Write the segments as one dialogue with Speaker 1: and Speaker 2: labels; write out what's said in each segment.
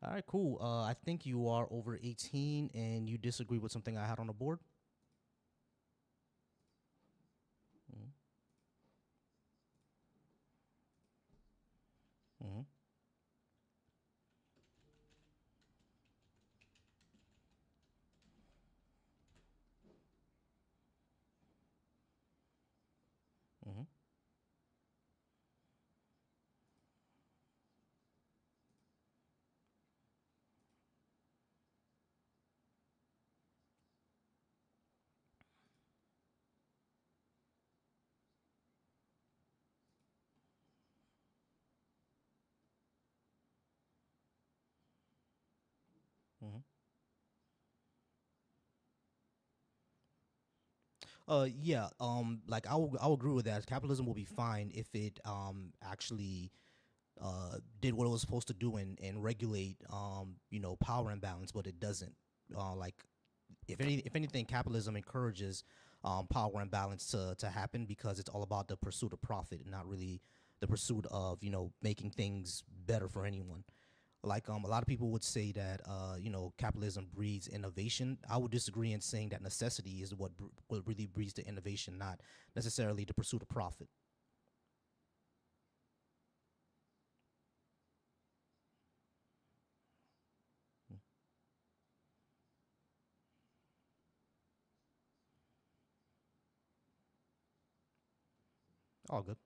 Speaker 1: All right, cool. I think you are over 18 and you disagree with something I had on the board. Yeah. Like I will agree with that. Capitalism will be fine if it actually did what it was supposed to do and regulate power imbalance, but it doesn't. Like if anything, capitalism encourages power imbalance to happen because it's all about the pursuit of profit and not really the pursuit of making things better for anyone. Like a lot of people would say that capitalism breeds innovation. I would disagree in saying that necessity is what really breeds the innovation, not necessarily the pursuit of profit. All good.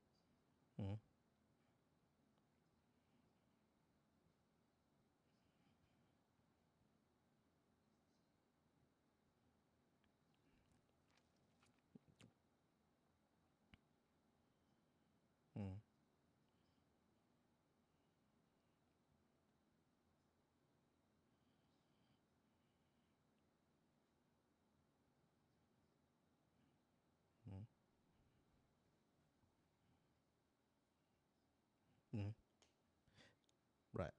Speaker 1: Right.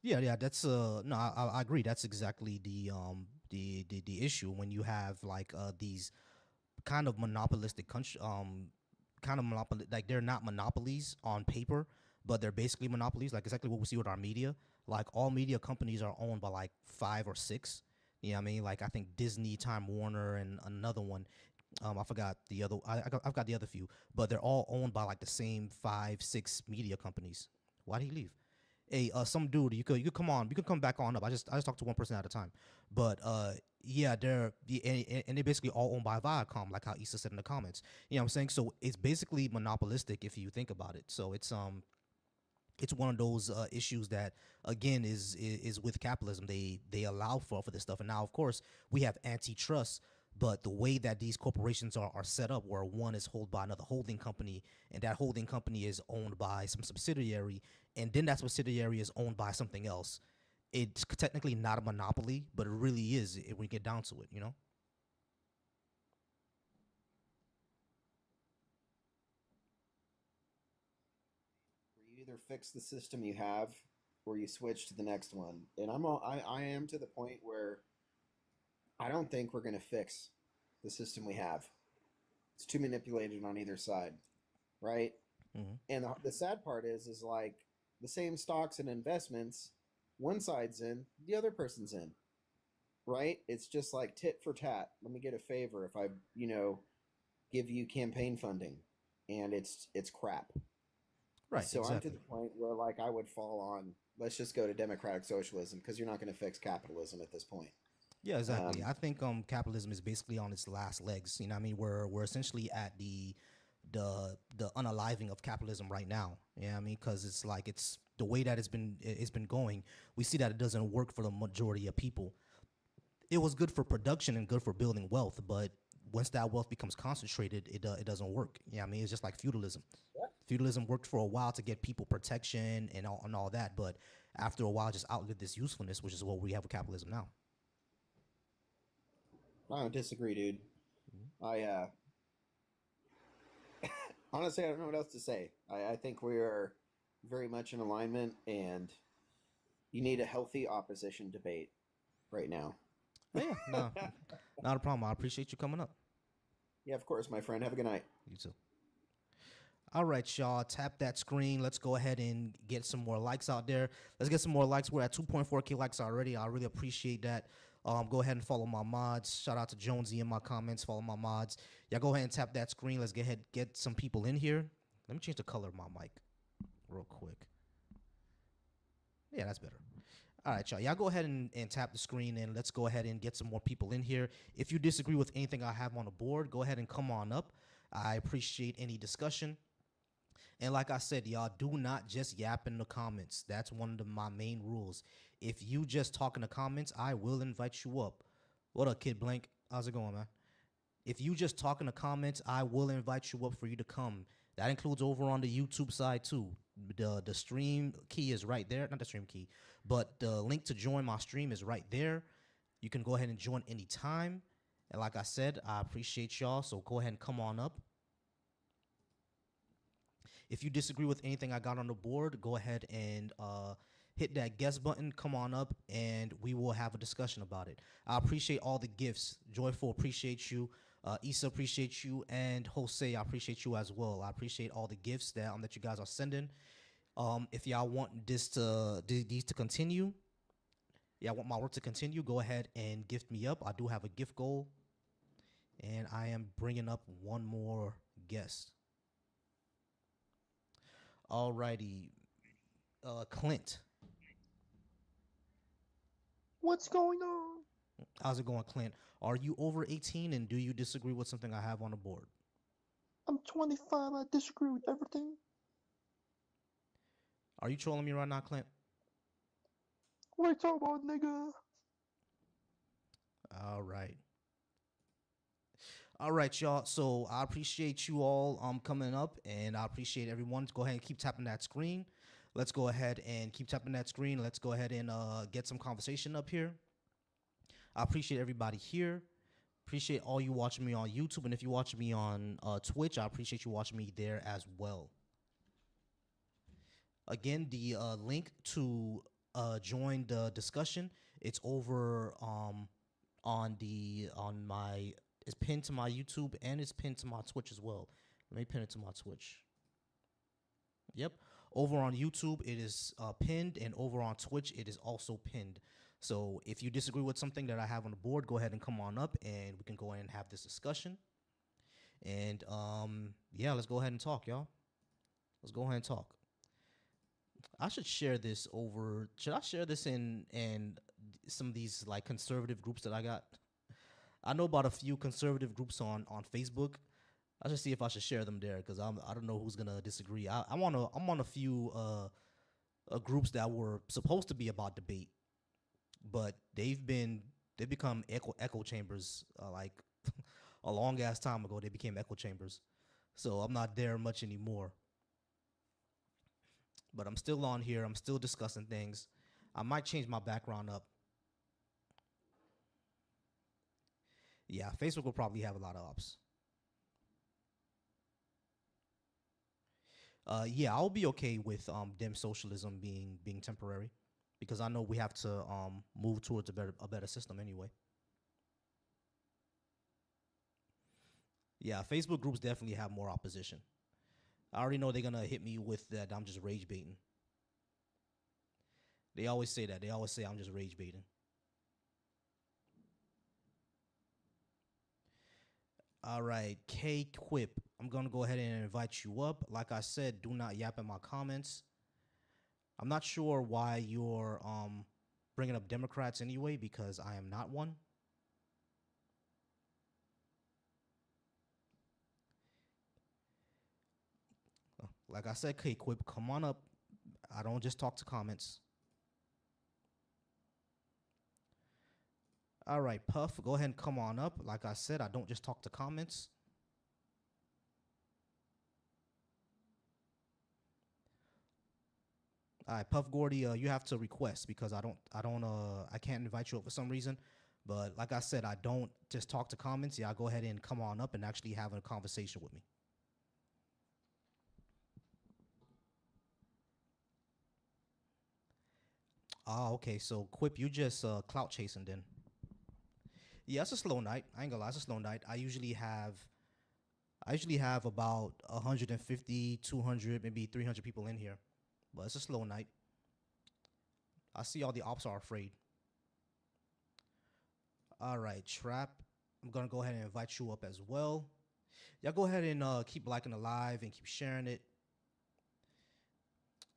Speaker 1: Yeah, yeah, that's no, I agree. That's exactly the issue when you have like these kind of monopolistic country kind of monopoly, like they're not monopolies on paper, but they're basically monopolies, like exactly what we see with our media. Like all media companies are owned by like five or six. You know what I mean? Like I think Disney, Time Warner, and another one. I forgot the other. I've got the other few, but they're all owned by like the same five, six media companies. Why did he leave? Hey, some dude, you could come on, you could come back on up. I just talk to one person at a time, but yeah, and they're basically all owned by Viacom, like how Issa said in the comments. You know what I'm saying? So it's basically monopolistic if you think about it. So it's one of those issues that again is with capitalism. They allow for this stuff, and now of course we have antitrust. But the way that these corporations are set up, where one is held by another holding company, and that holding company is owned by some subsidiary, and then that subsidiary is owned by something else, it's technically not a monopoly, but it really is when we get down to it. You know?
Speaker 2: Where you either fix the system you have or you switch to the next one. And I am to the point where I don't think we're going to fix the system we have. It's too manipulated on either side, right? And the sad part is like the same stocks and investments, one side's in, the other person's in, right? It's just like tit for tat. Let me get a favor if I, give you campaign funding, and it's crap.
Speaker 1: Right.
Speaker 2: So I'm to the
Speaker 1: Exactly.
Speaker 2: point where like I would fall on let's just go to democratic socialism because you're not going to fix capitalism at this point.
Speaker 1: Yeah, exactly.
Speaker 2: Um,
Speaker 1: I think capitalism is basically on its last legs. You know what I mean? We're essentially at the unaliving of capitalism right now. You know what I mean? Because it's like it's the way that it's been going, we see that it doesn't work for the majority of people. It was good for production and good for building wealth, but once that wealth becomes concentrated, it doesn't work. Yeah, you know what I mean, it's just like feudalism. Feudalism worked for a while to get people protection and all that, but after a while, just outlived this usefulness, which is what we have with capitalism now.
Speaker 2: I don't disagree, dude. I honestly I don't know what else to say. I think we are very much in alignment, and you need a healthy opposition debate. right now.
Speaker 1: Oh yeah, no, not a problem. I appreciate you coming up.
Speaker 2: Yeah, of course, my friend. Have a good night.
Speaker 1: You too. All right, y'all. Tap that screen. Let's go ahead and get some more likes out there. Let's get some more likes. We're at 2.4K likes already. I really appreciate that. Go ahead and follow my mods. Shout out to Jonesy in my comments. Follow my mods. Y'all go ahead and tap that screen. Let's get some people in here. Let me change the color of my mic real quick. Yeah, that's better. All right, y'all. Y'all go ahead and tap the screen and let's go ahead and get some more people in here. If you disagree with anything I have on the board, go ahead and come on up. I appreciate any discussion. And like I said, y'all, do not just yap in the comments. That's one of my main rules. If you just talk in the comments, I will invite you up. What up, Kid Blank? How's it going, man? If you just talk in the comments, I will invite you up for you to come. That includes over on the YouTube side too. The stream key is right there. Not the stream key, but the link to join my stream is right there. You can go ahead and join anytime. And like I said, I appreciate y'all. So go ahead and come on up. If you disagree with anything I got on the board, go ahead and hit that guest button. Come on up, and we will have a discussion about it. I appreciate all the gifts. Joyful, appreciate you. Issa, appreciate you. And Jose, I appreciate you as well. I appreciate all the gifts that you guys are sending. If y'all want these to continue, yeah, I want my work to continue, go ahead and gift me up. I do have a gift goal, and I am bringing up one more guest. Alrighty, Clint.
Speaker 3: What's going on?
Speaker 1: How's it going, Clint? Are you over 18 and do you disagree with something I have on the board?
Speaker 3: I'm 25. I disagree with everything.
Speaker 1: Are you trolling me right now, Clint?
Speaker 3: What are you talking about, nigga?
Speaker 1: All right. All right, y'all. So I appreciate you all coming up, and I appreciate everyone. Go ahead and keep tapping that screen. Let's go ahead and keep tapping that screen. Let's go ahead and get some conversation up here. I appreciate everybody here. Appreciate all you watching me on YouTube, and if you watch me on Twitch, I appreciate you watching me there as well. Again, the link to join the discussion, it's over it's pinned to my YouTube and it's pinned to my Twitch as well. Let me pin it to my Twitch. Yep. Over on YouTube, it is pinned, and over on Twitch, it is also pinned. So if you disagree with something that I have on the board, go ahead and come on up, and we can go ahead and have this discussion. And yeah, let's go ahead and talk, y'all. Let's go ahead and talk. I should share this over. Should I share this in some of these like conservative groups that I got? I know about a few conservative groups on Facebook. I should see if I should share them there because I don't know who's gonna disagree. I'm on a few groups that were supposed to be about debate, but they've become echo chambers. Like a long ass time ago, they became echo chambers. So I'm not there much anymore. But I'm still on here. I'm still discussing things. I might change my background up. Yeah, Facebook will probably have a lot of ops. Yeah, I'll be okay with dim socialism being temporary, because I know we have to move towards a better system anyway. Yeah, Facebook groups definitely have more opposition. I already know they're gonna hit me with that I'm just rage baiting. They always say that. They always say I'm just rage baiting. All right, K Quip. I'm gonna go ahead and invite you up. Like I said, do not yap in my comments. I'm not sure why you're bringing up Democrats anyway, because I am not one. Like I said, K Quip, come on up. I don't just talk to comments. All right, Puff, go ahead and come on up. Like I said, I don't just talk to comments. All right, Puff Gordy, you have to request because I can't invite you up for some reason. But like I said, I don't just talk to comments. Yeah, go ahead and come on up and actually have a conversation with me. Ah, okay. So Quip, you just clout chasing then. Yeah, it's a slow night. I ain't gonna lie, it's a slow night. I usually have about 150, 200, maybe 300 people in here, but it's a slow night. I see all the ops are afraid. All right, Trap. I'm gonna go ahead and invite you up as well. Y'all go ahead and keep liking the live and keep sharing it.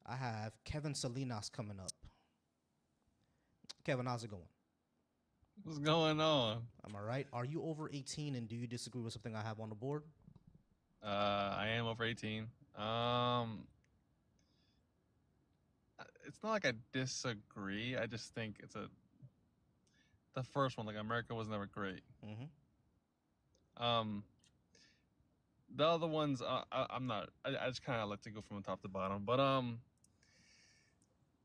Speaker 1: I have Kevin Salinas coming up. Kevin, how's it going?
Speaker 4: What's going on?
Speaker 1: Am I right? Are you over 18 and do you disagree with something I have on the board?
Speaker 4: I am over 18. It's not like I disagree. I just think it's the first one. Like America was never great.
Speaker 1: Mm-hmm.
Speaker 4: Um, the other ones, I'm not. I just kind of like to go from the top to bottom. But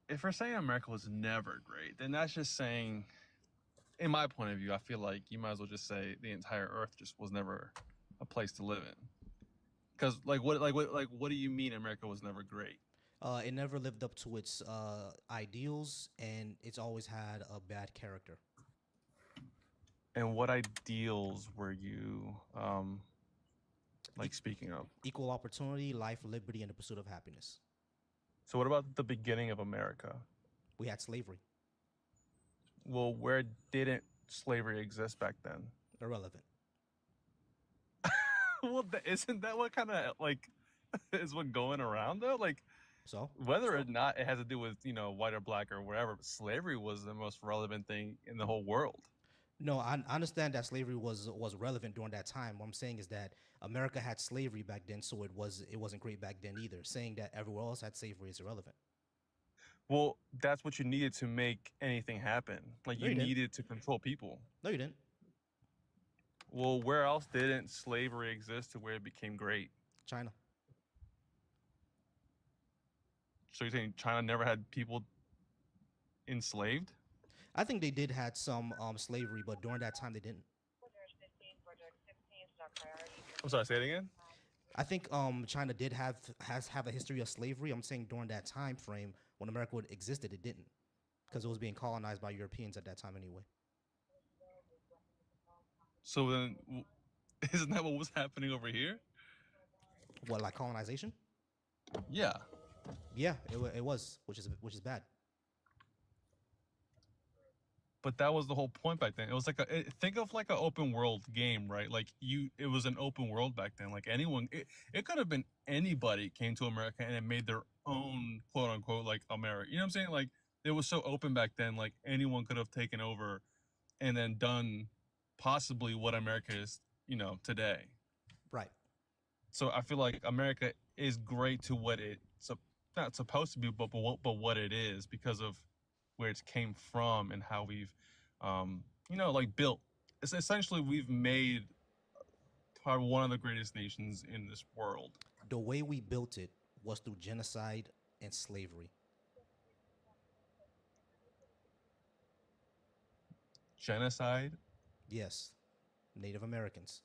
Speaker 4: if we're saying America was never great, then that's just saying, in my point of view, I feel like you might as well just say the entire Earth just was never a place to live in. Because what do you mean America was never great?
Speaker 1: It never lived up to its ideals, and it's always had a bad character.
Speaker 4: And what ideals were you speaking of?
Speaker 1: Equal opportunity, life, liberty, and the pursuit of happiness.
Speaker 4: So what about the beginning of America?
Speaker 1: We had slavery.
Speaker 4: Well, where didn't slavery exist back then?
Speaker 1: Irrelevant.
Speaker 4: Well, isn't that what kind of like is what going around though? Like
Speaker 1: So
Speaker 4: whether or not it has to do with white or black or whatever, but slavery was the most relevant thing in the whole world.
Speaker 1: no, I understand that slavery was relevant during that time. What I'm saying is that America had slavery back then, so it wasn't great back then either. Saying that everywhere else had slavery is irrelevant.
Speaker 4: Well, that's what you needed to make anything happen. Like
Speaker 1: No,
Speaker 4: you
Speaker 1: you didn't.
Speaker 4: needed to control people.
Speaker 1: No, you didn't.
Speaker 4: Well, where else didn't slavery exist to where it became great?
Speaker 1: China.
Speaker 4: So you're saying China never had people enslaved?
Speaker 1: I think they did had some slavery, but during that time they didn't.
Speaker 4: I'm sorry, say it again.
Speaker 1: I think China did have a history of slavery. I'm saying during that time frame when America existed, it didn't, because it was being colonized by Europeans at that time anyway.
Speaker 4: So then, isn't that what was happening over here?
Speaker 1: What, like colonization?
Speaker 4: Yeah.
Speaker 1: Yeah, it was, which is bad.
Speaker 4: But that was the whole point back then. It was like think of like an open world game, right? Like it was an open world back then. Like anyone, it could have been anybody came to America and it made their own quote unquote like America. You know what I'm saying? Like it was so open back then. Like anyone could have taken over and then done possibly what America is, today.
Speaker 1: Right.
Speaker 4: So I feel like America is great to what it's not supposed to be, but what it is because of where it came from and how we've, built. It's essentially we've made probably one of the greatest nations in this world.
Speaker 1: The way we built it was through genocide and slavery.
Speaker 4: Genocide.
Speaker 1: Yes, Native Americans.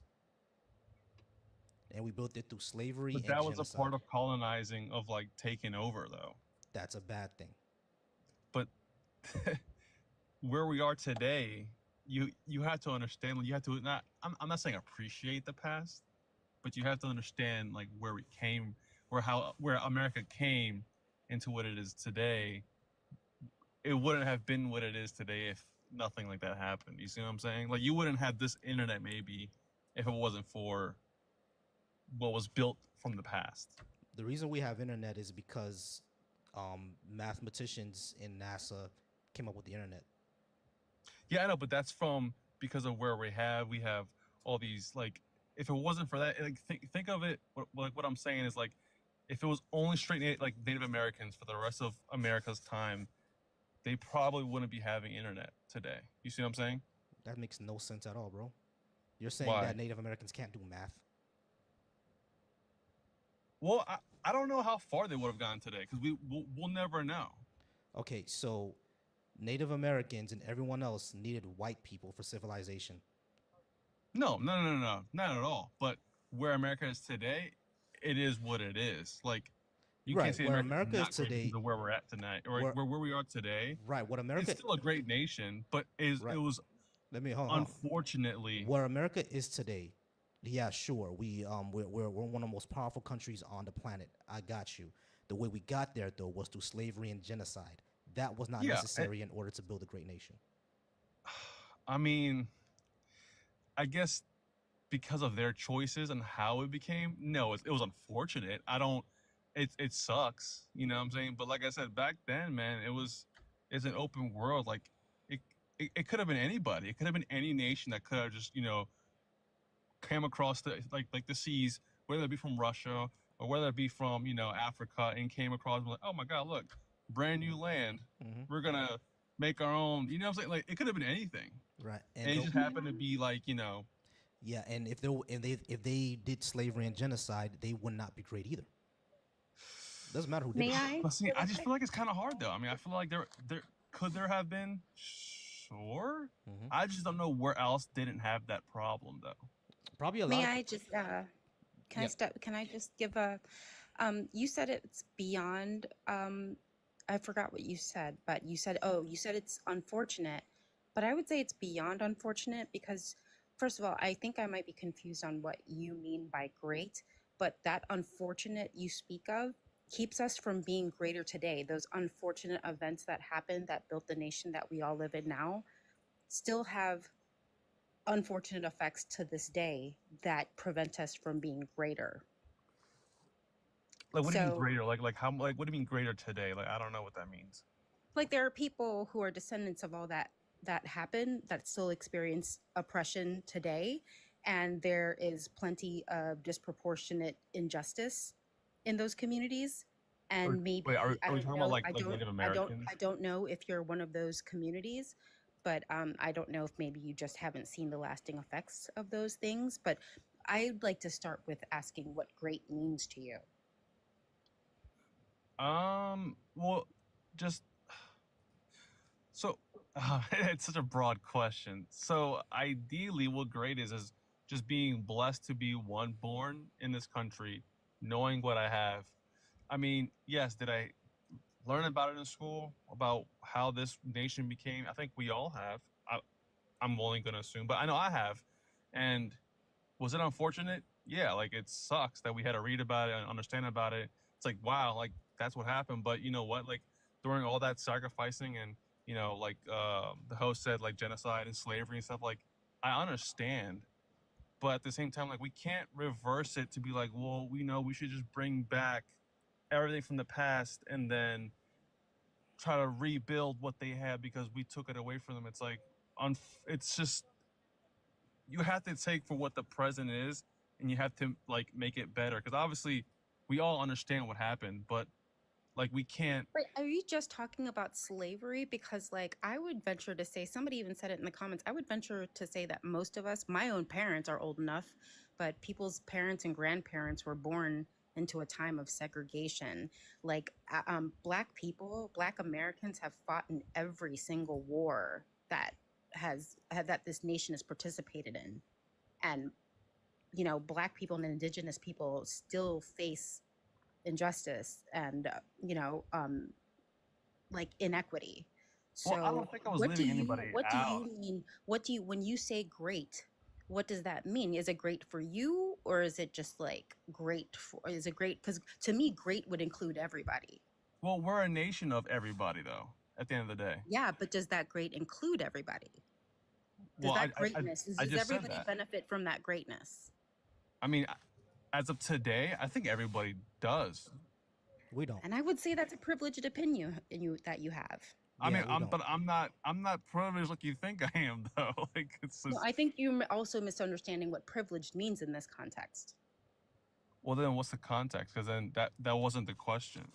Speaker 1: And we built it through slavery
Speaker 4: But
Speaker 1: and
Speaker 4: that was
Speaker 1: genocide.
Speaker 4: a part of colonizing, of like taking over, though.
Speaker 1: That's a bad thing.
Speaker 4: But where we are today, you have to understand. You have to not. I'm not saying appreciate the past, but you have to understand like where we came, where America came into what it is today. It wouldn't have been what it is today if nothing like that happened. You see what I'm saying? Like you wouldn't have this internet maybe if it wasn't for what was built from the past.
Speaker 1: The reason we have internet is because mathematicians in NASA came up with the internet.
Speaker 4: Yeah, I know, but that's because of where we have all these like. If it wasn't for that, like think of it. What I'm saying is like, if it was only straight like Native Americans for the rest of America's time, they probably wouldn't be having internet today. You see what I'm saying?
Speaker 1: That makes no sense at all, bro. You're saying
Speaker 4: Why?
Speaker 1: that Native Americans can't do math.
Speaker 4: Well, I don't know how far they would have gone today because we'll never know.
Speaker 1: Okay, so Native Americans and everyone else needed white people for civilization.
Speaker 4: No, not at all. But where America is today, it is what it is. Like You can't
Speaker 1: Right.
Speaker 4: say
Speaker 1: Where
Speaker 4: America's
Speaker 1: America is
Speaker 4: not great because
Speaker 1: today,
Speaker 4: of where we're at tonight, or
Speaker 1: where
Speaker 4: where we are today.
Speaker 1: right, what
Speaker 4: It's
Speaker 1: America
Speaker 4: still a great nation, but it
Speaker 1: right.
Speaker 4: was
Speaker 1: Let me hold on.
Speaker 4: unfortunately.
Speaker 1: Where America is today, yeah, sure. We're one of the most powerful countries on the planet. I got you. The way we got there though was through slavery and genocide. That was not
Speaker 4: Yeah,
Speaker 1: necessary in order to build a great nation.
Speaker 4: I mean, I guess because of their choices and how it became, no, it was unfortunate. I don't. It sucks, you know what I'm saying. But like I said, back then, man, it's an open world. Like it, it could have been anybody. It could have been any nation that could have just came across like the seas, whether it be from Russia or whether it be from Africa, and came across and like, oh my God, look, brand new land.
Speaker 1: Hmm.
Speaker 4: We're gonna make our own. You know what I'm saying? Like it could have been anything,
Speaker 1: Right.
Speaker 4: and it just happened to be like
Speaker 1: Yeah, and if they did slavery and genocide, they would not be great either. Doesn't matter who did
Speaker 5: May
Speaker 1: it.
Speaker 5: I?
Speaker 4: But see, I
Speaker 5: Really
Speaker 4: just
Speaker 5: quick?
Speaker 4: feel like it's kind of hard though. I mean, I feel like there could there have been, sure.
Speaker 1: Hmm.
Speaker 4: I just don't know where else didn't have that problem though.
Speaker 1: Probably a lot
Speaker 5: May
Speaker 1: of
Speaker 5: I just can I
Speaker 1: yeah.
Speaker 5: step can I just give a you said it's beyond I forgot what you said, but you said it's unfortunate. But I would say it's beyond unfortunate because first of all, I think I might be confused on what you mean by great, but that unfortunate you speak of keeps us from being greater today. Those unfortunate events that happened that built the nation that we all live in now still have unfortunate effects to this day that prevent us from being greater.
Speaker 4: Like, what do you mean
Speaker 5: So,
Speaker 4: greater? Like how? Like, what do you mean greater today? Like, I don't know what that means.
Speaker 5: like there are people who are descendants of all that happened that still experience oppression today, and there is plenty of disproportionate injustice in those communities. And
Speaker 4: Wait,
Speaker 5: maybe I
Speaker 4: are we
Speaker 5: don't
Speaker 4: talking about
Speaker 5: know,
Speaker 4: like Native
Speaker 5: I
Speaker 4: Americans?
Speaker 5: don't know if you're one of those communities, but I don't know if maybe you just haven't seen the lasting effects of those things. But I'd like to start with asking what great means to you.
Speaker 4: Well, just so it's such a broad question. So ideally, what great is just being blessed to be one born in this country, knowing what I have. I mean, yes, did I learn about it in school about how this nation became? I think we all have. I'm only going to assume, but I know I have. And was it unfortunate? Yeah, like it sucks that we had to read about it and understand about it. It's like, wow, like that's what happened. But you know what? Like during all that sacrificing and like the host said, like genocide and slavery and stuff. Like I understand, but at the same time, like we can't reverse it to be like, well, we know we should just bring back everything from the past and then try to rebuild what they had because we took it away from them. It's like, it's just you have to take for what the present is and you have to like make it better because obviously we all understand what happened, but like we can't.
Speaker 5: Wait, are you just talking about slavery? Because, like, I would venture to say, somebody even said it in the comments, I would venture to say that most of us, my own parents are old enough, but people's parents and grandparents were born into a time of segregation. Like, Black people, Black Americans have fought in every single war that this nation has participated in. And, Black people and Indigenous people still face injustice and like inequity.
Speaker 4: Well, I
Speaker 5: So
Speaker 4: don't think I was leaving anybody
Speaker 5: what do
Speaker 4: out.
Speaker 5: you mean, when you say great, what does that mean? Is it great for you, or is it just like great for, is it great because to me great would include everybody?
Speaker 4: Well, we're a nation of everybody though at the end of the day.
Speaker 5: Yeah, but does that great include everybody? Does
Speaker 4: Well,
Speaker 5: that greatness,
Speaker 4: I
Speaker 5: does
Speaker 4: just said
Speaker 5: everybody
Speaker 4: that.
Speaker 5: benefit from that greatness?
Speaker 4: I mean, as of today, I think everybody does.
Speaker 1: We don't.
Speaker 5: And I would say that's a privileged opinion that you have.
Speaker 4: I
Speaker 1: Yeah,
Speaker 4: mean,
Speaker 1: we don't.
Speaker 4: I'm not privileged like you think I am though. Like it's
Speaker 5: No,
Speaker 4: just,
Speaker 5: I think you're also misunderstanding what privileged means in this context.
Speaker 4: well then what's the context? Because then that wasn't the question.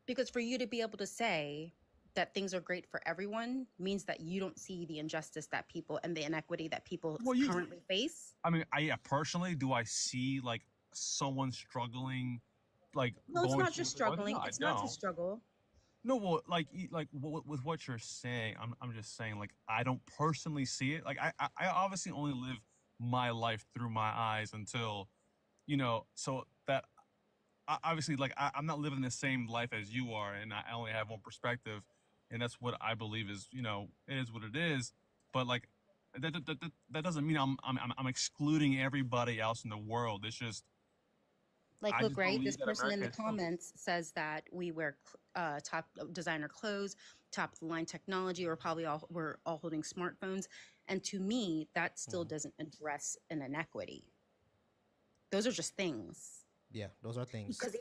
Speaker 5: Because for you to be able to say that things are great for everyone means that you don't see the injustice that people and the inequity that people
Speaker 4: Well, you,
Speaker 5: currently face.
Speaker 4: I mean, I yeah, personally, do I see like someone struggling, like
Speaker 5: No, it's
Speaker 4: going
Speaker 5: not
Speaker 4: through
Speaker 5: just
Speaker 4: what it was? No,
Speaker 5: struggling.
Speaker 4: I
Speaker 5: It's not to
Speaker 4: don't.
Speaker 5: struggle.
Speaker 4: No, well, like with what you're saying, I'm just saying like I don't personally see it. Like I obviously only live my life through my eyes until so that obviously, like I'm not living the same life as you are, and I only have one perspective, and that's what I believe is, it is what it is. But like that doesn't mean I'm excluding everybody else in the world. It's just
Speaker 5: Like,
Speaker 4: I
Speaker 5: look,
Speaker 4: just
Speaker 5: right? This
Speaker 4: believe that
Speaker 5: person in
Speaker 4: America
Speaker 5: the
Speaker 4: is still.
Speaker 5: comments says that we wear top designer clothes, top of the line technology, or probably we're all holding smartphones. And to me, that still
Speaker 1: Mhm.
Speaker 5: doesn't address an inequity. Those are just things.
Speaker 1: Yeah, those are things.
Speaker 5: Because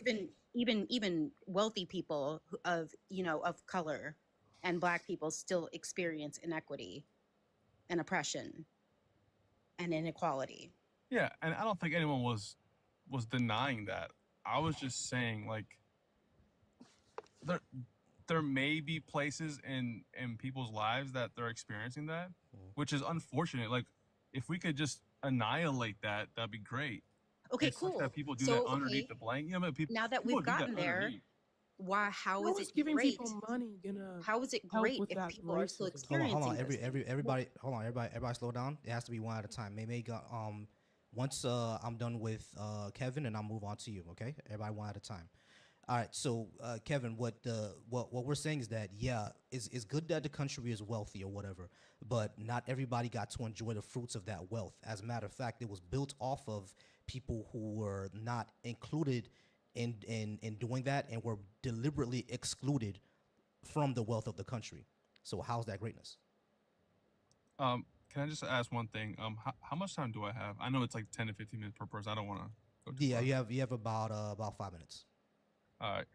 Speaker 5: even wealthy people of color and black people still experience inequity and oppression and inequality.
Speaker 4: Yeah, and I don't think anyone was denying that. I was just saying, like, there there may be places in people's lives that they're experiencing that,
Speaker 1: Mhm.
Speaker 4: which is unfortunate. Like, if we could just annihilate that, that'd be great.
Speaker 5: Okay,
Speaker 4: It sucks that
Speaker 5: cool.
Speaker 4: people do that
Speaker 5: So,
Speaker 4: underneath
Speaker 5: okay,
Speaker 4: the blanket. You know, but
Speaker 5: now that
Speaker 4: people
Speaker 5: we've
Speaker 4: do that
Speaker 5: gotten there,
Speaker 4: underneath.
Speaker 5: how
Speaker 3: How
Speaker 5: is
Speaker 3: is
Speaker 5: it
Speaker 3: giving
Speaker 5: great?
Speaker 3: people money gonna
Speaker 5: How is it
Speaker 3: help
Speaker 5: great
Speaker 3: with
Speaker 5: if
Speaker 3: that
Speaker 5: people are still
Speaker 3: racism?
Speaker 1: Hold on.
Speaker 5: experiencing those things?
Speaker 1: Everybody, hold on. Everybody, slow down. It has to be one at a time. Maybe once I'm done with Kevin, and I'll move on to you. Okay, everybody, one at a time. All right. So, Kevin, what we're saying is that yeah, it's good that the country is wealthy or whatever, but not everybody got to enjoy the fruits of that wealth. As a matter of fact, it was built off of people who were not included in doing that and were deliberately excluded from the wealth of the country. So how's that greatness?
Speaker 4: Can I just ask one thing? How much time do I have? I know it's like 10 to 15 minutes per person. I don't want to go too
Speaker 1: Yeah,
Speaker 4: far.
Speaker 1: you have about 5 minutes.
Speaker 4: All right.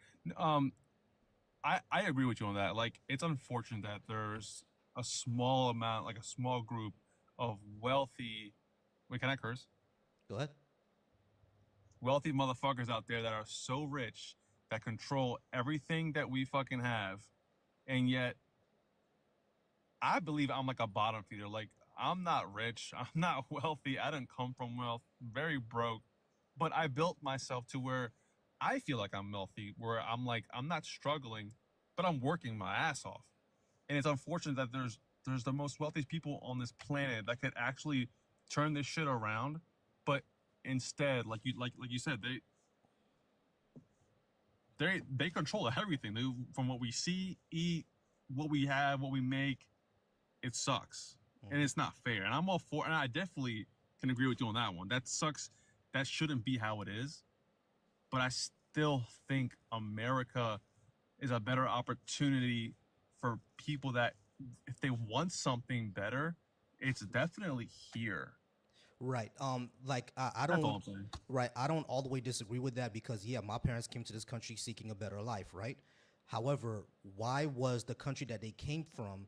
Speaker 4: I agree with you on that. Like, it's unfortunate that there's a small amount, like a small group of wealthy. Wait, can I curse?
Speaker 1: Go ahead.
Speaker 4: Wealthy motherfuckers out there that are so rich that control everything that we fucking have, and yet I believe I'm like a bottom feeder. Like, I'm not rich, I'm not wealthy, I didn't come from wealth, very broke, but I built myself to where I feel like I'm wealthy, where I'm like I'm not struggling, but I'm working my ass off. And it's unfortunate that there's the most wealthy people on this planet that could actually turn this shit around, but instead, like you said, they control everything. From what we see, eat, what we have, what we make. It sucks, and
Speaker 1: Mhm.
Speaker 4: it's not fair. And I'm all for, and I definitely can agree with you on that one. That sucks. That shouldn't be how it is. But I still think America is a better opportunity for people that, if they want something better, it's definitely here.
Speaker 1: Right. Like I
Speaker 4: That's all
Speaker 1: don't.
Speaker 4: I'm saying.
Speaker 1: Right. I don't all the way disagree with that because yeah, my parents came to this country seeking a better life. Right. However, why was the country that they came from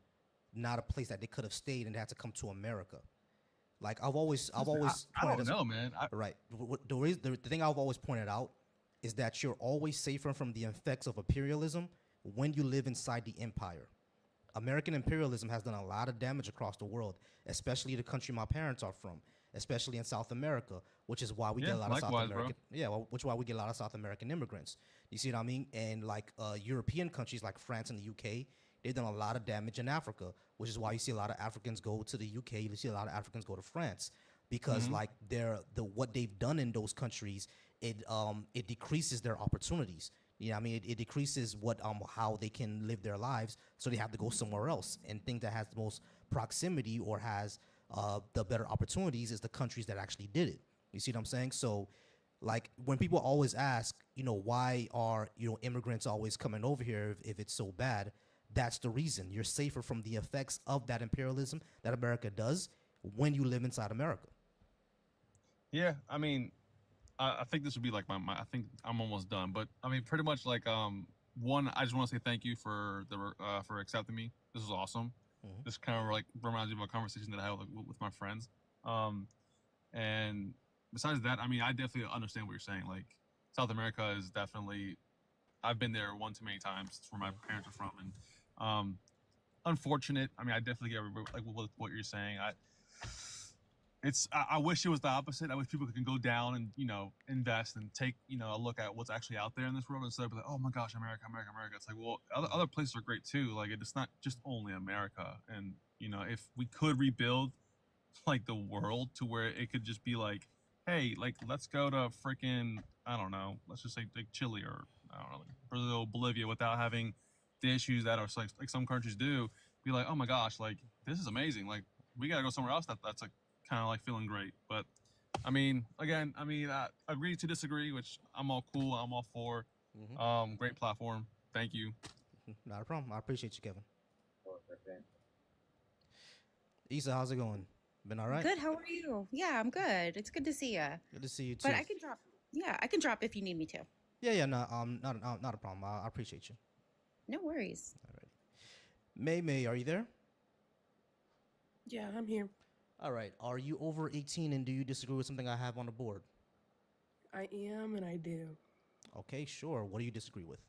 Speaker 1: not a place that they could have stayed and had to come to America? Like I've
Speaker 4: Listen,
Speaker 1: always
Speaker 4: I
Speaker 1: pointed
Speaker 4: don't
Speaker 1: this.
Speaker 4: know, man.
Speaker 1: Right. The thing I've always pointed out is that you're always safer from the effects of imperialism when you live inside the empire. American imperialism has done a lot of damage across the world, especially the country my parents are from, especially in South America, which is why we get
Speaker 4: Yeah,
Speaker 1: a lot of South
Speaker 4: likewise, bro.
Speaker 1: American. Yeah, well, which is why we get a lot of South American immigrants. You see what I mean? And like European countries like France and the UK, they've done a lot of damage in Africa, which is why you see a lot of Africans go to the UK. You see a lot of Africans go to France because
Speaker 4: Hmm.
Speaker 1: like what they've done in those countries, it decreases their opportunities. You know, what I mean, it decreases what how they can live their lives, so they have to go somewhere else. And think that has the most proximity or has the better opportunities is the countries that actually did it. You see what I'm saying? So, like when people always ask, why are immigrants always coming over here if it's so bad? That's the reason. You're safer from the effects of that imperialism that America does when you live inside America.
Speaker 4: Yeah, I mean, I think this would be like my. I think I'm almost done, but I mean, pretty much like one. I just want to say thank you for accepting me. This is awesome.
Speaker 1: Mhm.
Speaker 4: This kind of like reminds me of a conversation that I had with my friends. Um, and besides that, I mean, I definitely understand what you're saying. Like, South America is definitely. I've been there one too many times. It's where my parents are from, and unfortunate. I mean, I definitely get like what you're saying. I wish it was the opposite. I wish people can go down and invest and take a look at what's actually out there in this world instead of like, oh my gosh, America, America, America. It's like, well, other places are great too. Like, it's not just only America. And if we could rebuild like the world to where it could just be like, hey, like let's go to freaking I don't know, let's just say like Chile or I don't know, like Brazil, Bolivia, without having the issues that are like some countries do, be like, oh my gosh, like this is amazing. Like we gotta go somewhere else that's like kind of like feeling great. But I mean, again, I mean, I agree to disagree, which I'm all cool. I'm all for.
Speaker 1: Hmm.
Speaker 4: Great platform. Thank you.
Speaker 1: Not a problem. I appreciate you, Kevin.
Speaker 2: Oh, okay.
Speaker 1: Issa, how's it going? Been all right?
Speaker 5: Good. How are you? Yeah, I'm good. It's good to see you.
Speaker 1: Good to see you
Speaker 5: But
Speaker 1: too.
Speaker 5: I can drop. Yeah, I can drop if you need me to.
Speaker 1: Yeah, no, not a problem. I appreciate you.
Speaker 5: No worries.
Speaker 1: All right. May, are you there?
Speaker 3: Yeah, I'm here.
Speaker 1: All right. Are you over 18 and do you disagree with something I have on the board?
Speaker 3: I am, and I do.
Speaker 1: Okay, sure. What do you disagree with?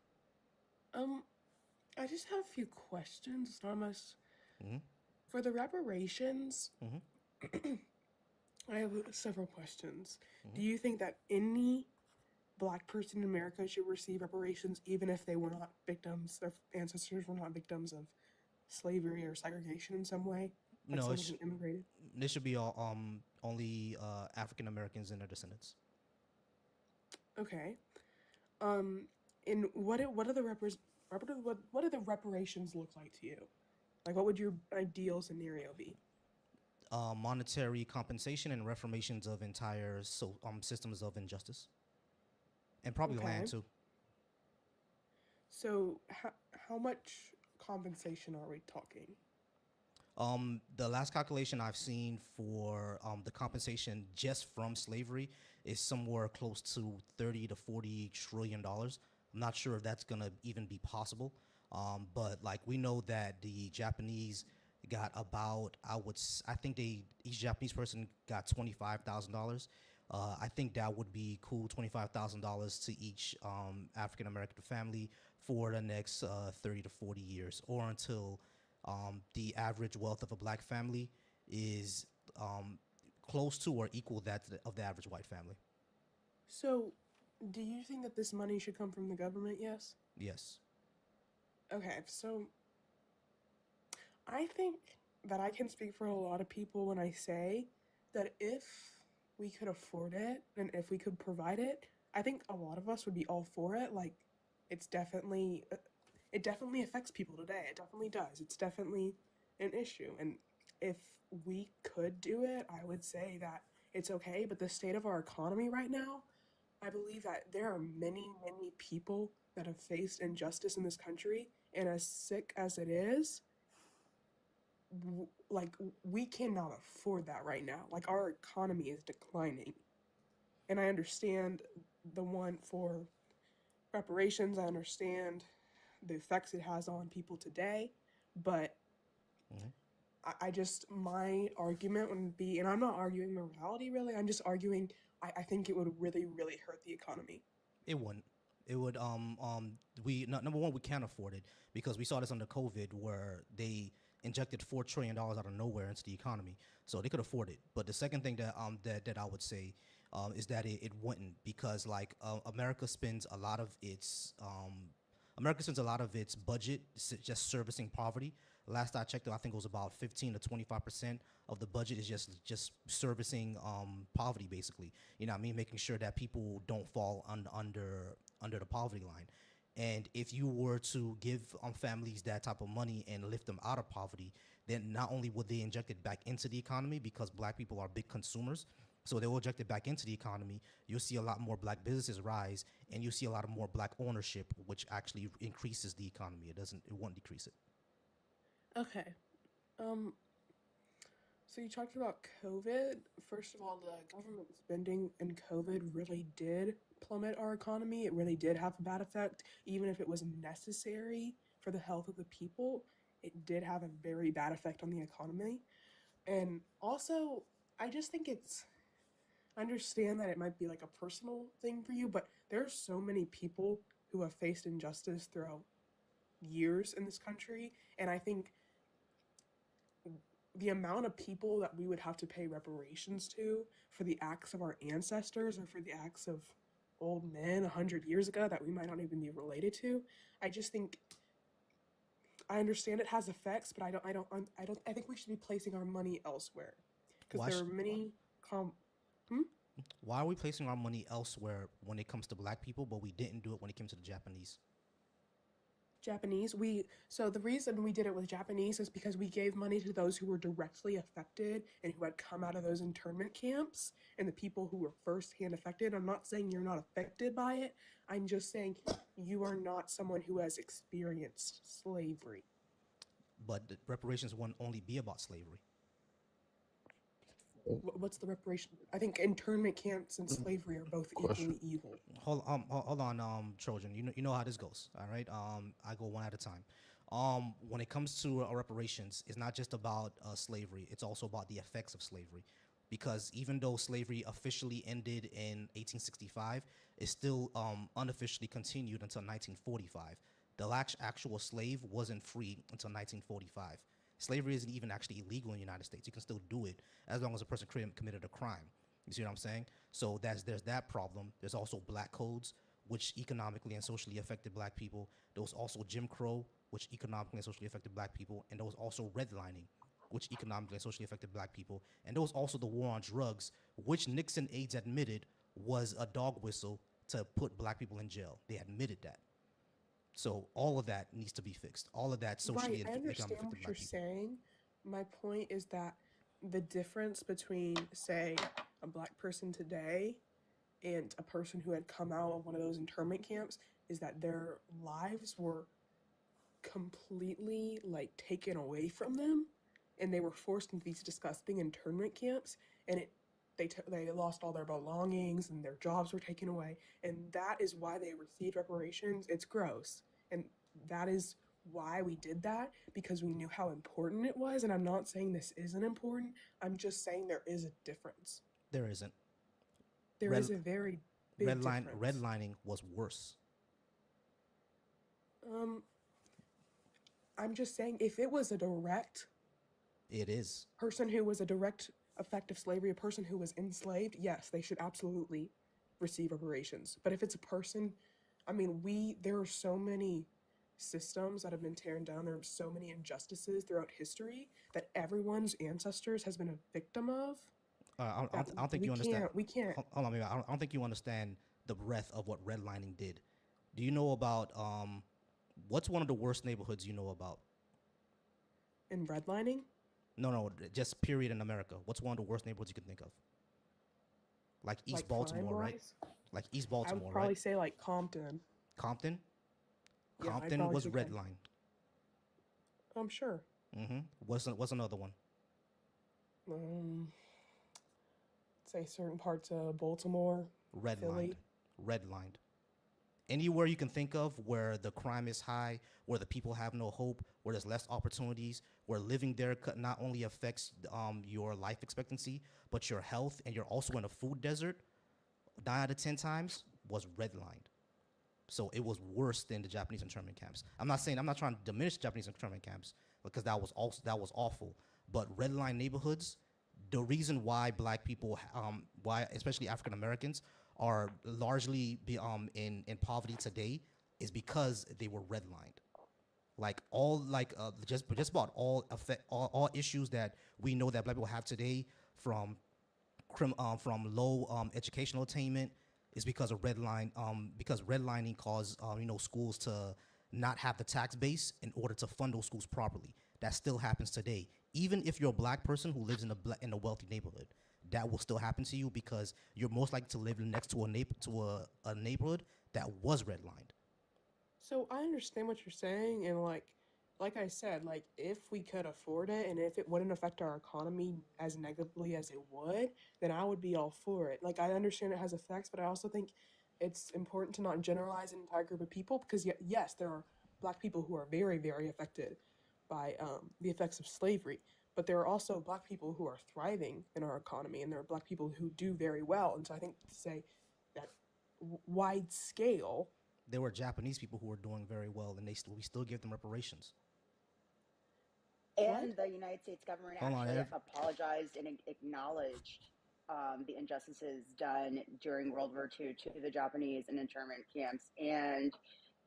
Speaker 3: I just have a few questions, Thomas.
Speaker 1: Mhm.
Speaker 3: For the reparations,
Speaker 1: Mhm.
Speaker 3: I have several questions.
Speaker 1: Mhm.
Speaker 3: Do you think that any black person in America should receive reparations, even if they were not victims, their ancestors were not victims of slavery or segregation in some way, like
Speaker 1: No,
Speaker 3: someone who immigrated?
Speaker 1: this should be all only African Americans and their descendants.
Speaker 3: Okay. And what are the what do the reparations look like to you? Like, what would your ideal scenario be?
Speaker 1: Monetary compensation and reformations of entire systems of injustice, and probably land
Speaker 3: Okay.
Speaker 1: too.
Speaker 3: So, how much compensation are we talking?
Speaker 1: The last calculation I've seen for the compensation just from slavery is somewhere close to 30 to 40 trillion dollars. I'm not sure if that's gonna even be possible. But like we know that the Japanese got about I think each Japanese person got $25,000. I think that would be cool, $25,000 to each African American family for the next 30 to 40 years, or until the average wealth of a black family is close to or equal that of the average white family.
Speaker 3: So, do you think that this money should come from the government? Yes.
Speaker 1: Yes.
Speaker 3: Okay, so I think that I can speak for a lot of people when I say that if we could afford it and if we could provide it, I think a lot of us would be all for it. Like, it's definitely, it definitely affects people today. It definitely does. It's definitely an issue. And if we could do it, I would say that it's okay. But the state of our economy right now, I believe that there are many, many people that have faced injustice in this country. And as sick as it is, like we cannot afford that right now. Like our economy is declining. And I understand the one for reparations. I understand the effects it has on people today, but
Speaker 1: Mhm.
Speaker 3: I just my argument would be, and I'm not arguing morality really. I'm just arguing. I think it would really really hurt the economy.
Speaker 1: It wouldn't. It would. Number one, we can't afford it because we saw this under COVID where they injected $4 trillion out of nowhere into the economy, so they could afford it. But the second thing that I would say is that it wouldn't, because like America spends a lot of its budget just servicing poverty. Last I checked, I think it was about 15 to 25% of the budget is just servicing poverty, basically. You know what I mean? Making sure that people don't fall under the poverty line. And if you were to give families that type of money and lift them out of poverty, then not only would they inject it back into the economy, because black people are big consumers, so they will inject it back into the economy. You'll see a lot more black businesses rise, and you'll see a lot of more black ownership, which actually increases the economy. It won't decrease it.
Speaker 3: Okay. Um. So you talked about COVID. First of all, the government spending in COVID really did plummet our economy. It really did have a bad effect, even if it was necessary for the health of the people. It did have a very bad effect on the economy. And also, I just think I understand that it might be like a personal thing for you, but there are so many people who have faced injustice throughout years in this country. And I think the amount of people that we would have to pay reparations to for the acts of our ancestors or for the acts of old men 100 years ago that we might not even be related to, I just think I understand it has effects, but I think we should be placing our money elsewhere because
Speaker 1: Why?
Speaker 3: there are many com. Hmm?
Speaker 1: Why are we placing our money elsewhere when it comes to black people, but we didn't do it when it came to the Japanese?
Speaker 3: Japanese, so the reason we did it with Japanese is because we gave money to those who were directly affected and who had come out of those internment camps and the people who were firsthand affected. I'm not saying you're not affected by it. I'm just saying you are not someone who has experienced slavery.
Speaker 1: But the reparations won't only be about slavery.
Speaker 3: What's the reparation? I think internment camps and slavery are both equally evil.
Speaker 1: Hold on, Trojan. You know how this goes. All right. I go one at a time. When it comes to reparations, it's not just about slavery. It's also about the effects of slavery, because even though slavery officially ended in 1865, it still unofficially continued until 1945. The actual slave wasn't free until 1945. Slavery isn't even actually illegal in the United States. You can still do it as long as a person committed a crime. You see what I'm saying? So there's that problem. There's also black codes, which economically and socially affected black people. There was also Jim Crow, which economically and socially affected black people. And there was also redlining, which economically and socially affected black people. And there was also the war on drugs, which Nixon aides admitted was a dog whistle to put black people in jail. They admitted that. So all of that needs to be fixed. All of that socially
Speaker 3: Right, I
Speaker 1: and
Speaker 3: understand
Speaker 1: economically
Speaker 3: what
Speaker 1: affected
Speaker 3: you're
Speaker 1: black people.
Speaker 3: saying. My point is that the difference between, say, a black person today and a person who had come out of one of those internment camps is that their lives were completely like taken away from them, and they were forced into these disgusting internment camps, and they lost all their belongings and their jobs were taken away, and that is why they received reparations. It's gross, and that is why we did that, because we knew how important it was. And I'm not saying this isn't important. I'm just saying there is a difference.
Speaker 1: There isn't.
Speaker 3: There
Speaker 1: Red,
Speaker 3: is a very big difference.
Speaker 1: redlining was worse.
Speaker 3: Um, I'm just saying if it was a direct
Speaker 1: It is.
Speaker 3: person who was a direct effect of slavery, a person who was enslaved, yes, they should absolutely receive reparations. But if it's a person, I mean, there are so many systems that have been torn down. There are so many injustices throughout history that everyone's ancestors has been a victim of.
Speaker 1: I don't think you understand.
Speaker 3: We can't.
Speaker 1: Hold on, maybe I don't think you understand the breadth of what redlining did. Do you know about what's one of the worst neighborhoods you know about?
Speaker 3: In redlining,
Speaker 1: No, just period in America. What's one of the worst neighborhoods you can think of? Like East
Speaker 3: like
Speaker 1: Baltimore, right?
Speaker 3: crime-wise,
Speaker 1: Like East
Speaker 3: I would
Speaker 1: Baltimore,
Speaker 3: probably
Speaker 1: right?
Speaker 3: say like Compton.
Speaker 1: Compton.
Speaker 3: Yeah, I'd
Speaker 1: Compton
Speaker 3: probably
Speaker 1: was
Speaker 3: say Compton.
Speaker 1: redlined.
Speaker 3: I'm sure.
Speaker 1: What's another one?
Speaker 3: Um, say certain parts of Baltimore,
Speaker 1: Redlined.
Speaker 3: Philly.
Speaker 1: Redlined. Anywhere you can think of where the crime is high, where the people have no hope, where there's less opportunities, where living there not only affects your life expectancy, but your health, and you're also in a food desert, 9 out of 10 times was redlined. So it was worse than the Japanese internment camps. I'm not trying to diminish Japanese internment camps, because that was awful. But redline neighborhoods, the reason why black people, why especially African Americans, are largely in poverty today is because they were redlined. Like just about all issues that we know that black people have today, from low educational attainment, is because of because redlining caused schools to not have the tax base in order to fund those schools properly. That still happens today. Even if you're a black person who lives in a wealthy neighborhood, that will still happen to you, because you're most likely to live next to a neighborhood that was redlined.
Speaker 3: So I understand what you're saying, and like I said, like if we could afford it and if it wouldn't affect our economy as negatively as it would, then I would be all for it. Like I understand it has effects, but I also think it's important to not generalize an entire group of people, because yes, there are black people who are very, very affected by the effects of slavery, but there are also black people who are thriving in our economy, and there are black people who do very well. And so I think to say that wide scale.
Speaker 1: There were Japanese people who were doing very well, and we still give them reparations.
Speaker 3: What?
Speaker 6: And the United States government
Speaker 1: Hold on,
Speaker 6: actually apologized and acknowledged the injustices done during World War II to the Japanese in internment camps, and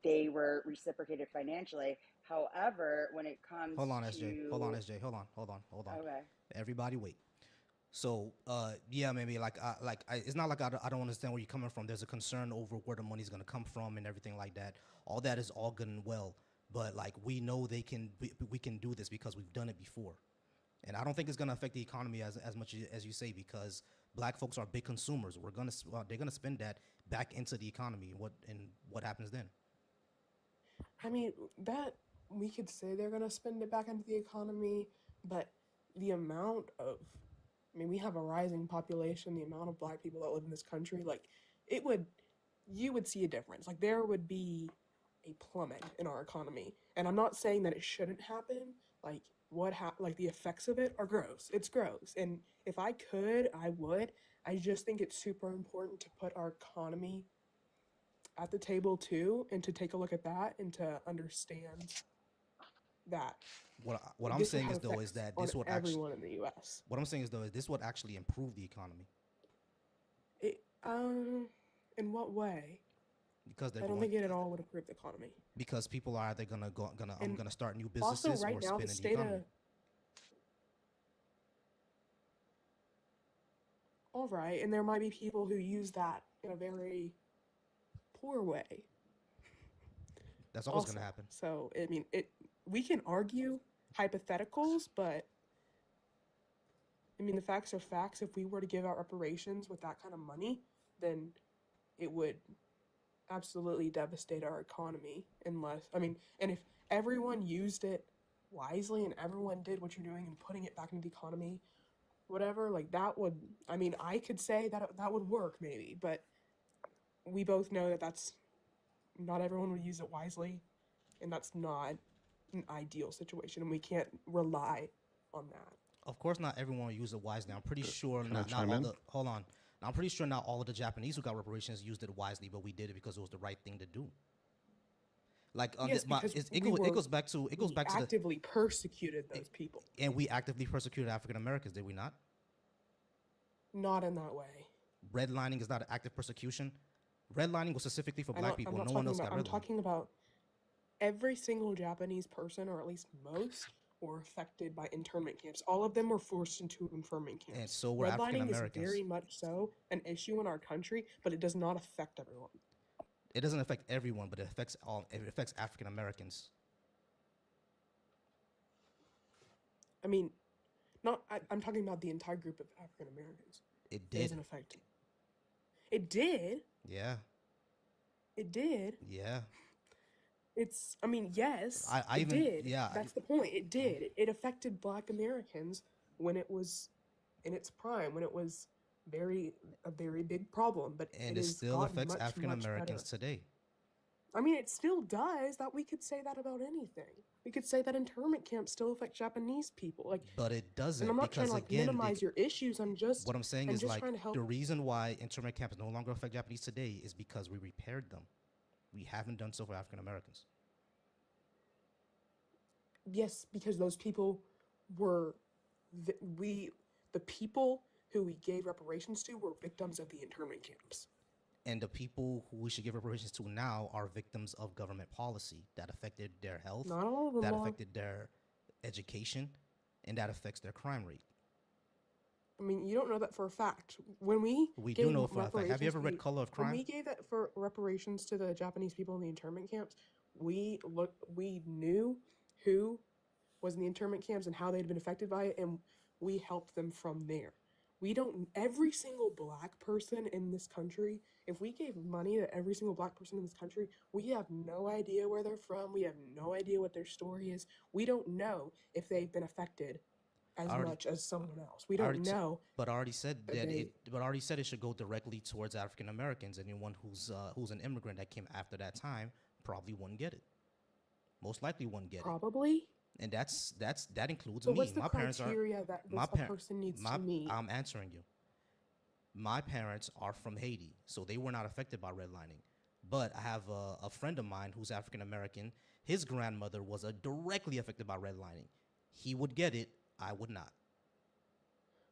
Speaker 6: they were reciprocated financially. However, when it comes
Speaker 1: Hold on, SJ. Hold on,
Speaker 6: to
Speaker 1: SJ. Hold on.
Speaker 6: okay,
Speaker 1: Everybody wait. So, yeah, maybe it's not like I don't understand where you're coming from. There's a concern over where the money's gonna come from and everything like that. All that is all good and well, but like we know we can do this because we've done it before, and I don't think it's gonna affect the economy as much as you say because black folks are big consumers. They're gonna spend that back into the economy. What happens then?
Speaker 3: I mean, that we could say they're going to spend it back into the economy, but the amount of, I mean, we have a rising population, the amount of black people that live in this country, like, it would, you would see a difference. Like, there would be a plummet in our economy. And I'm not saying that it shouldn't happen. Like, like, the effects of it are gross. It's gross. And if I could, I would. I just think it's super important to put our economy at the table too, and to take a look at that and to understand that
Speaker 1: What I'm
Speaker 3: this would
Speaker 1: saying
Speaker 3: have
Speaker 1: is though is
Speaker 3: effects
Speaker 1: that
Speaker 3: on
Speaker 1: this would actually
Speaker 3: everyone in the U.S.
Speaker 1: what I'm saying is though is this would actually improve the economy
Speaker 3: It, in what way?
Speaker 1: because they're
Speaker 3: I don't
Speaker 1: going
Speaker 3: think it at all would improve the economy.
Speaker 1: because people are either
Speaker 3: And
Speaker 1: gonna start new
Speaker 3: also,
Speaker 1: businesses
Speaker 3: right
Speaker 1: or
Speaker 3: now, the
Speaker 1: spend in the
Speaker 3: state
Speaker 1: economy.
Speaker 3: of all right, and there might be people who use that in a very poor way.
Speaker 1: That's always
Speaker 3: Also,
Speaker 1: gonna happen.
Speaker 3: so I mean, we can argue hypotheticals, but I mean, the facts are facts. If we were to give out reparations with that kind of money, then it would absolutely devastate our economy. Unless, I mean, and if everyone used it wisely and everyone did what you're doing and putting it back into the economy, whatever, like that would, I mean, I could say that that would work maybe, but we both know that that's not everyone would use it wisely, and that's not an ideal situation, and we can't rely on that.
Speaker 1: Of course, not everyone will use it wisely. I'm pretty sure
Speaker 7: Can I
Speaker 1: not
Speaker 7: chime
Speaker 1: all
Speaker 7: in?
Speaker 1: the hold on. I'm pretty sure not all of the Japanese who got reparations used it wisely, but we did it because it was the right thing to do. Like
Speaker 3: Yes, because
Speaker 1: it goes back to
Speaker 3: we
Speaker 1: the
Speaker 3: actively persecuted those people.
Speaker 1: and we actively persecuted African Americans, did we not?
Speaker 3: Not in that way.
Speaker 1: Redlining is not an active persecution. Redlining was specifically for
Speaker 3: I'm
Speaker 1: black
Speaker 3: not,
Speaker 1: people.
Speaker 3: I'm not
Speaker 1: No one
Speaker 3: talking
Speaker 1: else
Speaker 3: about,
Speaker 1: got
Speaker 3: I'm
Speaker 1: redlined.
Speaker 3: talking about every single Japanese person, or at least most, were affected by internment camps. All of them were forced into internment camps.
Speaker 1: And so were African
Speaker 3: Redlining is
Speaker 1: Americans.
Speaker 3: very much so an issue in our country, but it does not affect everyone.
Speaker 1: It doesn't affect everyone, but it affects African Americans.
Speaker 3: I mean, I'm talking about the entire group of African Americans.
Speaker 1: It
Speaker 3: It
Speaker 1: did.
Speaker 3: doesn't affect it. It did.
Speaker 1: Yeah.
Speaker 3: It did.
Speaker 1: Yeah.
Speaker 3: I mean, yes,
Speaker 1: I
Speaker 3: it
Speaker 1: even
Speaker 3: did.
Speaker 1: yeah.
Speaker 3: That's the point. It did. It affected Black Americans when it was in its prime, when it was a very big problem. But
Speaker 1: And
Speaker 3: it
Speaker 1: it
Speaker 3: has
Speaker 1: still
Speaker 3: gotten
Speaker 1: affects
Speaker 3: much,
Speaker 1: African
Speaker 3: much
Speaker 1: Americans
Speaker 3: better.
Speaker 1: today.
Speaker 3: I mean, it still does. That we could say that about anything. We could say that internment camps still affect Japanese people. Like,
Speaker 1: But it
Speaker 3: and
Speaker 1: doesn't
Speaker 3: I'm not trying
Speaker 1: because
Speaker 3: to like
Speaker 1: again,
Speaker 3: minimize your issues.
Speaker 1: what I'm saying
Speaker 3: I'm
Speaker 1: is
Speaker 3: just
Speaker 1: like
Speaker 3: trying to help.
Speaker 1: the reason why internment camps no longer affect Japanese today is because we repaired them. We haven't done so for African Americans.
Speaker 3: Yes, because those people were the people who we gave reparations to were victims of the internment camps.
Speaker 1: And the people who we should give reparations to now are victims of government policy that affected their health,
Speaker 3: Not all of them
Speaker 1: that
Speaker 3: are.
Speaker 1: affected their education, and that affects their crime rate.
Speaker 3: I mean, you don't know that for a fact. When we
Speaker 1: We
Speaker 3: gave
Speaker 1: do know for a fact. Have you
Speaker 3: reparations
Speaker 1: ever
Speaker 3: to
Speaker 1: read
Speaker 3: the-
Speaker 1: Color of
Speaker 3: when
Speaker 1: Crime?
Speaker 3: we gave that for reparations to the Japanese people in the internment camps, we knew who was in the internment camps and how they'd been affected by it, and we helped them from there. We don't, every single Black person in this country, if we gave money to every single Black person in this country, we have no idea where they're from. We have no idea what their story is. We don't know if they've been affected as
Speaker 1: Already-
Speaker 3: much as someone else. We
Speaker 1: I already
Speaker 3: don't
Speaker 1: t-
Speaker 3: know.
Speaker 1: But I already said
Speaker 3: that
Speaker 1: that
Speaker 3: they-
Speaker 1: but I already said it should go directly towards African Americans. Anyone who's an immigrant that came after that time probably wouldn't get it. Most likely wouldn't get it.
Speaker 3: Probably.
Speaker 1: And that includes
Speaker 3: So
Speaker 1: me.
Speaker 3: what's the
Speaker 1: My parents are
Speaker 3: criteria that
Speaker 1: my
Speaker 3: a
Speaker 1: par-
Speaker 3: person needs
Speaker 1: my
Speaker 3: to meet?
Speaker 1: I'm answering you. My parents are from Haiti, so they were not affected by redlining. But I have a friend of mine who's African American. His grandmother was directly affected by redlining. He would get it. I would not.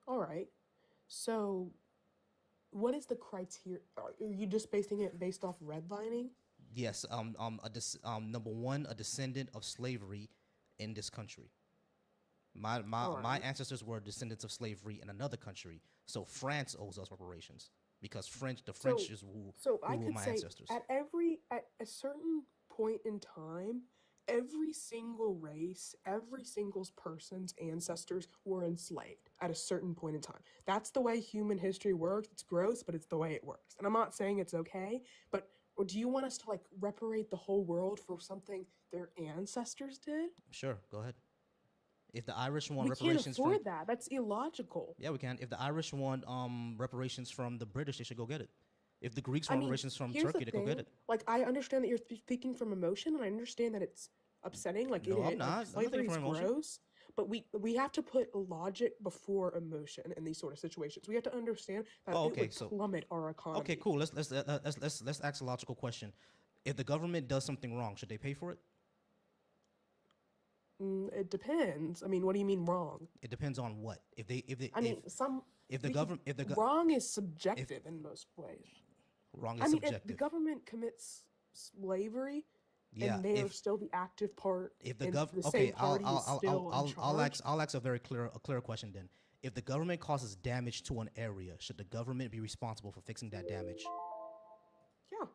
Speaker 3: All right. So what is the criteria? Are you just basing it based off redlining?
Speaker 1: Yes. Number one, a descendant of slavery in this country. My
Speaker 3: Alright.
Speaker 1: ancestors were descendants of slavery in another country, so France owes us reparations because the French
Speaker 3: So,
Speaker 1: is
Speaker 3: so
Speaker 1: who
Speaker 3: I
Speaker 1: rule
Speaker 3: could
Speaker 1: my
Speaker 3: say
Speaker 1: ancestors.
Speaker 3: at a certain point in time, every single race, every single person's ancestors were enslaved at a certain point in time. That's the way human history works. It's gross, but it's the way it works. And I'm not saying it's okay, but do you want us to like reparate the whole world for something their ancestors did?
Speaker 1: Sure, go ahead. If the Irish want
Speaker 3: We can't
Speaker 1: reparations from,
Speaker 3: afford that. That's illogical.
Speaker 1: yeah, we can. If the Irish want reparations from the British, they should go get it. If the Greeks
Speaker 3: I
Speaker 1: want
Speaker 3: mean,
Speaker 1: reparations from
Speaker 3: here's the
Speaker 1: Turkey, they go get
Speaker 3: thing.
Speaker 1: it.
Speaker 3: Like, I understand that you're speaking from emotion, and I understand that it's upsetting. Like,
Speaker 1: No, I'm
Speaker 3: like
Speaker 1: not. I'm not
Speaker 3: slavery
Speaker 1: thinking
Speaker 3: is
Speaker 1: from emotion.
Speaker 3: gross, but we have to put logic before emotion in these sort of situations. We have to understand that
Speaker 1: Oh,
Speaker 3: it
Speaker 1: okay.
Speaker 3: would
Speaker 1: So,
Speaker 3: plummet our economy.
Speaker 1: okay, cool. Let's ask a logical question. If the government does something wrong, should they pay for it?
Speaker 3: It depends. I mean, what do you mean wrong?
Speaker 1: It depends on what.
Speaker 3: I mean, some
Speaker 1: if the
Speaker 3: we could,
Speaker 1: government
Speaker 3: wrong is subjective in most ways.
Speaker 1: wrong
Speaker 3: I
Speaker 1: is
Speaker 3: mean, if the
Speaker 1: subjective.
Speaker 3: government commits slavery,
Speaker 1: Yeah,
Speaker 3: and they are still the active part,
Speaker 1: if the
Speaker 3: and
Speaker 1: gov
Speaker 3: the
Speaker 1: okay,
Speaker 3: same party is still in charge.
Speaker 1: I'll ask a very clear question then. If the government causes damage to an area, should the government be responsible for fixing that damage?
Speaker 3: Yeah.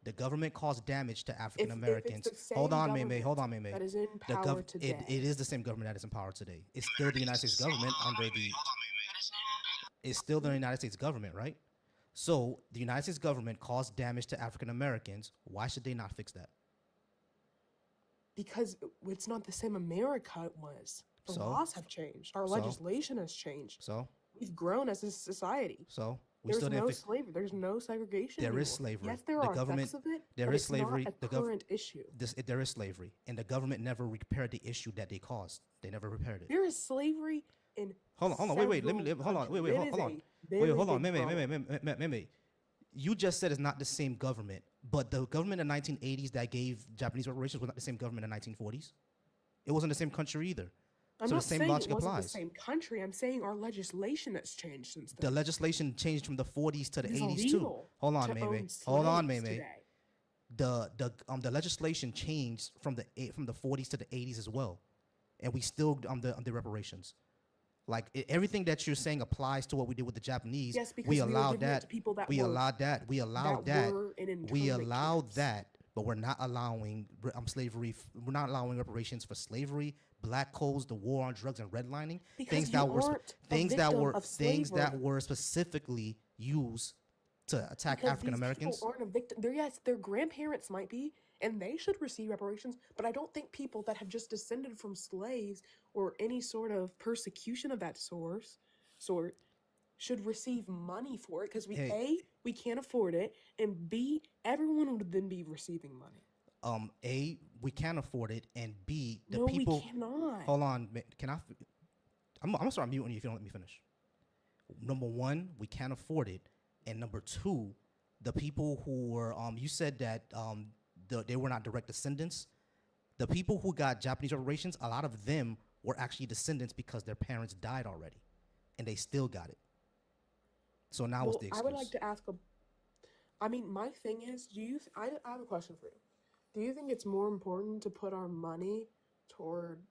Speaker 1: The government caused damage to African
Speaker 3: If
Speaker 1: Americans.
Speaker 3: it's the same
Speaker 1: Hold on, Meme.
Speaker 3: government
Speaker 1: Hold on, Meme.
Speaker 3: that is in power today.
Speaker 1: It is the same government that is in power today. It's still the United States government under the. It's still the United States government, right? So the United States government caused damage to African Americans. Why should they not fix that?
Speaker 3: Because it's not the same America it was. The
Speaker 1: So?
Speaker 3: laws have changed. Our
Speaker 1: So?
Speaker 3: legislation has changed.
Speaker 1: So
Speaker 3: We've grown as a society.
Speaker 1: we
Speaker 3: There's
Speaker 1: still didn't
Speaker 3: no
Speaker 1: fix.
Speaker 3: slavery. There's no segregation.
Speaker 1: There is
Speaker 3: anymore.
Speaker 1: slavery.
Speaker 3: Yes, there
Speaker 1: The
Speaker 3: are
Speaker 1: government-
Speaker 3: effects of it.
Speaker 1: there
Speaker 3: but
Speaker 1: is
Speaker 3: it's
Speaker 1: slavery.
Speaker 3: Not a
Speaker 1: The gov-
Speaker 3: current issue.
Speaker 1: There is slavery, and the government never repaired the issue that they caused. They never repaired it.
Speaker 3: There is slavery in.
Speaker 1: Hold on, wait, let me,
Speaker 3: several
Speaker 1: hold on, wait,
Speaker 3: countries. It
Speaker 1: hold
Speaker 3: is
Speaker 1: on,
Speaker 3: a
Speaker 1: wait,
Speaker 3: very
Speaker 1: hold on,
Speaker 3: big
Speaker 1: Meme.
Speaker 3: problem.
Speaker 1: You just said it's not the same government, but the government in the 1980s that gave Japanese reparations was not the same government in the 1940s. It wasn't the same country either.
Speaker 3: I'm
Speaker 1: So the
Speaker 3: not
Speaker 1: same
Speaker 3: saying
Speaker 1: logic
Speaker 3: it wasn't
Speaker 1: applies.
Speaker 3: the same country. I'm saying our legislation has changed since
Speaker 1: The
Speaker 3: then.
Speaker 1: legislation changed from the 40s to the
Speaker 3: It is
Speaker 1: 80s too.
Speaker 3: illegal
Speaker 1: Hold on,
Speaker 3: to
Speaker 1: Meme.
Speaker 3: own
Speaker 1: Hold on,
Speaker 3: slaves
Speaker 1: Meme.
Speaker 3: today.
Speaker 1: The legislation changed from the 40s to the 80s as well, and we still the reparations. Like everything that you're saying applies to what we did with the Japanese.
Speaker 3: Yes, because
Speaker 1: we
Speaker 3: we were
Speaker 1: allowed
Speaker 3: giving it
Speaker 1: that.
Speaker 3: to people that
Speaker 1: We
Speaker 3: were-
Speaker 1: allowed that. We allowed
Speaker 3: that
Speaker 1: that.
Speaker 3: were in
Speaker 1: We
Speaker 3: internment
Speaker 1: allowed
Speaker 3: camps.
Speaker 1: that, but we're not allowing slavery. We're not allowing reparations for slavery, black codes, the war on drugs, and redlining.
Speaker 3: Because
Speaker 1: Things
Speaker 3: you
Speaker 1: that were
Speaker 3: aren't a
Speaker 1: things that
Speaker 3: victim
Speaker 1: were
Speaker 3: of
Speaker 1: things that
Speaker 3: slavery.
Speaker 1: were specifically used to attack
Speaker 3: Because
Speaker 1: African
Speaker 3: these
Speaker 1: Americans.
Speaker 3: people aren't a victim. Yes, their grandparents might be, and they should receive reparations. But I don't think people that have just descended from slaves or any sort of persecution of that sort should receive money for it. Because
Speaker 1: Hey.
Speaker 3: we can't afford it, and B, everyone would then be receiving money.
Speaker 1: A, we can't afford it, and B, the
Speaker 3: No,
Speaker 1: people.
Speaker 3: we cannot.
Speaker 1: Hold on, can I? I'm gonna start muting you if you don't let me finish. Number one, we can't afford it, and number two, the people who were you said that they were not direct descendants. The people who got Japanese reparations, a lot of them were actually descendants because their parents died already, and they still got it. So now what's the
Speaker 3: I
Speaker 1: excuse?
Speaker 3: would like to ask I mean, my thing is, I have a question for you. Do you think it's more important to put our money toward,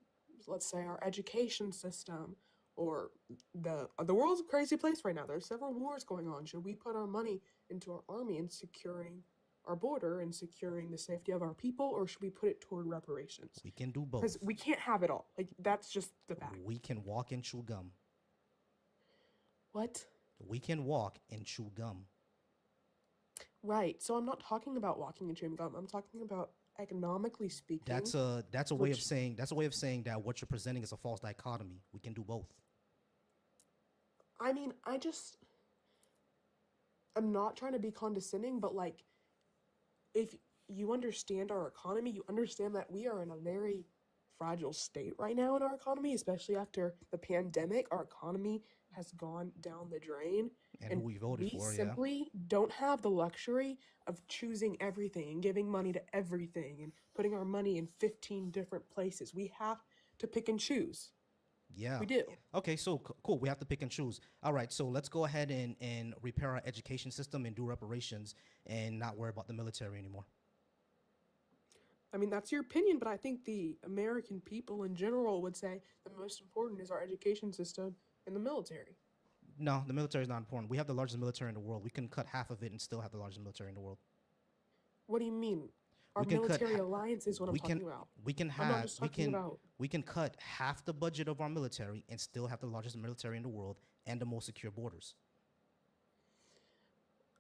Speaker 3: let's say, our education system, or the world's a crazy place right now? There's several wars going on. Should we put our money into our army and securing our border and securing the safety of our people, or should we put it toward reparations?
Speaker 1: We can do both.
Speaker 3: Because we can't have it all. Like, that's just the fact.
Speaker 1: We can walk and chew gum.
Speaker 3: What?
Speaker 1: We can walk and chew gum.
Speaker 3: Right. So I'm not talking about walking and chewing gum. I'm talking about economically speaking.
Speaker 1: That's a way of
Speaker 3: Which-
Speaker 1: saying that what you're presenting is a false dichotomy. We can do both.
Speaker 3: I mean, I'm not trying to be condescending, but like, if you understand our economy, you understand that we are in a very fragile state right now in our economy, especially after the pandemic. Our economy has gone down the drain.
Speaker 1: And who we voted for, yeah.
Speaker 3: simply don't have the luxury of choosing everything and giving money to everything and putting our money in 15 different places. We have to pick and choose.
Speaker 1: Yeah.
Speaker 3: We do.
Speaker 1: Okay, so cool. We have to pick and choose. All right, so let's go ahead and repair our education system and do reparations and not worry about the military anymore.
Speaker 3: I mean, that's your opinion, but I think the American people in general would say the most important is our education system and the military.
Speaker 1: No, the military is not important. We have the largest military in the world. We can cut half of it and still have the largest military in the world.
Speaker 3: What do you mean? Our
Speaker 1: We can cut.
Speaker 3: military alliance is what I'm
Speaker 1: We
Speaker 3: talking
Speaker 1: can.
Speaker 3: about.
Speaker 1: We can
Speaker 3: I'm not
Speaker 1: have.
Speaker 3: just
Speaker 1: We
Speaker 3: talking
Speaker 1: can.
Speaker 3: about.
Speaker 1: We can cut half the budget of our military and still have the largest military in the world and the most secure borders.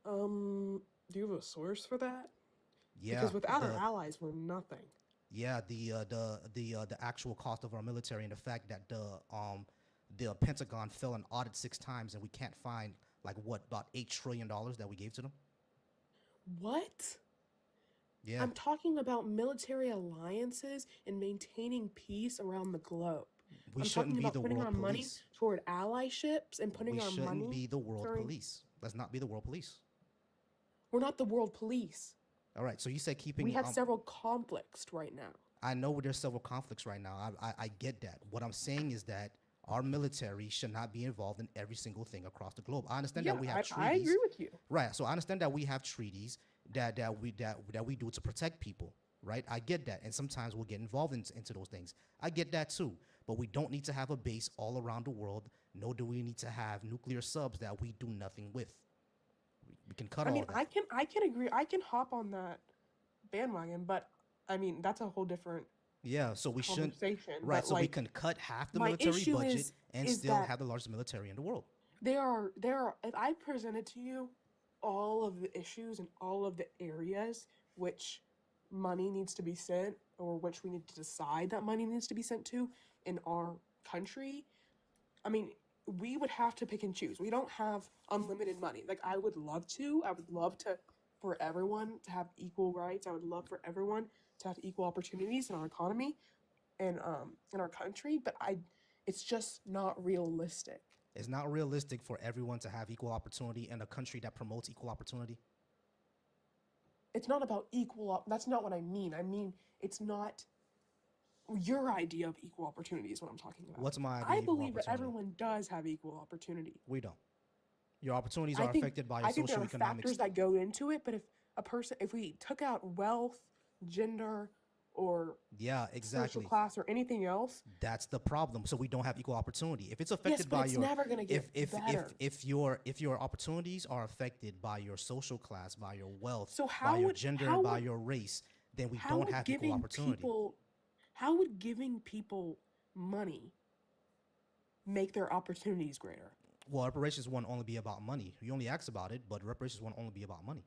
Speaker 3: Do you have a source for that?
Speaker 1: Yeah.
Speaker 3: Because without our
Speaker 1: The
Speaker 3: allies, we're nothing.
Speaker 1: yeah the actual cost of our military and the fact that the Pentagon fell an audit 6 times and we can't find like what about $8 trillion that we gave to them.
Speaker 3: What?
Speaker 1: Yeah.
Speaker 3: I'm talking about military alliances and maintaining peace around the globe.
Speaker 1: We
Speaker 3: I'm
Speaker 1: shouldn't
Speaker 3: talking
Speaker 1: be
Speaker 3: about
Speaker 1: the
Speaker 3: putting
Speaker 1: world
Speaker 3: our money
Speaker 1: police.
Speaker 3: toward allyships and putting
Speaker 1: We
Speaker 3: our
Speaker 1: shouldn't
Speaker 3: money
Speaker 1: be the world
Speaker 3: during.
Speaker 1: police. Let's not be the world police.
Speaker 3: We're not the world police.
Speaker 1: All right. So you said
Speaker 3: We
Speaker 1: keeping.
Speaker 3: have several conflicts right now.
Speaker 1: I know there's several conflicts right now. I get that. What I'm saying is that our military should not be involved in every single thing across the globe. I understand
Speaker 3: Yeah,
Speaker 1: that we have
Speaker 3: I
Speaker 1: treaties.
Speaker 3: agree with you.
Speaker 1: Right. So I understand that we have treaties that we do to protect people. Right. I get that. And sometimes we'll get involved into those things. I get that too. But we don't need to have a base all around the world. Nor do we need to have nuclear subs that we do nothing with. We can cut
Speaker 3: I
Speaker 1: all
Speaker 3: mean,
Speaker 1: of
Speaker 3: I
Speaker 1: that.
Speaker 3: can agree. I can hop on that bandwagon, but I mean, that's a whole different
Speaker 1: Yeah. So we shouldn't.
Speaker 3: conversation.
Speaker 1: Right.
Speaker 3: But
Speaker 1: So we
Speaker 3: like,
Speaker 1: can cut half the
Speaker 3: my
Speaker 1: military
Speaker 3: issue
Speaker 1: budget and
Speaker 3: is
Speaker 1: still
Speaker 3: that
Speaker 1: have the largest military in the world.
Speaker 3: there are. If I presented to you all of the issues and all of the areas which money needs to be sent, or which we need to decide that money needs to be sent to in our country, I mean, we would have to pick and choose. We don't have unlimited money. Like I would love to. I would love to for everyone to have equal rights. I would love for everyone to have equal opportunities in our economy and in our country, but it's just not realistic.
Speaker 1: It's not realistic for everyone to have equal opportunity in a country that promotes equal opportunity.
Speaker 3: It's not about that's not what I mean. I mean, it's not your idea of equal opportunity is what I'm talking about.
Speaker 1: What's my idea
Speaker 3: I
Speaker 1: of equal
Speaker 3: believe that
Speaker 1: opportunity?
Speaker 3: everyone does have equal opportunity.
Speaker 1: We don't. Your opportunities
Speaker 3: I
Speaker 1: are
Speaker 3: think
Speaker 1: affected by your
Speaker 3: I think there
Speaker 1: social
Speaker 3: are
Speaker 1: economic.
Speaker 3: factors that go into it, but if we took out wealth, gender, or
Speaker 1: Yeah,
Speaker 3: social
Speaker 1: exactly.
Speaker 3: class or anything else,
Speaker 1: That's the problem. So we don't have equal opportunity. If it's
Speaker 3: yes,
Speaker 1: affected
Speaker 3: but
Speaker 1: by
Speaker 3: it's
Speaker 1: your
Speaker 3: never gonna get better.
Speaker 1: if your opportunities are affected by your social class, by your wealth,
Speaker 3: So
Speaker 1: by your gender, and by your race, then we
Speaker 3: how
Speaker 1: don't
Speaker 3: would
Speaker 1: have equal
Speaker 3: giving
Speaker 1: opportunity.
Speaker 3: people how would giving people money make their opportunities greater?
Speaker 1: Well, reparations won't only be about money. You only asked about it, but reparations won't only be about money.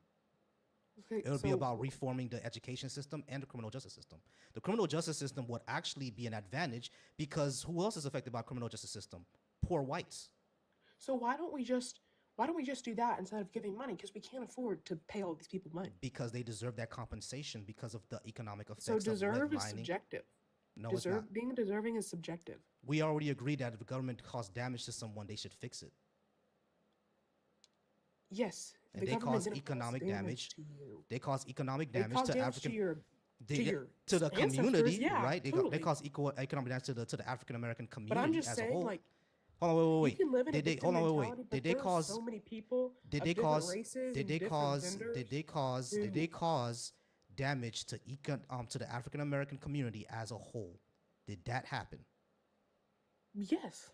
Speaker 3: Okay,
Speaker 1: It would be
Speaker 3: so
Speaker 1: about reforming the education system and the criminal justice system. The criminal justice system would actually be an advantage because who else is affected by criminal justice system? Poor whites.
Speaker 3: so why don't we just do that instead of giving money? Because we can't afford to pay all these people money.
Speaker 1: Because they deserve that compensation because of the economic effects
Speaker 3: So
Speaker 1: of
Speaker 3: deserve is
Speaker 1: redlining.
Speaker 3: subjective.
Speaker 1: No, it's not.
Speaker 3: Being deserving is subjective.
Speaker 1: We already agreed that if the government caused damage to someone, they should fix it.
Speaker 3: Yes,
Speaker 1: And
Speaker 3: the
Speaker 1: they
Speaker 3: government
Speaker 1: cause
Speaker 3: didn't cause
Speaker 1: economic damage.
Speaker 3: to you.
Speaker 1: They cause economic
Speaker 3: They
Speaker 1: damage
Speaker 3: caused
Speaker 1: to
Speaker 3: damage
Speaker 1: African
Speaker 3: to your
Speaker 1: to the
Speaker 3: ancestors,
Speaker 1: community,
Speaker 3: yeah,
Speaker 1: right? They
Speaker 3: totally.
Speaker 1: cause economic damage to the African American
Speaker 3: But I'm
Speaker 1: community
Speaker 3: just
Speaker 1: as a
Speaker 3: saying,
Speaker 1: whole.
Speaker 3: like,
Speaker 1: Hold on,
Speaker 3: you
Speaker 1: wait.
Speaker 3: can live in a
Speaker 1: Did they
Speaker 3: victim
Speaker 1: hold on, wait,
Speaker 3: mentality,
Speaker 1: wait.
Speaker 3: but
Speaker 1: Did they
Speaker 3: there are
Speaker 1: cause
Speaker 3: so many people
Speaker 1: did
Speaker 3: of
Speaker 1: they
Speaker 3: different
Speaker 1: cause
Speaker 3: races
Speaker 1: did
Speaker 3: and
Speaker 1: they
Speaker 3: different
Speaker 1: cause
Speaker 3: genders
Speaker 1: did they cause did
Speaker 3: who
Speaker 1: they cause damage to to the African American community as a whole? Did that happen?
Speaker 3: yes,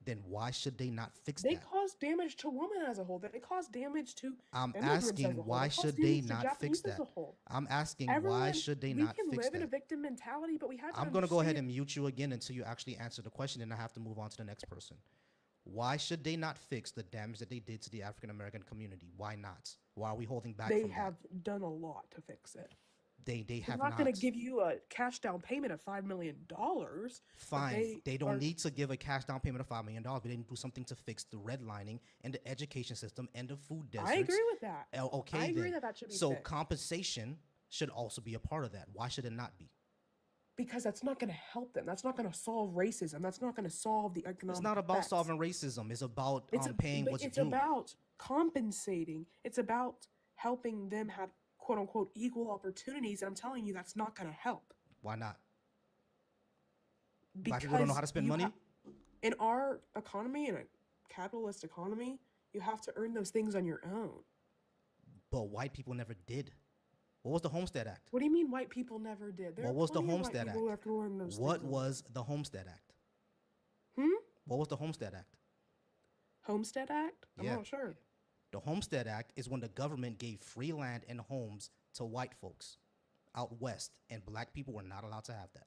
Speaker 1: Then why should they not fix
Speaker 3: they
Speaker 1: that?
Speaker 3: caused damage to women as a whole. They caused damage to
Speaker 1: I'm
Speaker 3: immigrants as
Speaker 1: asking
Speaker 3: a whole.
Speaker 1: why
Speaker 3: They caused
Speaker 1: should they
Speaker 3: damage to
Speaker 1: not fix
Speaker 3: Japanese as
Speaker 1: that?
Speaker 3: a whole.
Speaker 1: I'm asking why
Speaker 3: Everyone,
Speaker 1: should they
Speaker 3: we
Speaker 1: not
Speaker 3: can
Speaker 1: fix
Speaker 3: live in a
Speaker 1: that?
Speaker 3: victim mentality, but we have to
Speaker 1: I'm gonna go ahead
Speaker 3: understand.
Speaker 1: and mute you again until you actually answer the question, and I have to move on to the next person. Why should they not fix the damage that they did to the African American community? Why not? Why are we holding back
Speaker 3: They
Speaker 1: from
Speaker 3: have done a lot to fix it.
Speaker 1: that? They
Speaker 3: They're
Speaker 1: have
Speaker 3: not
Speaker 1: not.
Speaker 3: going to give you a cash down payment of $5 million.
Speaker 1: Fine. They
Speaker 3: are-
Speaker 1: don't need to give a cash down payment of $5 million, but they need to do something to fix the redlining and the education system and the food deserts.
Speaker 3: I agree with that.
Speaker 1: Okay,
Speaker 3: I agree
Speaker 1: then.
Speaker 3: that that should be
Speaker 1: So
Speaker 3: fixed.
Speaker 1: compensation should also be a part of that. Why should it not be?
Speaker 3: Because that's not going to help them. That's not going to solve racism. That's not going to solve the economic
Speaker 1: It's not about
Speaker 3: effects.
Speaker 1: solving racism. It's about
Speaker 3: It's
Speaker 1: paying
Speaker 3: but
Speaker 1: what's
Speaker 3: it's
Speaker 1: due.
Speaker 3: about compensating. It's about helping them have quote unquote equal opportunities. And I'm telling you, that's not going to help.
Speaker 1: Why not?
Speaker 3: Because
Speaker 1: Black people don't know how to spend
Speaker 3: you
Speaker 1: money?
Speaker 3: in our economy, in a capitalist economy, you have to earn those things on your own.
Speaker 1: But white people never did. What was the Homestead Act?
Speaker 3: What do you mean white people never did? There
Speaker 1: What
Speaker 3: are
Speaker 1: was the
Speaker 3: plenty of white
Speaker 1: Homestead
Speaker 3: people who
Speaker 1: Act?
Speaker 3: have to learn those
Speaker 1: What
Speaker 3: things.
Speaker 1: was the Homestead Act?
Speaker 3: Hmm?
Speaker 1: What was the Homestead Act?
Speaker 3: Homestead Act? I'm
Speaker 1: Yeah.
Speaker 3: not sure.
Speaker 1: The Homestead Act is when the government gave free land and homes to white folks out west, and black people were not allowed to have that.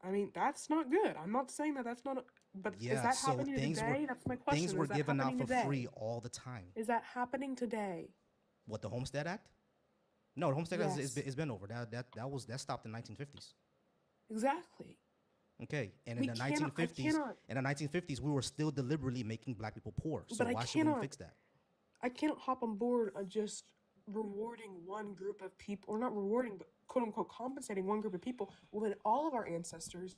Speaker 3: I mean, that's not good. I'm not saying that that's not. But is
Speaker 1: Yeah,
Speaker 3: that
Speaker 1: so
Speaker 3: happening
Speaker 1: things
Speaker 3: today?
Speaker 1: were
Speaker 3: That's my question.
Speaker 1: things were
Speaker 3: Is that
Speaker 1: given out
Speaker 3: happening
Speaker 1: for
Speaker 3: today?
Speaker 1: free all the time.
Speaker 3: Is that happening today?
Speaker 1: What, the Homestead Act? No, the Homestead Act
Speaker 3: Yes.
Speaker 1: it's been over. That stopped in the 1950s.
Speaker 3: Exactly.
Speaker 1: Okay, and
Speaker 3: We
Speaker 1: in the
Speaker 3: cannot- I
Speaker 1: 1950s,
Speaker 3: cannot-
Speaker 1: in the 1950s, we were still deliberately making black people poor. So
Speaker 3: But I
Speaker 1: why should we
Speaker 3: cannot-
Speaker 1: fix that?
Speaker 3: I cannot hop on board of just rewarding one group of people, or not rewarding, but quote unquote compensating one group of people when all of our ancestors,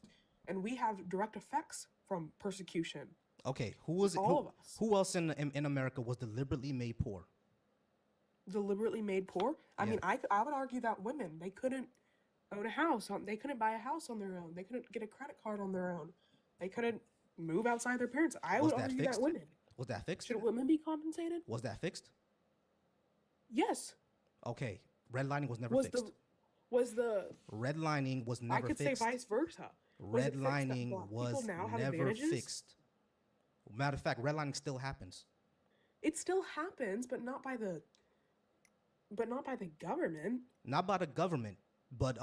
Speaker 3: and we have direct effects from persecution.
Speaker 1: Okay, who
Speaker 3: All of us.
Speaker 1: who else in America was deliberately made poor?
Speaker 3: Deliberately made poor. I
Speaker 1: Yeah.
Speaker 3: mean, I would argue that women, they couldn't own a house. They couldn't buy a house on their own. They couldn't get a credit card on their own. They couldn't move outside their parents. I
Speaker 1: Was
Speaker 3: would
Speaker 1: that
Speaker 3: argue
Speaker 1: fixed?
Speaker 3: that women.
Speaker 1: Was that fixed?
Speaker 3: Should women be compensated?
Speaker 1: Was that fixed?
Speaker 3: Yes.
Speaker 1: Okay, redlining was never
Speaker 3: Was
Speaker 1: fixed.
Speaker 3: the
Speaker 1: Redlining was
Speaker 3: I
Speaker 1: never
Speaker 3: could
Speaker 1: fixed.
Speaker 3: say vice versa. Was it fixed that
Speaker 1: Redlining
Speaker 3: black
Speaker 1: was
Speaker 3: people now have
Speaker 1: never
Speaker 3: advantages?
Speaker 1: fixed. Matter of fact, redlining still happens.
Speaker 3: It still happens, but not by the government.
Speaker 1: Not by the government, but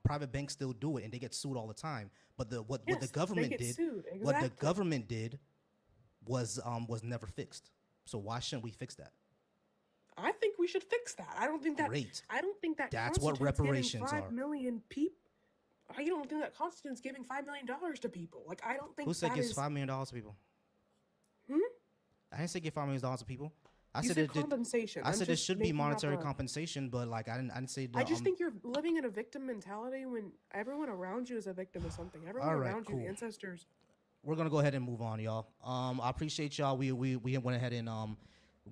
Speaker 1: private banks still do it, and they get sued all the time. But what the
Speaker 3: Yes,
Speaker 1: government
Speaker 3: they get
Speaker 1: did,
Speaker 3: sued.
Speaker 1: what the
Speaker 3: Exactly.
Speaker 1: government did, was never fixed. So why shouldn't we fix that?
Speaker 3: I think we should fix that. I don't think that.
Speaker 1: Great.
Speaker 3: I don't think that.
Speaker 1: That's what
Speaker 3: constitutes giving
Speaker 1: reparations
Speaker 3: 5
Speaker 1: are.
Speaker 3: million people. I don't think that constitutes giving $5 million to people. Like I don't think
Speaker 1: Who said
Speaker 3: that
Speaker 1: gives
Speaker 3: is.
Speaker 1: $5 million to people?
Speaker 3: Hmm?
Speaker 1: I didn't say give $5 million to people. I
Speaker 3: You
Speaker 1: said
Speaker 3: said
Speaker 1: it did.
Speaker 3: compensation.
Speaker 1: I
Speaker 3: I'm
Speaker 1: said there
Speaker 3: just
Speaker 1: should be
Speaker 3: making up
Speaker 1: monetary
Speaker 3: a-
Speaker 1: compensation, but like I didn't say.
Speaker 3: I just think you're living in a victim mentality when everyone around you is a victim of something. Everyone
Speaker 1: All right,
Speaker 3: around you,
Speaker 1: cool.
Speaker 3: ancestors.
Speaker 1: we're gonna go ahead and move on, y'all. I appreciate y'all. We went ahead and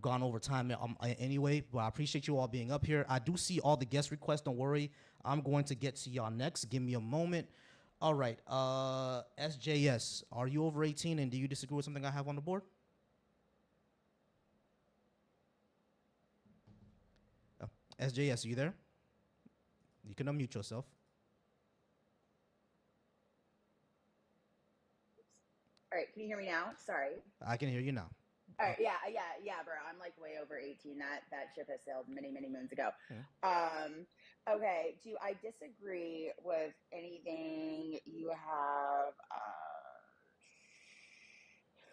Speaker 1: gone over time anyway, but I appreciate you all being up here. I do see all the guest requests. Don't worry, I'm going to get to y'all next. Give me a moment. All right, SJS, are you over 18 and do you disagree with something I have on the board? SJS, are you there? You can unmute yourself.
Speaker 6: All right, can you hear me now? Sorry.
Speaker 1: I can hear you now.
Speaker 6: All right, yeah, bro. I'm like way over 18. That ship has sailed many, many moons ago.
Speaker 1: Yeah.
Speaker 6: Okay. Do I disagree with anything you have?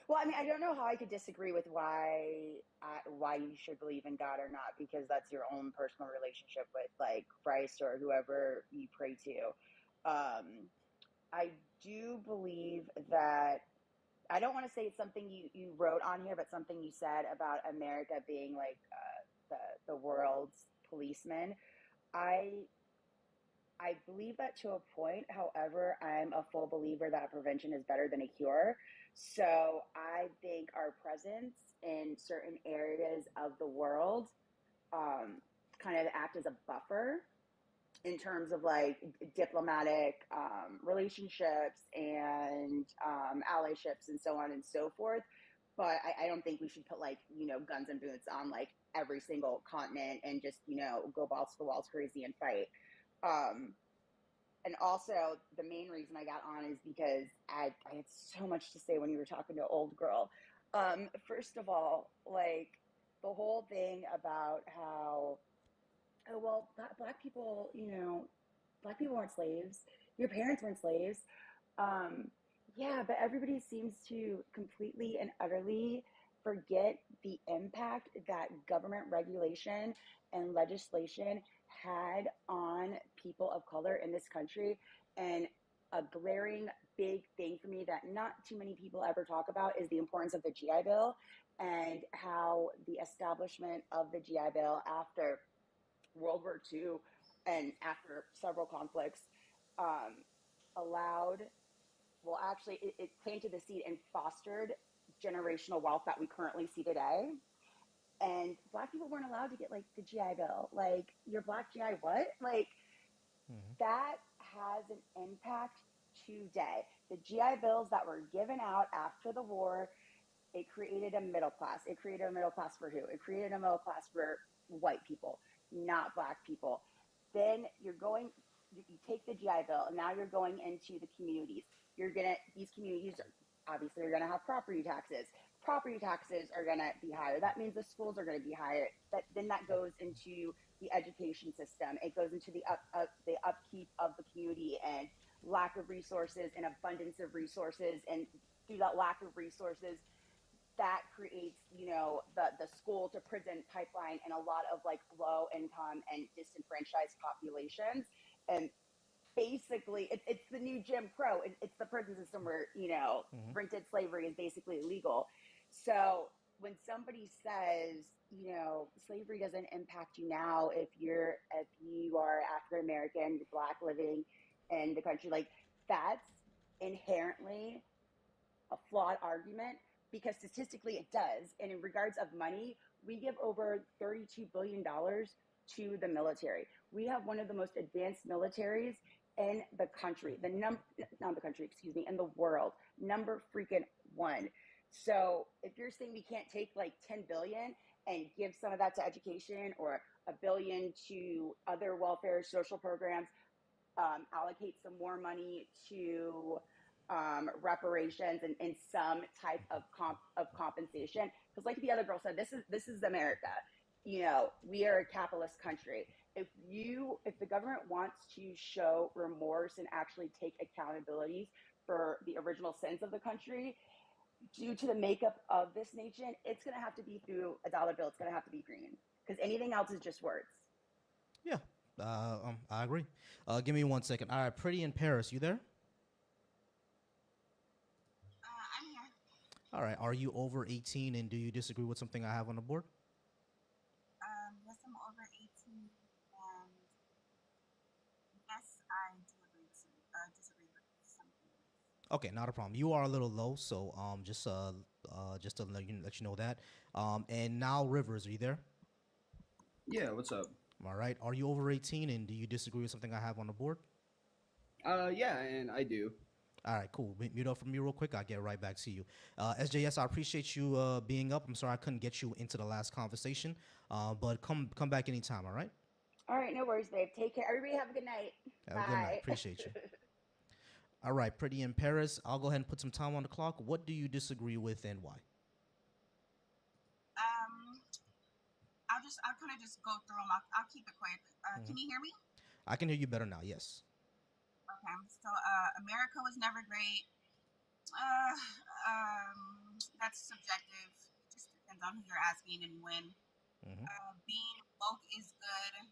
Speaker 6: Well, I mean, I don't know how I could disagree with why you should believe in God or not, because that's your own personal relationship with like Christ or whoever you pray to. I do believe that. I don't want to say it's something you wrote on here, but something you said about America being like the world's policeman. I believe that to a point. However, I'm a full believer that prevention is better than a cure. So I think our presence in certain areas of the world kind of act as a buffer in terms of like diplomatic relationships and allyships and so on and so forth. But I don't think we should put like, guns and boots on like every single continent and just, go balls to the walls crazy and fight. And also the main reason I got on is because I had so much to say when you were talking to Old Girl. First of all, like the whole thing about how, oh, well, black people, black people weren't slaves. Your parents weren't slaves. Yeah, but everybody seems to completely and utterly forget the impact that government regulation and legislation had on people of color in this country. And a glaring big thing for me that not too many people ever talk about is the importance of the GI Bill and how the establishment of the GI Bill after World War II and after several conflicts it planted the seed and fostered generational wealth that we currently see today. And black people weren't allowed to get like the GI Bill. Like your black GI what? Like that has an impact today. The GI Bills that were given out after the war, it created a middle class. It created a middle class for who? It created a middle class for white people. not black people. Then you take the GI Bill, and now you're going into the communities. These communities obviously are gonna have property taxes. Property taxes are gonna be higher. That means the schools are gonna be higher. That goes into the education system. It goes into the upkeep of the community and lack of resources and abundance of resources. And through that lack of resources, that creates, the school to prison pipeline and a lot of like low income and disenfranchised populations. And basically, it's the new Jim Crow. It's the prison system where,
Speaker 1: Hmm.
Speaker 6: rented slavery is basically illegal. So when somebody says, slavery doesn't impact you now if you are African American, you're black, living in the country, like, that's inherently a flawed argument, because statistically it does. And in regards of money, we give over $32 billion to the military. We have one of the most advanced militaries in the country, not the country, excuse me, in the world, number freaking one. So if you're saying we can't take like 10 billion and give some of that to education, or a billion to other welfare social programs, allocate some more money to reparations and some type of compensation, because like the other girl said, this is America. We are a capitalist country. If the government wants to show remorse and actually take accountability for the original sins of the country due to the makeup of this nation, it's going to have to be through a dollar bill. It's going to have to be green, because anything else is just words.
Speaker 1: Yeah, I agree. Give me 1 second. All right, Pretty in Paris, you there?
Speaker 7: I'm here.
Speaker 1: All right, are you over 18 and do you disagree with something I have on the board?
Speaker 7: Yes, I'm over 18, and yes, I do agree with disagree with some things.
Speaker 1: Okay, not a problem. You are a little low, so just to let you know that. And now Rivers, are you there?
Speaker 8: Yeah, what's up?
Speaker 1: All right. Are you over 18 and do you disagree with something I have on the board?
Speaker 8: Yeah, and I do.
Speaker 1: All right, cool. Mute up for me real quick. I'll get right back to you. SJS, I appreciate you being up. I'm sorry I couldn't get you into the last conversation, but come back anytime, all right?
Speaker 6: All right, no worries, babe. Take care. Everybody have a good night.
Speaker 1: Have a good night.
Speaker 6: Bye.
Speaker 1: Appreciate you. All right, Pretty in Paris. I'll go ahead and put some time on the clock. What do you disagree with and why?
Speaker 7: Um, I'll kind of just go through them. I'll keep it quick.
Speaker 1: Mhm.
Speaker 7: Can you hear me?
Speaker 1: I can hear you better now, yes.
Speaker 7: Okay. So, America was never great. Uh, that's subjective. It just depends on who you're asking and when.
Speaker 1: Hmm.
Speaker 7: Being woke is good.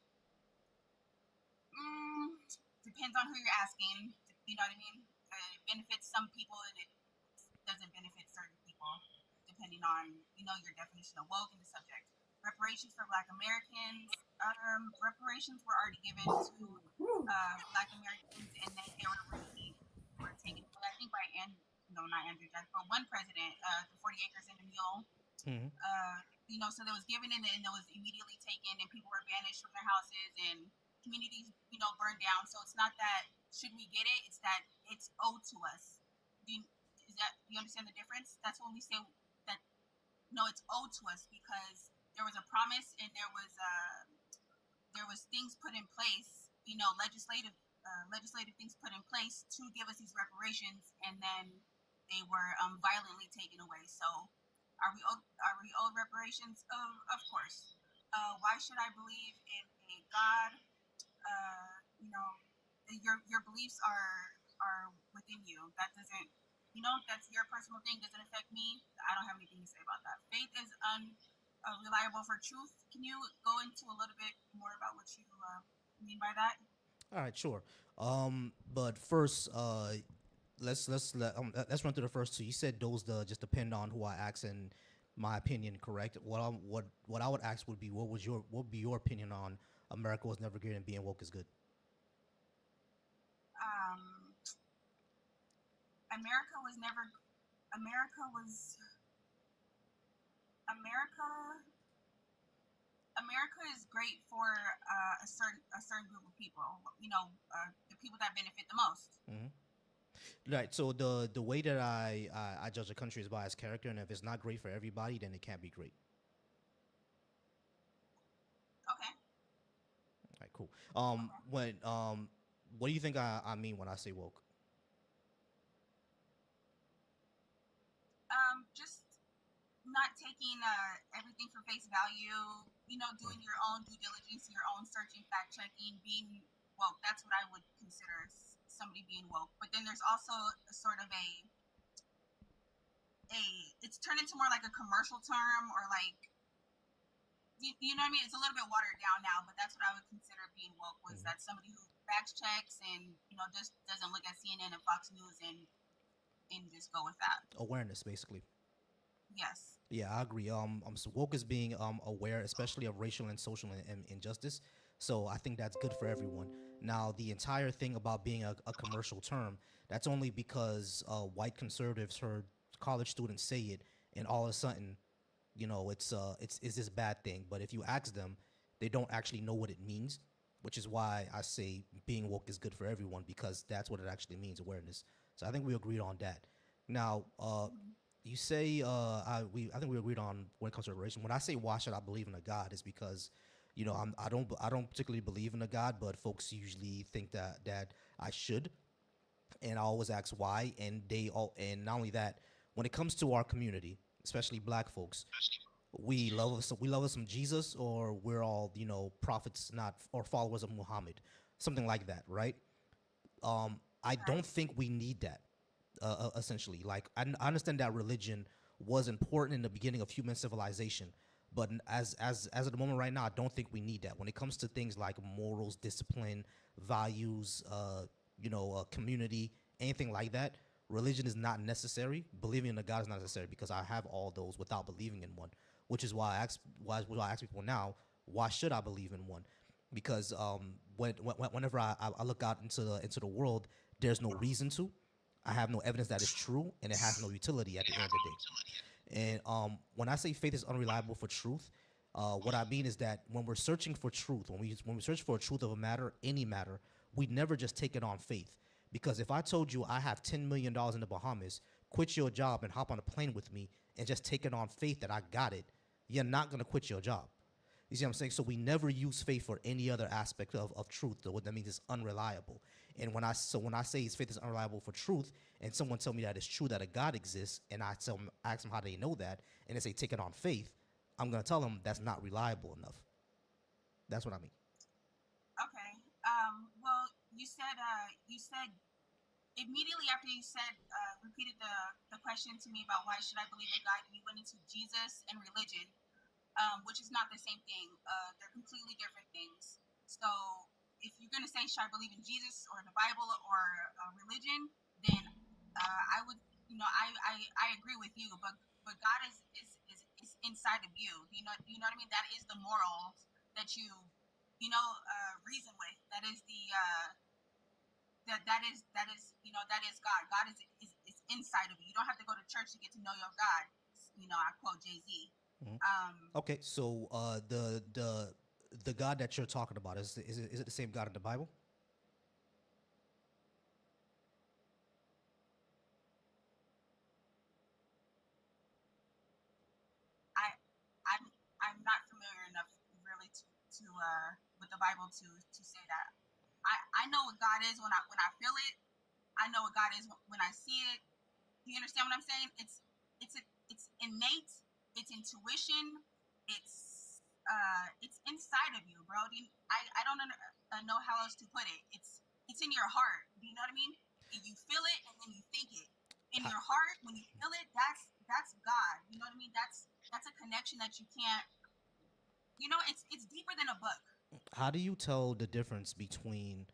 Speaker 7: Depends on who you're asking. You know what I mean? It benefits some people and it doesn't benefit certain people, depending on your definition of woke and the subject. Reparations for Black Americans. Reparations were already given to Black Americans, and then they were taken. I think by not Andrew Jackson, but one president, the 40 acres and a mule.
Speaker 1: Hmm.
Speaker 7: So that was given and it was immediately taken, and people were banished from their houses, and communities, burned down. So it's not that should we get it; it's that it's owed to us. Do you understand the difference? That's when we say that no, it's owed to us because there was a promise and there was things put in place, legislative things put in place to give us these reparations, and then they were violently taken away. So are we owed reparations? Of course. Why should I believe in a God? Your beliefs are within you. That doesn't, that's your personal thing. Doesn't affect me. I don't have anything to say about that. Faith is unreliable for truth. Can you go into a little bit more about what you mean by that?
Speaker 1: All right, sure. But first, let's run through the first two. You said those just depend on who I ask, and my opinion, correct? What I would ask would be what would be your opinion on America was never good and being woke is good?
Speaker 7: America was never. America was. America. America is great for a certain group of people. The people that benefit the most.
Speaker 1: Hmm. Right. So the way that I judge a country is by its character, and if it's not great for everybody, then it can't be great.
Speaker 7: Okay.
Speaker 1: cool. What do you think I mean when I say woke?
Speaker 7: Just not taking everything for face value. You know, doing your own due diligence, your own searching, fact checking, being woke. That's what I would consider somebody being woke. But then there's also a sort of a it's turned into more like a commercial term, or like you know what I mean. It's a little bit watered down now, but that's what I would consider being woke. Was
Speaker 1: Mhm.
Speaker 7: that somebody who fact checks and just doesn't look at CNN and Fox News and just go with that.
Speaker 1: Awareness, basically.
Speaker 7: Yes.
Speaker 1: Yeah, I agree. So woke is being aware, especially of racial and social injustice. So I think that's good for everyone. Now, the entire thing about being a commercial term, that's only because white conservatives heard college students say it, and all of a sudden, it's this bad thing. But if you ask them, they don't actually know what it means, which is why I say being woke is good for everyone, because that's what it actually means, awareness. So I think we agreed on that. Now,
Speaker 7: Mhm.
Speaker 1: you say I think we agreed on when it comes to revelation. When I say why should I believe in a God, is because I don't particularly believe in a God, but folks usually think that I should, and I always ask why. And not only that, when it comes to our community, especially Black folks, we love us some Jesus, or we're all prophets, not, or followers of Muhammad, something like that, right? I
Speaker 7: Right.
Speaker 1: don't think we need that. Essentially, like I understand that religion was important in the beginning of human civilization, but as of the moment right now, I don't think we need that when it comes to things like morals, discipline, values, community, anything like that. Religion is not necessary. Believing in a God is not necessary, because I have all those without believing in one. Which is why I ask people now, why should I believe in one? Because whenever I look out into the world, there's no reason to. I have no evidence that it's true, and it has no utility at the end of the day. And when I say faith is unreliable for truth, what I mean is that when we're searching for truth, when we search for a truth of a matter, any matter, we never just take it on faith. Because if I told you I have $10 million in the Bahamas, quit your job and hop on a plane with me, and just take it on faith that I got it, you're not gonna quit your job. You see what I'm saying? So we never use faith for any other aspect of truth. Though what that means is unreliable. And when I say his faith is unreliable for truth, and someone tell me that it's true that a God exists, and ask them how they know that, and they say take it on faith, I'm gonna tell them that's not reliable enough. That's what I mean.
Speaker 7: Okay. Well, you said immediately after you said repeated the question to me about why should I believe in God, you went into Jesus and religion, which is not the same thing. They're completely different things. So if you're gonna say should I believe in Jesus or the Bible or religion, then I would, I agree with you. But God is inside of you. You know what I mean? That is the morals that reason with. That is the that is God. God is inside of you. You don't have to go to church to get to know your God. I quote Jay Z.
Speaker 1: Mhm.
Speaker 7: Um,
Speaker 1: Okay, so the God that you're talking about, is it the same God in the Bible?
Speaker 7: I I'm I'm not familiar enough really to with the Bible to say that. I know what God is when I feel it. I know what God is when I see it. You understand what I'm saying? It's innate. It's intuition. It's inside of you, bro. I don't know how else to put it. It's in your heart. Do you know what I mean? You feel it and then you think it. In
Speaker 1: How,
Speaker 7: your heart, when you feel it, that's God. You know what I mean? That's a connection that you can't. It's deeper than a book.
Speaker 1: how do you tell the difference between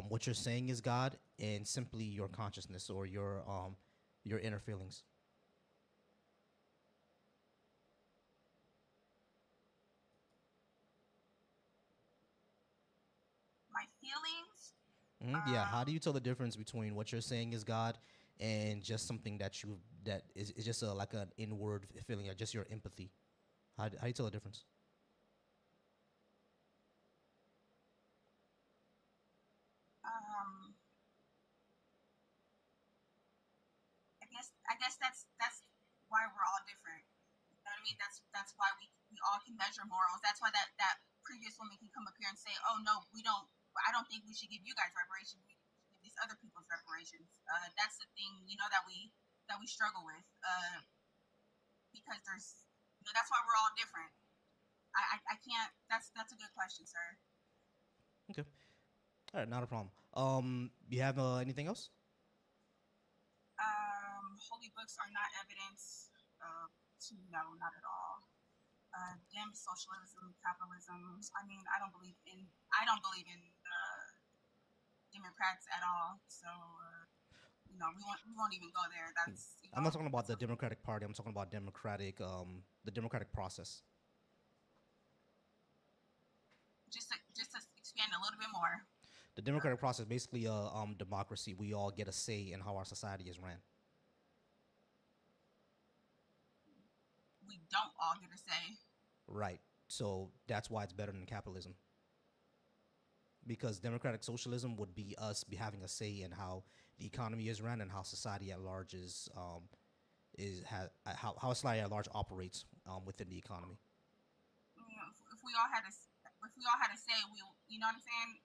Speaker 1: what you're saying is God and simply your consciousness, or your inner feelings?
Speaker 7: My feelings.
Speaker 1: Yeah, how do
Speaker 7: Um,
Speaker 1: you tell the difference between what you're saying is God and just something that is just like an inward feeling, or just your empathy? How do you tell the difference?
Speaker 7: um, I guess that's why we're all different. You know what I mean? That's why we all can measure morals. That's why that this woman can come up here and say, "Oh no, we don't. I don't think we should give you guys reparations. We should give these other people's reparations." That's the thing, that we struggle with, because that's why we're all different. I can't. That's a good question, sir.
Speaker 1: Okay. All right, not a problem. You have anything else?
Speaker 7: Holy books are not evidence. No, not at all. Damn socialism, capitalism. I mean, I don't believe in Democrats at all. So we won't even go there. That's
Speaker 1: I'm not talking about the Democratic Party. I'm talking about the democratic process.
Speaker 7: just to expand a little bit more.
Speaker 1: The democratic process, basically, democracy. We all get a say in how our society is ran.
Speaker 7: We don't all get a say.
Speaker 1: Right. So that's why it's better than capitalism. Because democratic socialism would be us having a say in how the economy is run and how society at large how society at large operates within the economy.
Speaker 7: If we all had a say, you know what I'm saying?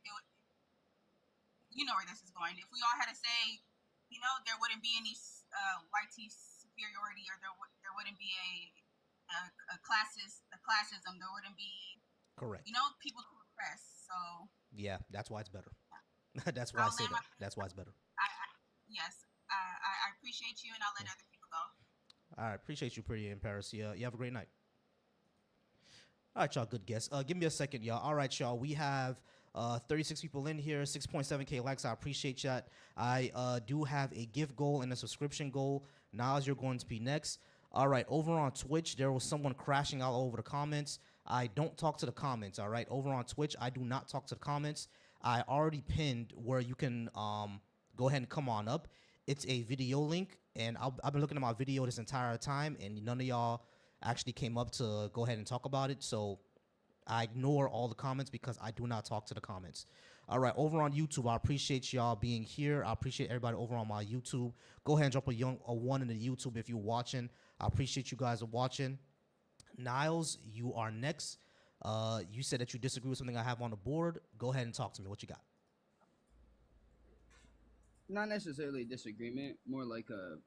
Speaker 7: You know where this is going. If we all had a say, there wouldn't be any white superiority, or there wouldn't be a classism. There wouldn't be.
Speaker 1: Correct.
Speaker 7: People can oppress. So.
Speaker 1: Yeah, that's why it's better. That's why I say that. That's why it's better.
Speaker 7: Yes, I appreciate you, and I'll let other people go.
Speaker 1: All right, appreciate you, Pretty in Paris. You have a great night. All right, y'all, good guess. Give me a second, y'all. All right, y'all, we have 36 people in here, 6.7K likes. I appreciate that. I do have a gift goal and a subscription goal. Niles, you're going to be next. All right, over on Twitch, there was someone crashing all over the comments. I don't talk to the comments, all right? Over on Twitch, I do not talk to the comments. I already pinned where you can go ahead and come on up. It's a video link, and I've been looking at my video this entire time, and none of y'all actually came up to go ahead and talk about it, so I ignore all the comments because I do not talk to the comments. All right, over on YouTube, I appreciate y'all being here. I appreciate everybody over on my YouTube. Go ahead and drop a 1 in the YouTube if you're watching. I appreciate you guys watching. Niles, you are next. You said that you disagree with something I have on the board. Go ahead and talk to me. What you got?
Speaker 8: Not necessarily a disagreement, more like a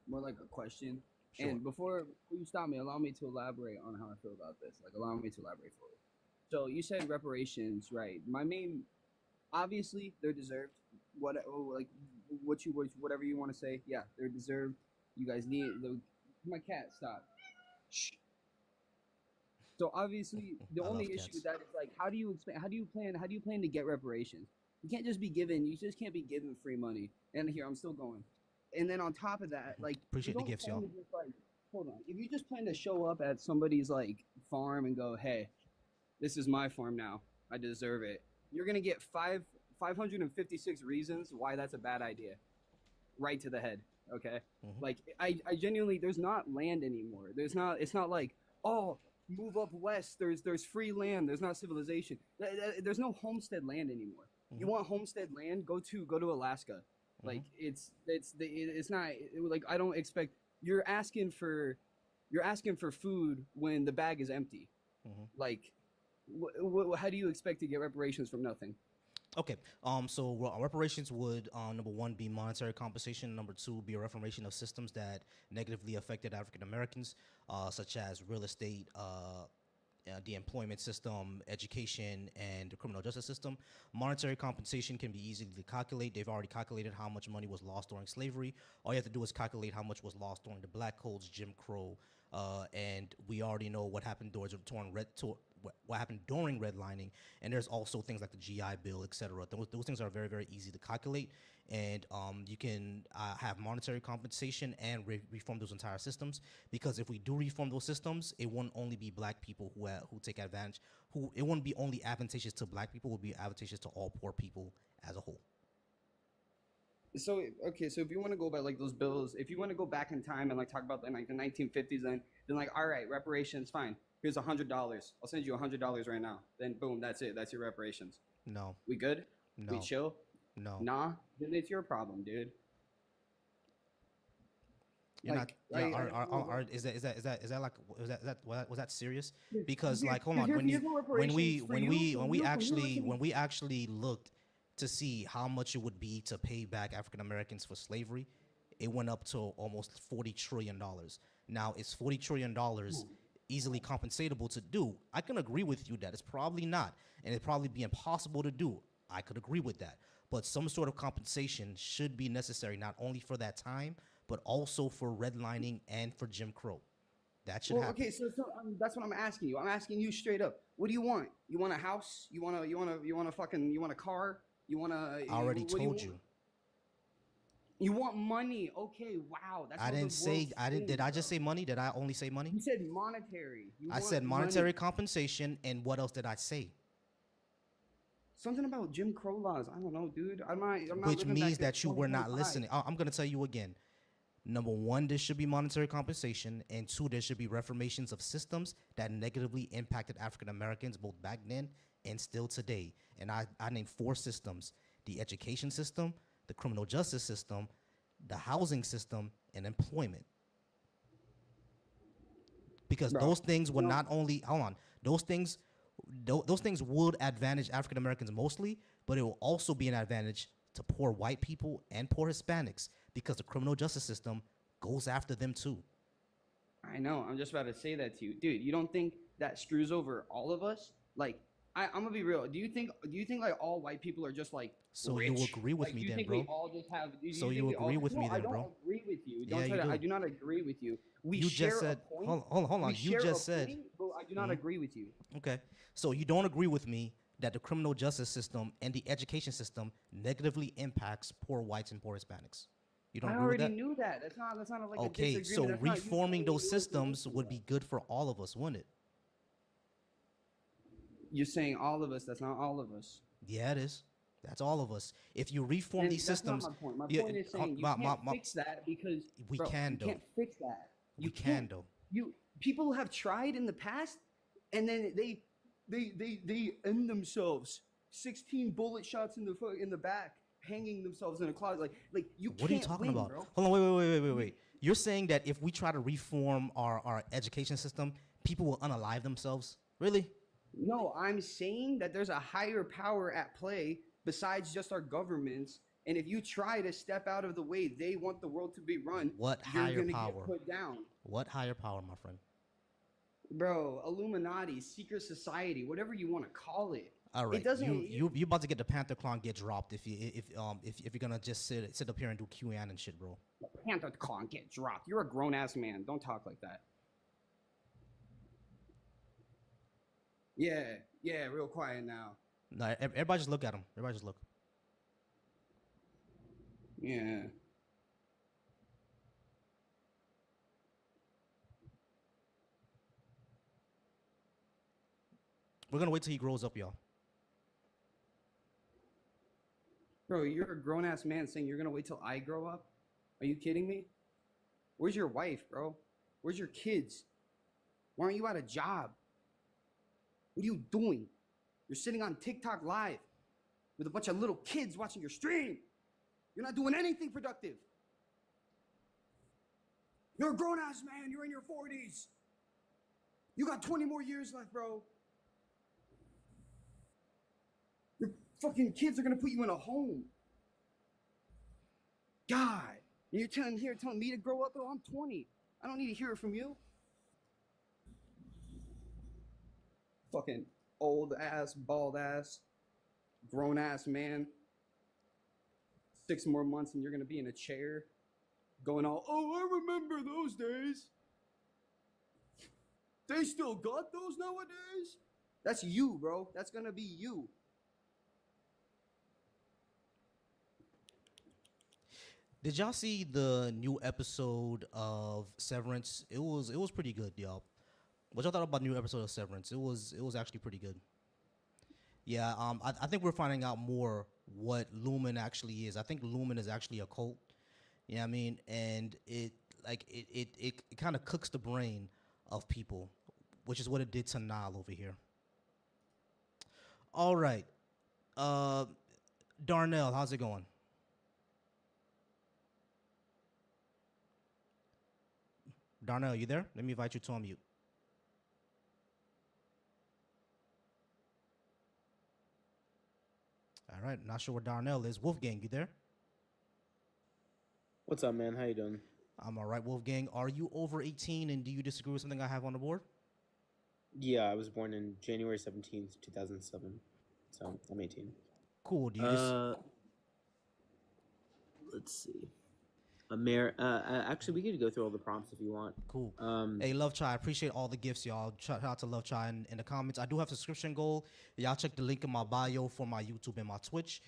Speaker 8: question.
Speaker 1: Sure.
Speaker 8: And before you stop me, allow me to elaborate on how I feel about this. Allow me to elaborate for you. So you said reparations, right? Obviously they're deserved. Whatever you want to say, yeah, they're deserved. You guys need my cat. Stop. Shh. So obviously the only issue with that is how do you plan to get reparations? You can't just be given. You just can't be given free money. And here I'm still going. And then on top of that,
Speaker 1: appreciate the gifts, y'all.
Speaker 8: Hold on. If you just plan to show up at somebody's farm and go, hey, this is my farm now, I deserve it, you're gonna get 556 reasons why that's a bad idea, right to the head. Okay.
Speaker 1: Mm-hmm.
Speaker 8: I genuinely, there's not land anymore. It's not oh, move up west, there's free land, there's not civilization. There's no homestead land anymore. Mm-hmm. You want homestead land, go to Alaska. Mm-hmm. It's not I don't expect, you're asking for food when the bag is empty. Mm-hmm. How do you expect to get reparations from nothing?
Speaker 1: Okay, so reparations would, number one, be monetary compensation. Number two, be a reformation of systems that negatively affected African Americans, such as real estate, the employment system, education, and the criminal justice system. Monetary compensation can be easily calculated. They've already calculated how much money was lost during slavery. All you have to do is calculate how much was lost during the Black Codes, Jim Crow, and we already know what happened what happened during redlining, and there's also things like the GI Bill, etc. Those things are very, very easy to calculate, and you can have monetary compensation and reform those entire systems, because if we do reform those systems, it won't only be Black people who take advantage, it wouldn't be only advantageous to Black people, it would be advantageous to all poor people as a whole.
Speaker 8: So if you want to go by those bills, if you want to go back in time and talk about the 1950s, then all right, reparations, fine. Here's $100. I'll send you $100 right now. Then boom, that's it. That's your reparations.
Speaker 1: No.
Speaker 8: We good?
Speaker 1: No.
Speaker 8: We chill?
Speaker 1: No.
Speaker 8: Nah. Then it's your problem, dude.
Speaker 1: You're not.
Speaker 8: Like,
Speaker 1: Yeah.
Speaker 8: I
Speaker 1: Is that like was that serious?
Speaker 8: Here-
Speaker 1: Because
Speaker 8: here-
Speaker 1: like, hold
Speaker 8: here's,
Speaker 1: on.
Speaker 8: here's here's more reparations for you, from you, from you listening.
Speaker 1: When we actually looked to see how much it would be to pay back African Americans for slavery, it went up to almost $40 trillion. Now, is $40 trillion easily compensatable to do? I can agree with you that it's probably not, and it'd probably be impossible to do. I could agree with that, but some sort of compensation should be necessary, not only for that time, but also for redlining and for Jim Crow. That should
Speaker 8: Well,
Speaker 1: happen.
Speaker 8: okay, so that's what I'm asking you. I'm asking you straight up. What do you want? You want a house? You want a car? You want a?
Speaker 1: I already
Speaker 8: what do
Speaker 1: told
Speaker 8: want?
Speaker 1: you.
Speaker 8: You want money? Okay, wow. That's
Speaker 1: I
Speaker 8: how the
Speaker 1: didn't say.
Speaker 8: world's
Speaker 1: I didn't. Did
Speaker 8: spinning,
Speaker 1: I just
Speaker 8: bro.
Speaker 1: say money? Did I only say money?
Speaker 8: You said monetary. You
Speaker 1: I
Speaker 8: want
Speaker 1: said
Speaker 8: money.
Speaker 1: monetary compensation, and what else did I say?
Speaker 8: Something about Jim Crow laws. I don't know, dude. I'm not
Speaker 1: Which
Speaker 8: living back
Speaker 1: means
Speaker 8: in
Speaker 1: that you were not
Speaker 8: 2025.
Speaker 1: listening. I'm going to tell you again. Number one, there should be monetary compensation, and two, there should be reformations of systems that negatively impacted African Americans both back then and still today. And I named four systems: the education system, the criminal justice system, the housing system, and employment. Because
Speaker 8: Bro,
Speaker 1: those things will
Speaker 8: you know,
Speaker 1: not only hold on, those things would advantage African Americans mostly, but it will also be an advantage to poor white people and poor Hispanics because the criminal justice system goes after them too.
Speaker 8: I know. I'm just about to say that to you, dude. You don't think that screws over all of us? Like, I'm gonna be real. Do you think like all white people are just like
Speaker 1: So
Speaker 8: rich?
Speaker 1: you agree with
Speaker 8: Like,
Speaker 1: me
Speaker 8: do you
Speaker 1: then,
Speaker 8: think
Speaker 1: bro?
Speaker 8: we all just have? Do
Speaker 1: So
Speaker 8: think
Speaker 1: you
Speaker 8: we all,
Speaker 1: agree with
Speaker 8: no,
Speaker 1: me
Speaker 8: I
Speaker 1: then,
Speaker 8: don't
Speaker 1: bro?
Speaker 8: agree with you.
Speaker 1: Yeah,
Speaker 8: Don't
Speaker 1: you
Speaker 8: try to. I
Speaker 1: do.
Speaker 8: do not agree with you. We
Speaker 1: You
Speaker 8: share
Speaker 1: just said,
Speaker 8: a point.
Speaker 1: hold on.
Speaker 8: We
Speaker 1: You
Speaker 8: share
Speaker 1: just
Speaker 8: a
Speaker 1: said,
Speaker 8: point, but I do not
Speaker 1: Mhm.
Speaker 8: agree with you.
Speaker 1: okay. So you don't agree with me that the criminal justice system and the education system negatively impacts poor whites and poor Hispanics. You don't
Speaker 8: I
Speaker 1: agree with
Speaker 8: already
Speaker 1: that?
Speaker 8: knew that. That's not like a
Speaker 1: Okay,
Speaker 8: disagreement.
Speaker 1: so
Speaker 8: That's not you telling
Speaker 1: reforming
Speaker 8: me
Speaker 1: those
Speaker 8: you agree
Speaker 1: systems
Speaker 8: with
Speaker 1: would
Speaker 8: that.
Speaker 1: be good for all of us, wouldn't it?
Speaker 8: You're saying all of us. That's not all of us.
Speaker 1: Yeah, it is. That's all of us. If you reform
Speaker 8: And
Speaker 1: these
Speaker 8: that's not
Speaker 1: systems,
Speaker 8: my point. My
Speaker 1: yeah,
Speaker 8: point is
Speaker 1: hold-
Speaker 8: saying you
Speaker 1: my-
Speaker 8: can't
Speaker 1: my-
Speaker 8: fix that because
Speaker 1: we
Speaker 8: bro,
Speaker 1: can
Speaker 8: you
Speaker 1: though.
Speaker 8: can't fix that.
Speaker 1: We
Speaker 8: You
Speaker 1: can
Speaker 8: can't.
Speaker 1: though.
Speaker 8: You people have tried in the past, and then they end themselves. 16 bullet shots in the back, hanging themselves in a closet. Like you
Speaker 1: What are you
Speaker 8: can't
Speaker 1: talking
Speaker 8: win,
Speaker 1: about?
Speaker 8: bro.
Speaker 1: Hold on, wait. You're saying that if we try to reform our education system, people will unalive themselves? Really?
Speaker 8: No, I'm saying that there's a higher power at play besides just our governments. And if you try to step out of the way they want the world to be run,
Speaker 1: What
Speaker 8: you're
Speaker 1: higher
Speaker 8: gonna
Speaker 1: power?
Speaker 8: get put down.
Speaker 1: What higher power, my friend?
Speaker 8: Bro, Illuminati, secret society, whatever you want to call it.
Speaker 1: All right,
Speaker 8: It doesn't.
Speaker 1: you about to get the Panther Clan get dropped if you're gonna just sit up here and do QAnon shit, bro.
Speaker 8: Panther Con get dropped. You're a grown ass man. Don't talk like that. Yeah, real quiet now.
Speaker 1: No, everybody just look at him. Everybody just look.
Speaker 8: Yeah.
Speaker 1: We're gonna wait till he grows up, y'all.
Speaker 8: Bro, you're a grown ass man saying you're gonna wait till I grow up? Are you kidding me? Where's your wife, bro? Where's your kids? Why aren't you at a job? What are you doing? You're sitting on TikTok live with a bunch of little kids watching your stream. You're not doing anything productive. You're a grown ass man. You're in your 40s. You got 20 more years left, bro. Your fucking kids are gonna put you in a home. God. And you're telling me to grow up, bro. I'm 20. I don't need to hear it from you. Fucking old ass, bald ass, grown ass man. 6 more months and you're gonna be in a chair going all, oh, I remember those days. They still got those nowadays? That's you, bro. That's gonna be you.
Speaker 1: Did y'all see the new episode of Severance? It was pretty good, y'all. What y'all thought about the new episode of Severance? It was actually pretty good. Yeah, I think we're finding out more what Lumen actually is. I think Lumen is actually a cult. You know what I mean? And it kind of cooks the brain of people, which is what it did to Nile over here. All right. Darnell, how's it going? Darnell, you there? Let me invite you to unmute. All right, not sure where Darnell is. Wolfgang, you there?
Speaker 9: What's up, man? How you doing?
Speaker 1: I'm all right, Wolfgang. Are you over 18 and do you disagree with something I have on the board?
Speaker 9: Yeah, I was born in January 17th, 2007. So I'm 18.
Speaker 1: Cool. Do you
Speaker 9: Let's see. Actually, we could go through all the prompts if you want.
Speaker 1: Cool. Hey, Love Chai, I appreciate all the gifts, y'all. Shout out to Love Chai in the comments. I do have subscription goal. Y'all check the link in my bio for my YouTube and my Twitch.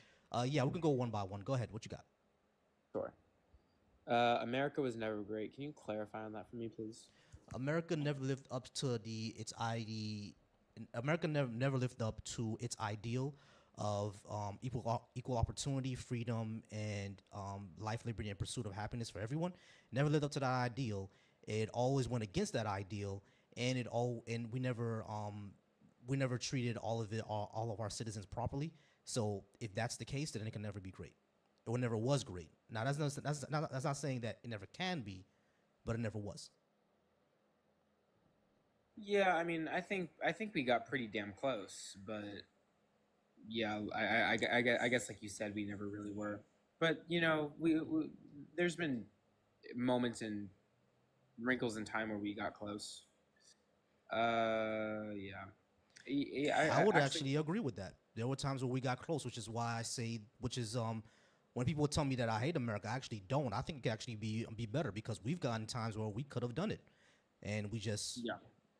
Speaker 1: Yeah, we can go one by one. Go ahead. What you got?
Speaker 9: Sure. America was never great. Can you clarify on that for me, please?
Speaker 1: America never lived up to America never lived up to its ideal of equal opportunity, freedom, and life, liberty, and pursuit of happiness for everyone. Never lived up to that ideal. It always went against that ideal, and we never treated all of our citizens properly. So if that's the case, then it can never be great. It never was great. Now that's not saying that it never can be, but it never was.
Speaker 9: Yeah, I mean, I think we got pretty damn close, but yeah, I guess like you said, we never really were. But you know, we there's been moments and wrinkles in time where we got close. Yeah.
Speaker 1: I would actually agree with that. There were times where we got close, which is why I say, when people tell me that I hate America, I actually don't. I think it could actually be better because we've gotten times where we could have done it, and we just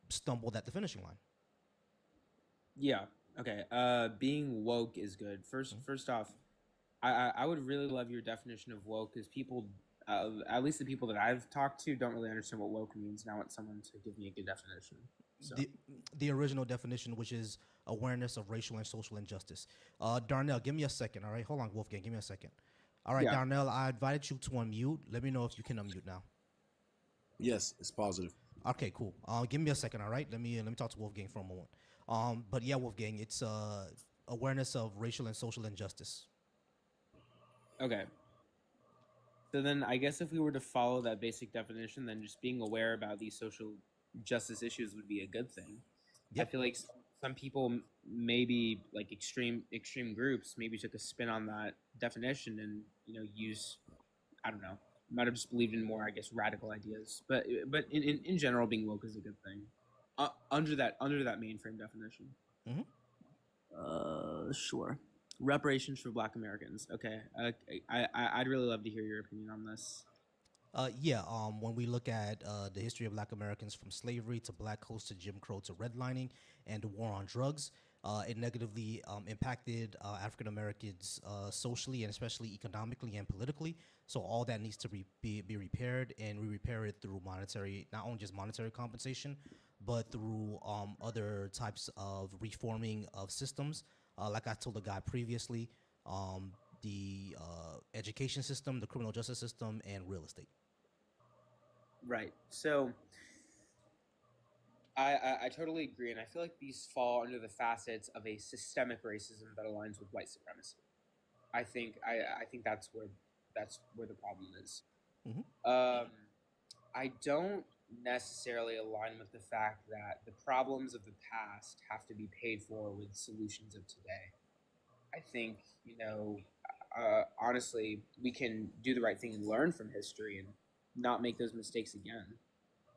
Speaker 1: stumbled at the finishing line.
Speaker 9: Yeah. Okay. Being woke is good. First off, I would really love your definition of woke because people, at least the people that I've talked to, don't really understand what woke means. And I want someone to give me a good definition. So.
Speaker 1: The original definition, which is awareness of racial and social injustice. Darnell, give me a second. All right, hold on, Wolfgang. Give me a second. All right, Darnell, I invited you to unmute. Let me know if you can unmute now.
Speaker 10: Yes, it's positive.
Speaker 1: Okay, cool. Give me a second. All right, let me talk to Wolfgang for a moment. But yeah, Wolfgang, it's awareness of racial and social injustice.
Speaker 9: Okay. So then, I guess if we were to follow that basic definition, then just being aware about these social justice issues would be a good thing. Yep. I feel like some people, maybe like extreme groups, maybe took a spin on that definition and I don't know, might have just believed in more, I guess, radical ideas. But in general, being woke is a good thing. Under that mainframe definition.
Speaker 1: Mm-hmm.
Speaker 9: Sure. Reparations for Black Americans. Okay. I'd really love to hear your opinion on this.
Speaker 1: When we look at the history of Black Americans from slavery to Black Coast to Jim Crow to redlining and the war on drugs, it negatively impacted African Americans socially and especially economically and politically. So all that needs to be repaired, and we repair it through not only just monetary compensation, but through other types of reforming of systems. Like I told the guy previously, the education system, the criminal justice system, and real estate.
Speaker 9: Right. So I totally agree, and I feel like these fall under the facets of a systemic racism that aligns with white supremacy. I think that's where the problem is.
Speaker 1: Mm-hmm.
Speaker 9: I don't necessarily align with the fact that the problems of the past have to be paid for with solutions of today. I think, honestly, we can do the right thing and learn from history and not make those mistakes again,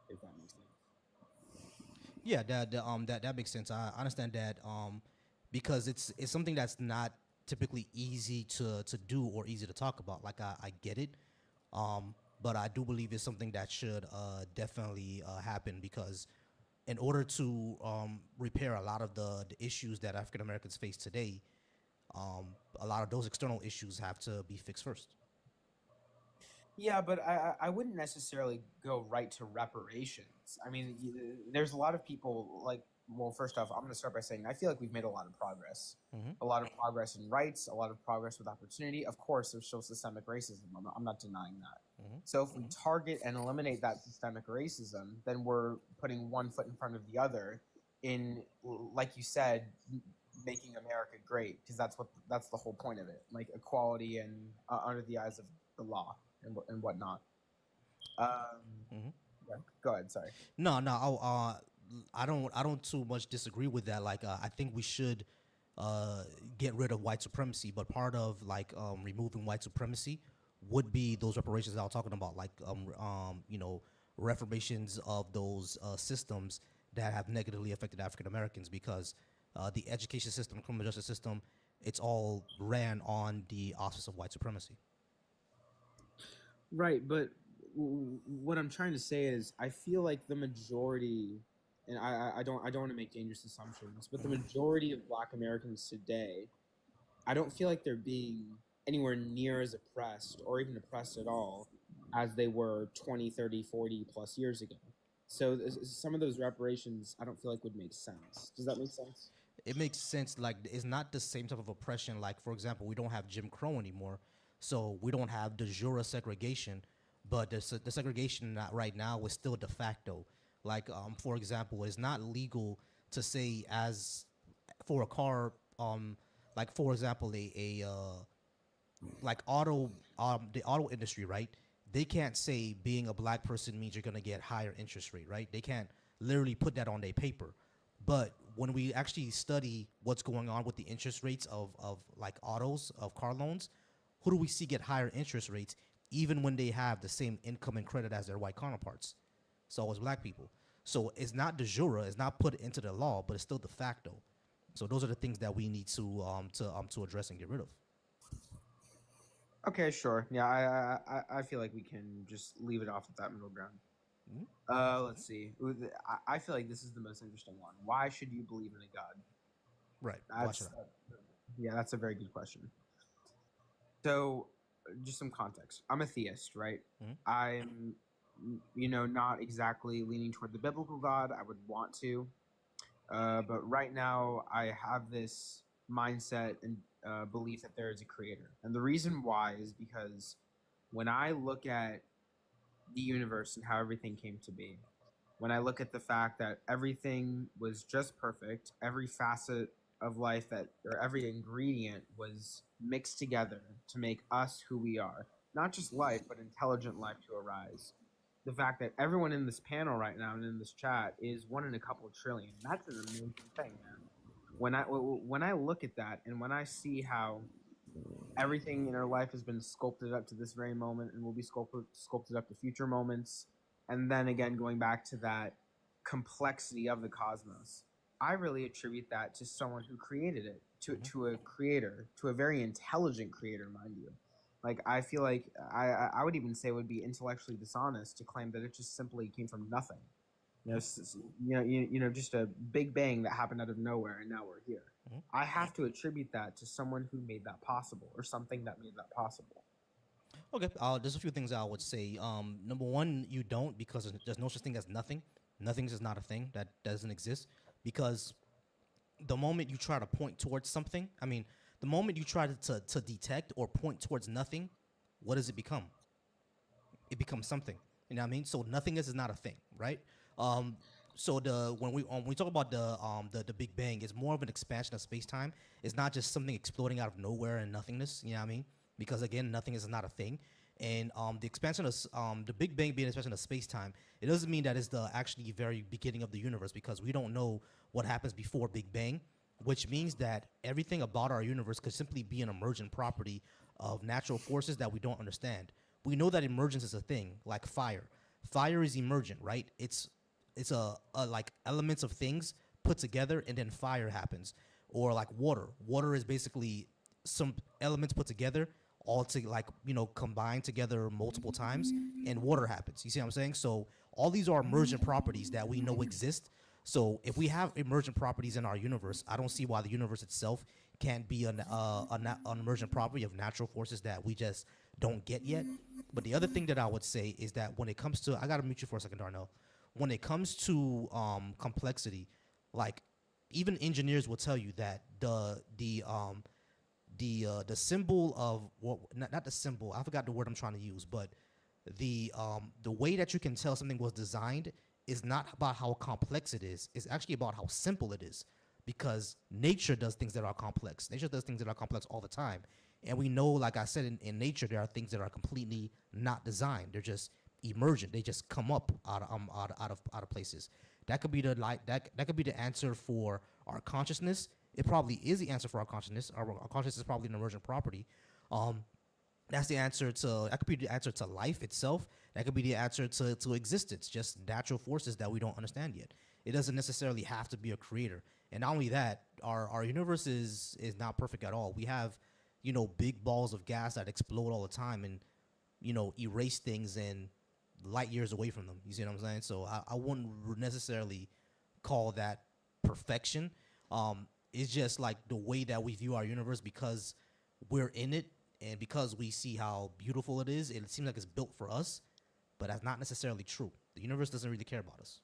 Speaker 9: if that makes sense.
Speaker 1: Yeah, that makes sense. I understand that because it's something that's not typically easy to do or easy to talk about. Like I get it, but I do believe it's something that should definitely happen because in order to repair a lot of the issues that African Americans face today, a lot of those external issues have to be fixed first.
Speaker 9: Yeah, but I wouldn't necessarily go right to reparations. I mean, there's a lot of people first off, I'm going to start by saying I feel like we've made a lot of progress.
Speaker 1: Mm-hmm.
Speaker 9: A lot of progress in rights, a lot of progress with opportunity. Of course, there's still systemic racism. I'm not denying that.
Speaker 1: Mm-hmm.
Speaker 9: So if we target and eliminate that systemic racism, then we're putting one foot in front of the other in, like you said, making America great, because that's the whole point of it, like equality and under the eyes of the law and whatnot.
Speaker 1: Mm-hmm.
Speaker 9: Go ahead. Sorry.
Speaker 1: No, no, I don't too much disagree with that. Like, I think we should get rid of white supremacy, but part of like removing white supremacy would be those reparations that I was talking about, like you know, reformations of those systems that have negatively affected African Americans, because the education system, criminal justice system, it's all ran on the auspice of white supremacy.
Speaker 9: Right, but what I'm trying to say is, I feel like the majority, and I don't want to make dangerous assumptions, but the majority of Black Americans today, I don't feel like they're being anywhere near as oppressed, or even oppressed at all, as they were 20, 30, 40 plus years ago. So some of those reparations, I don't feel like would make sense. Does that make sense?
Speaker 1: It makes sense. Like, it's not the same type of oppression. Like, for example, we don't have Jim Crow anymore, so we don't have de jure segregation, but the segregation right now is still de facto. Like, for example, it's not legal to say, as for a car, like, for example, like the auto industry, right? They can't say being a Black person means you're gonna get higher interest rate, right? They can't literally put that on their paper. But when we actually study what's going on with the interest rates of like autos, of car loans, who do we see get higher interest rates even when they have the same income and credit as their white counterparts? So it's Black people. So it's not de jure, it's not put into the law, but it's still de facto. So those are the things that we need to address and get rid of.
Speaker 9: Okay, sure. Yeah, I feel like we can just leave it off at that middle ground. Let's see. I feel like this is the most interesting one. Why should you believe in a God?
Speaker 1: Right.
Speaker 9: Yeah, that's a very good question. So, just some context. I'm a theist, right? I'm, not exactly leaning toward the biblical God. I would want to, but right now I have this mindset and belief that there is a creator, and the reason why is because when I look at the universe and how everything came to be, when I look at the fact that everything was just perfect, every facet of life or every ingredient was mixed together to make us who we are, not just life, but intelligent life to arise. The fact that everyone in this panel right now and in this chat is one in a couple trillion, that's an amazing thing, man. When I look at that, and when I see how everything in our life has been sculpted up to this very moment and will be sculpted up to future moments, and then again going back to that complexity of the cosmos, I really attribute that to someone who created it, to a creator, to a very intelligent creator, mind you. Like, I feel like I would even say it would be intellectually dishonest to claim that it just simply came from nothing. Just a big bang that happened out of nowhere, and now we're here. I have to attribute that to someone who made that possible, or something that made that possible.
Speaker 1: Okay, there's a few things I would say. Number one, you don't, because there's no such thing as nothing. Nothing is not a thing that doesn't exist, because the moment you try to point towards something, the moment you try to detect or point towards nothing, what does it become? It becomes something. You know what I mean? So nothingness is not a thing, right? So when we talk about the Big Bang, it's more of an expansion of space time. It's not just something exploding out of nowhere and nothingness. You know what I mean? Because again, nothingness is not a thing. And the expansion of the Big Bang being an expansion of space time, it doesn't mean that it's the actually very beginning of the universe, because we don't know what happens before Big Bang, which means that everything about our universe could simply be an emergent property of natural forces that we don't understand. We know that emergence is a thing, like fire. Fire is emergent, right? It's a like elements of things put together and then fire happens. Or like water. Water is basically some elements put together, all to combine together multiple times, and water happens. You see what I'm saying? So all these are emergent properties that we know exist. So if we have emergent properties in our universe, I don't see why the universe itself can't be an emergent property of natural forces that we just don't get yet. But the other thing that I would say is that when it comes to, I gotta mute you for a second, Darnell. When it comes to complexity, like even engineers will tell you that the symbol of not the symbol, I forgot the word I'm trying to use, but the way that you can tell something was designed is not about how complex it is. It's actually about how simple it is, because nature does things that are complex. Nature does things that are complex all the time. And we know, like I said, in nature, there are things that are completely not designed. They're just emergent. They just come up out of places. That could be the that could be the answer for our consciousness. It probably is the answer for our consciousness. Our consciousness is probably an emergent property. Um, that's the answer to that could be the answer to life itself. That could be the answer to existence, just natural forces that we don't understand yet. It doesn't necessarily have to be a creator. And not only that, our universe is not perfect at all. We have, big balls of gas that explode all the time and, erase things and light years away from them. You see what I'm saying? So I wouldn't necessarily call that perfection. It's just like the way that we view our universe because we're in it and because we see how beautiful it is. It seems like it's built for us, but that's not necessarily true. The universe doesn't really care about us.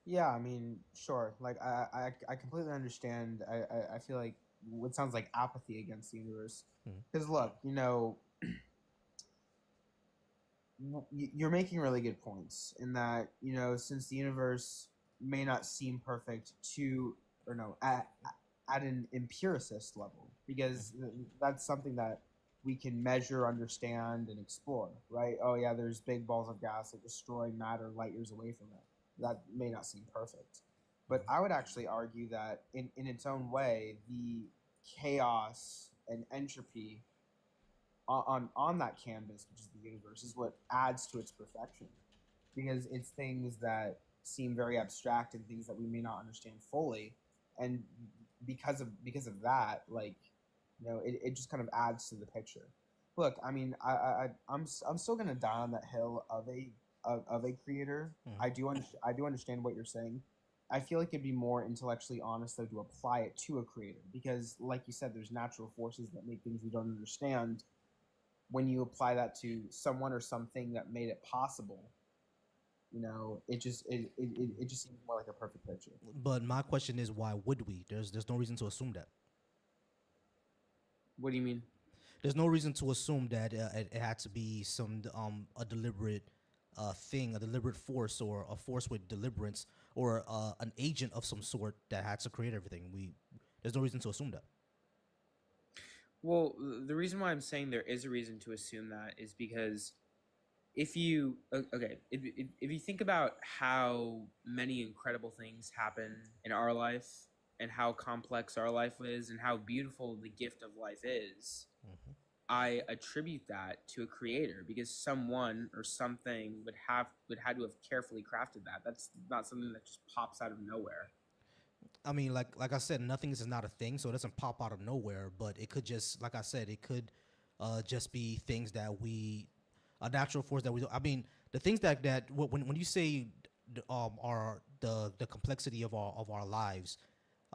Speaker 9: Yeah, I mean, sure. Like, I completely understand. I feel like what sounds like apathy against the universe. Because look, you're making really good points in that, since the universe may not seem perfect at an empiricist level, because that's something that we can measure, understand, and explore, right? Oh yeah, there's big balls of gas that destroy matter light years away from it. That may not seem perfect. But I would actually argue that in its own way, the chaos and entropy on that canvas, which is the universe, is what adds to its perfection. Because it's things that seem very abstract and things that we may not understand fully. And because of that, like, it just kind of adds to the picture. Look, I mean, I'm still gonna die on that hill of a creator. I do understand what you're saying. I feel like it'd be more intellectually honest though to apply it to a creator because, like you said, there's natural forces that make things we don't understand. When you apply that to someone or something that made it possible, it just seems more like a perfect picture.
Speaker 1: But my question is, why would we? There's no reason to assume that.
Speaker 9: What do you mean?
Speaker 1: There's no reason to assume that it had to be some a deliberate thing, a deliberate force, or a force with deliberance, or an agent of some sort that had to create everything. There's no reason to assume that.
Speaker 9: Well, the reason why I'm saying there is a reason to assume that is because if you think about how many incredible things happen in our life and how complex our life is and how beautiful the gift of life is, I attribute that to a creator because someone or something would have to have carefully crafted that. That's not something that just pops out of nowhere.
Speaker 1: I mean, like I said, nothing is not a thing, so it doesn't pop out of nowhere. But it could just, like I said, it could just be things that a natural force that we. I mean, the things that when you say are the complexity of our lives,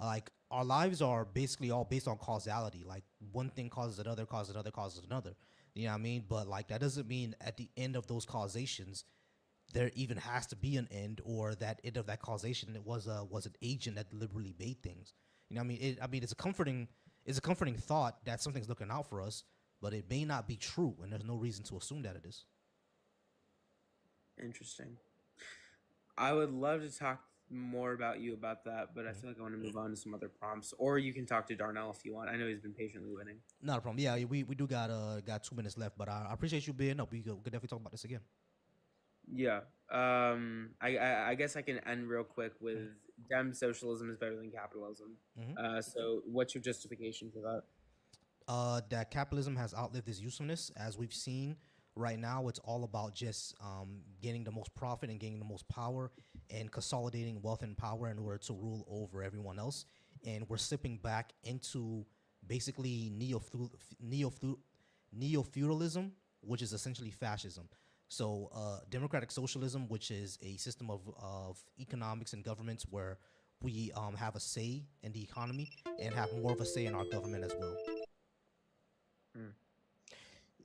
Speaker 1: like our lives are basically all based on causality. Like one thing causes another, causes another, causes another. You know what I mean? But like that doesn't mean at the end of those causations there even has to be an end, or that end of that causation it was an agent that deliberately made things. You know what I mean? It's a comforting thought that something's looking out for us, but it may not be true, and there's no reason to assume that it is.
Speaker 9: Interesting. I would love to talk more about you about that, but I feel like I want to move on to some other prompts. Or you can talk to Darnell if you want. I know he's been patiently waiting.
Speaker 1: Not a problem. Yeah, we do got 2 minutes left, but I appreciate you being up. We could definitely talk about this again.
Speaker 9: Yeah. I guess I can end real quick with Dem socialism is better than capitalism. So what's your justification for that?
Speaker 1: That capitalism has outlived its usefulness. As we've seen right now, it's all about just gaining the most profit and gaining the most power and consolidating wealth and power in order to rule over everyone else. And we're slipping back into basically neo-feudalism, which is essentially fascism. So democratic socialism, which is a system of economics and governments where we have a say in the economy and have more of a say in our government as well.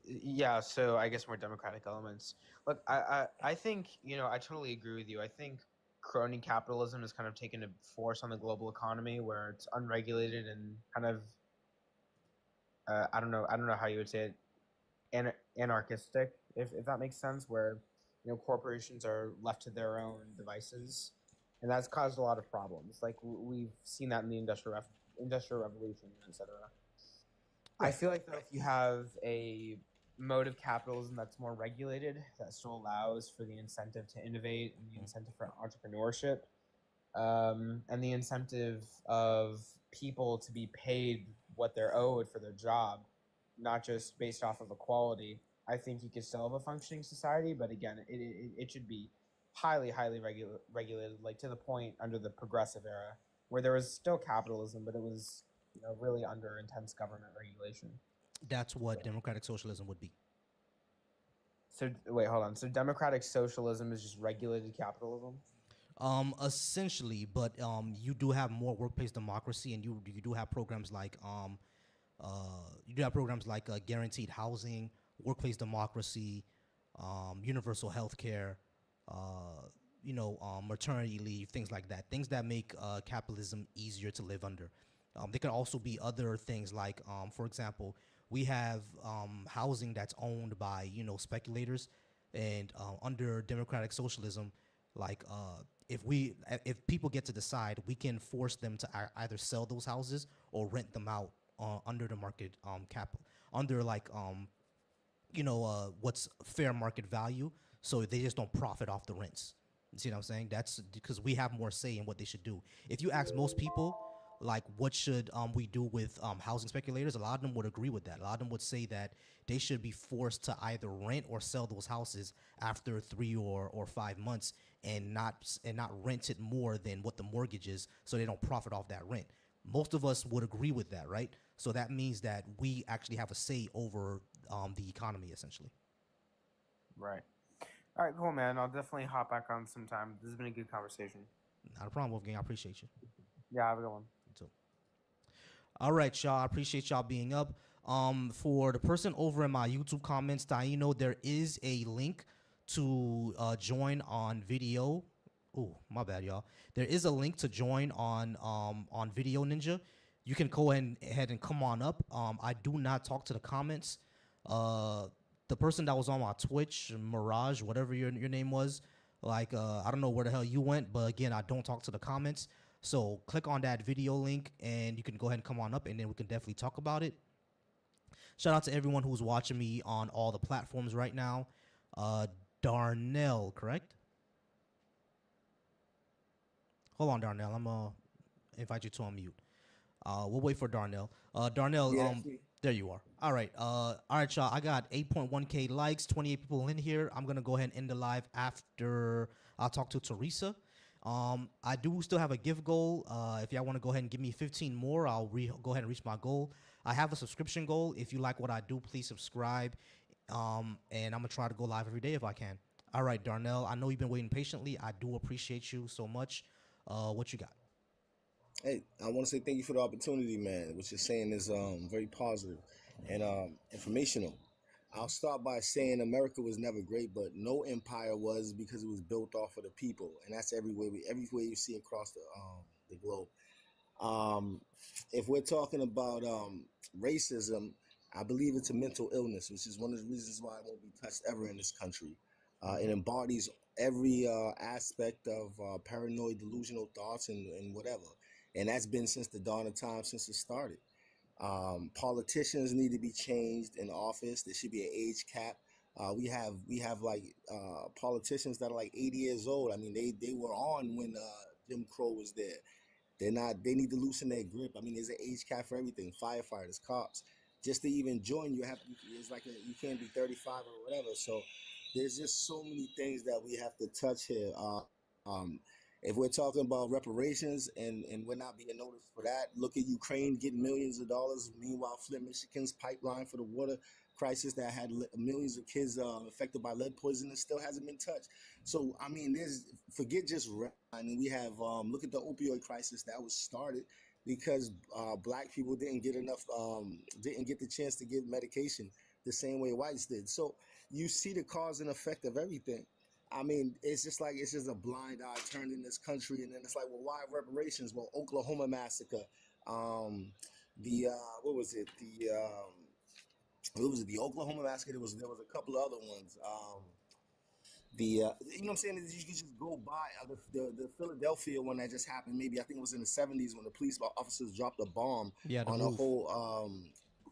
Speaker 9: Yeah, so I guess more democratic elements. Look, I think, I totally agree with you. I think crony capitalism has kind of taken a force on the global economy where it's unregulated and kind of, I don't know how you would say it, anarchistic, if that makes sense, where corporations are left to their own devices, and that's caused a lot of problems. Like we've seen that in the industrial revolution, etc. I feel like though, if you have a mode of capitalism that's more regulated, that still allows for the incentive to innovate and the incentive for entrepreneurship, and the incentive of people to be paid what they're owed for their job, not just based off of equality. I think you could still have a functioning society, but again, it should be highly regulated, like to the point under the progressive era, where there was still capitalism, but it was really under intense government regulation.
Speaker 1: That's what democratic socialism would be.
Speaker 9: So wait, hold on. So democratic socialism is just regulated capitalism?
Speaker 1: Essentially, but you do have more workplace democracy, and you do have programs like guaranteed housing, workplace democracy, universal health care, maternity leave, things like that. Things that make capitalism easier to live under. There can also be other things like, for example, we have housing that's owned by speculators, and under democratic socialism, like if people get to decide, we can force them to either sell those houses or rent them out under the market cap, under what's fair market value, so they just don't profit off the rents. You see what I'm saying? That's because we have more say in what they should do. If you ask most people, like, what should we do with housing speculators, a lot of them would agree with that. A lot of them would say that they should be forced to either rent or sell those houses after 3 or 5 months, and not rent it more than what the mortgage is, so they don't profit off that rent. Most of us would agree with that, right? So that means that we actually have a say over the economy, essentially.
Speaker 9: Right. All right, cool, man. I'll definitely hop back on sometime. This has been a good conversation.
Speaker 1: Not a problem, Wolfgang. I appreciate you.
Speaker 9: Yeah, have a good one.
Speaker 1: So, all right, y'all. I appreciate y'all being up. For the person over in my YouTube comments, Taino, there is a link to join on video. Oh, my bad, y'all. There is a link to join on Video Ninja. You can go ahead and come on up. I do not talk to the comments. The person that was on my Twitch, Mirage, whatever your name was, I don't know where the hell you went, but again, I don't talk to the comments. So click on that video link, and you can go ahead and come on up, and then we can definitely talk about it. Shout out to everyone who's watching me on all the platforms right now. Darnell, correct? Hold on, Darnell. I'm going to invite you to unmute. We'll wait for Darnell. Darnell,
Speaker 2: Yeah,
Speaker 1: there you are. All right, y'all. I got 8.1K likes, 28 people in here. I'm going to go ahead and end the live after I'll talk to Teresa. I do still have a gift goal. If y'all want to go ahead and give me 15 more, I'll go ahead and reach my goal. I have a subscription goal. If you like what I do, please subscribe. And I'm going to try to go live every day if I can. All right, Darnell, I know you've been waiting patiently. I do appreciate you so much. What you got?
Speaker 10: Hey, I want to say thank you for the opportunity, man. What you're saying is very positive and informational. I'll start by saying America was never great, but no empire was, because it was built off of the people, and that's everywhere you see across the globe. If we're talking about racism, I believe it's a mental illness, which is one of the reasons why it won't be touched ever in this country. It embodies every aspect of paranoid, delusional thoughts and whatever. And that's been since the dawn of time, since it started. Politicians need to be changed in office. There should be an age cap. We have politicians that are like 80 years old. I mean, they were on when Jim Crow was there. They need to loosen their grip. I mean, there's an age cap for everything. Firefighters, cops. Just to even join, you can't be 35 or whatever. So there's just so many things that we have to touch here. If we're talking about reparations and we're not being noticed for that, look at Ukraine getting millions of dollars. Meanwhile, Flint, Michigan's pipeline for the water crisis that had millions of kids affected by lead poisoning still hasn't been touched. So, I mean, forget just I mean, we have, look at the opioid crisis that was started because black people didn't get the chance to get medication the same way whites did. So you see the cause and effect of everything. I mean, it's just a blind eye turned in this country, and then it's like, well, why reparations? Well, Oklahoma massacre, the Oklahoma massacre. There was a couple of other ones. You know what I'm saying? You can just go by the Philadelphia one that just happened. Maybe I think it was in the 70s when the police officers dropped a bomb on a whole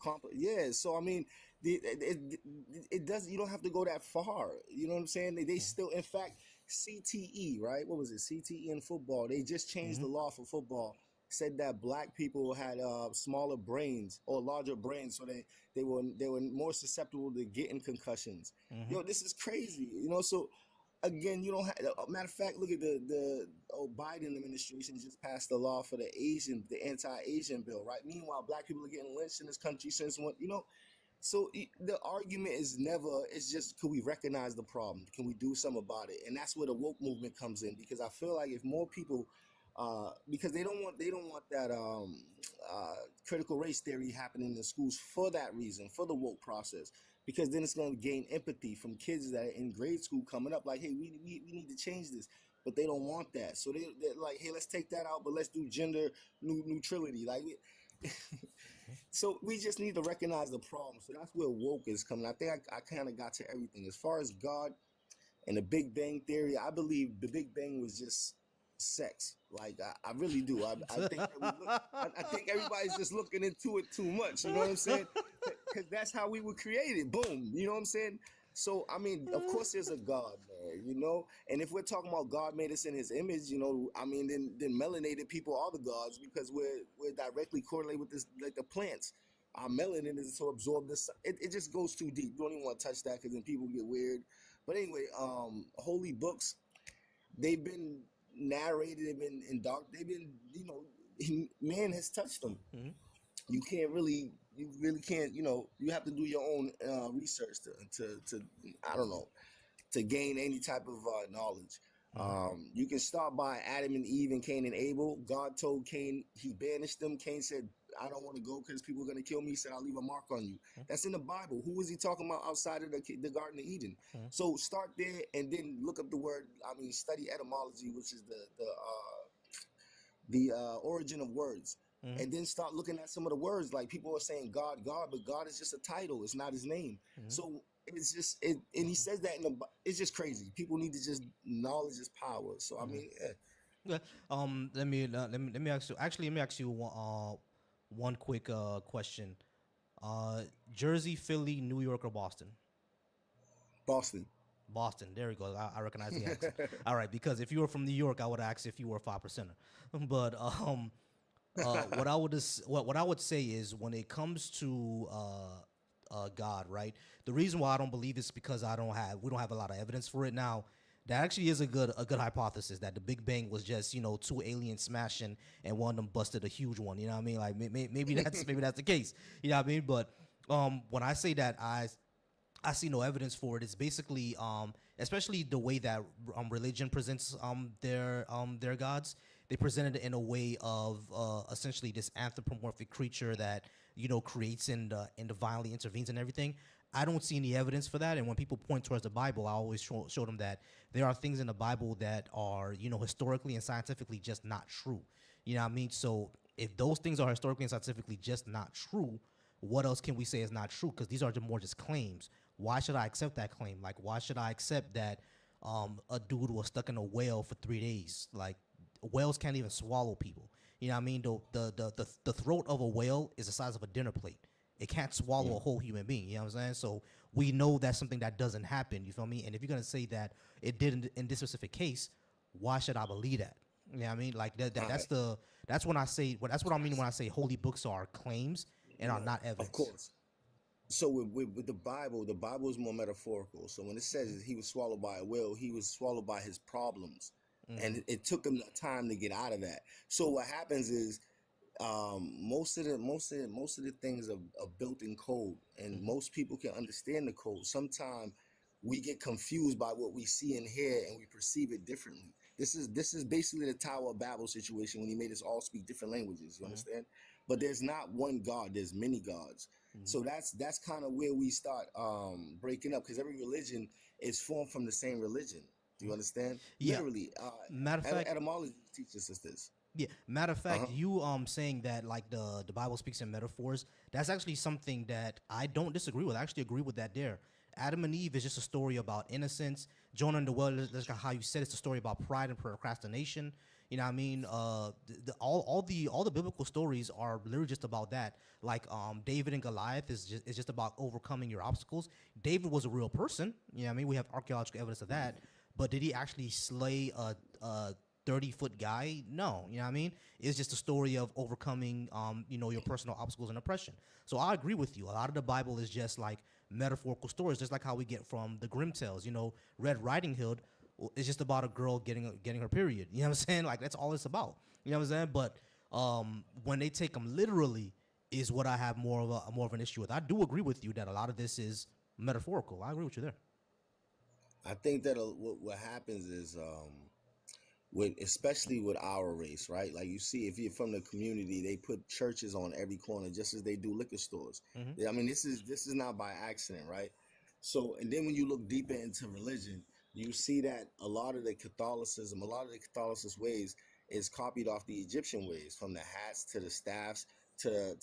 Speaker 10: complex. Yeah, so I mean, it does. You don't have to go that far. You know what I'm saying? They still, in fact, CTE, right? What was it? CTE in football. They just changed the law for football. Said that black people had smaller brains or larger brains, so they were more susceptible to getting concussions. Yo, this is crazy. You know, so again, you don't have. Matter of fact, look at the Biden administration just passed the law for the anti-Asian bill, right? Meanwhile, black people are getting lynched in this country since when, you know. So the argument is never. It's just, can we recognize the problem? Can we do something about it? And that's where the woke movement comes in, because I feel like if more people, because they don't want that critical race theory happening in schools for that reason, for the woke process, because then it's going to gain empathy from kids that are in grade school coming up, like, hey, we need to change this. But they don't want that, so they're like, hey, let's take that out, but let's do gender neutrality, like. So we just need to recognize the problem. So that's where woke is coming. I think I kind of got to everything. As far as God and the Big Bang Theory, I believe the Big Bang was just sex. Like, I really do. I think that I think everybody's just looking into it too much. You know what I'm saying? Because that's how we were created. Boom. You know what I'm saying? So, I mean, of course there's a God, man, you know? And if we're talking about God made us in his image, you know, I mean, then melanated people are the gods, because we're directly correlated with this, like the plants. Our melanin is to absorb this. It just goes too deep. You don't even want to touch that, because then people get weird. But anyway, holy books, they've been narrated, they've been in dark, they've been, you know, man has touched them. You really can't, you know, you have to do your own research to I don't know, to gain any type of knowledge. You can start by Adam and Eve and Cain and Abel. God told Cain, he banished them. Cain said, I don't want to go because people are going to kill me. He said, I'll leave a mark on you. That's in the Bible. Who was he talking about outside of the Garden of Eden? So start there and then look up the word, study etymology, which is the origin of words. And then start looking at some of the words. Like, people are saying God, but God is just a title. It's not his name. So it's just, and he says that it's just crazy. People need to just, knowledge is power. So I mean,
Speaker 1: Yeah. Let me ask you. Actually, let me ask you one quick question. Jersey, Philly, New York, or Boston?
Speaker 10: Boston.
Speaker 1: Boston. There we go. I recognize the accent. All right, because if you were from New York, I would ask if you were a 5%er. But what I would say is, when it comes to God, right? The reason why I don't believe is because we don't have a lot of evidence for it. Now, that actually is a good hypothesis, that the Big Bang was just, you know, two aliens smashing and one of them busted a huge one. You know what I mean? Like, maybe that's the case. You know what I mean? But when I say that I see no evidence for it, it's basically especially the way that religion presents their gods. They present it in a way of essentially this anthropomorphic creature that, you know, creates and violently intervenes and everything. I don't see any evidence for that. And when people point towards the Bible, I always show them that there are things in the Bible that are, you know, historically and scientifically just not true. You know what I mean? So if those things are historically and scientifically just not true, what else can we say is not true? Because these are just claims. Why should I accept that claim? Like, why should I accept that a dude was stuck in a whale for 3 days? Like, whales can't even swallow people. You know what I mean? The throat of a whale is the size of a dinner plate. It can't swallow a whole human being. You know what I'm saying? So we know that's something that doesn't happen. You feel me? And if you're gonna say that it did in this specific case, why should I believe that? You know what I mean? Like that's what I mean when I say holy books are claims and are not evidence.
Speaker 10: Of course. So with the Bible is more metaphorical. So when it says he was swallowed by a whale, he was swallowed by his problems. And it took him time to get out of that. So what happens is, most of the things are built in code, and most people can understand the code. Sometimes we get confused by what we see and hear, and we perceive it differently. This is basically the Tower of Babel situation, when he made us all speak different languages. You understand? But there's not one God. There's many gods. So that's kind of where we start breaking up, because every religion is formed from the same religion. Do you understand?
Speaker 1: Yeah.
Speaker 10: Literally.
Speaker 1: Matter of fact,
Speaker 10: etymology teaches us this.
Speaker 1: Yeah. Matter of fact, you saying that, like, the Bible speaks in metaphors, that's actually something that I don't disagree with. I actually agree with that there. Adam and Eve is just a story about innocence. Jonah and the well, that's how you said, it's a story about pride and procrastination. You know what I mean? All the biblical stories are literally just about that. Like David and Goliath is just about overcoming your obstacles. David was a real person. You know what I mean? We have archaeological evidence of that. But did he actually slay a 30-foot guy? No. You know what I mean? It's just a story of overcoming your personal obstacles and oppression. So I agree with you. A lot of the Bible is just like metaphorical stories, just like how we get from the Grimm tales. Red Riding Hood. It's just about a girl getting her period. You know what I'm saying? Like, that's all it's about. You know what I'm saying? But when they take them literally is what I have more of an issue with. I do agree with you that a lot of this is metaphorical. I agree with you there.
Speaker 10: I think that what happens is especially with our race, right? Like, you see, if you're from the community, they put churches on every corner just as they do liquor stores.
Speaker 1: Mm-hmm.
Speaker 10: I mean, this is not by accident, right? So, and then when you look deeper into religion, you see that a lot of the Catholicism ways is copied off the Egyptian ways, from the hats to the staffs to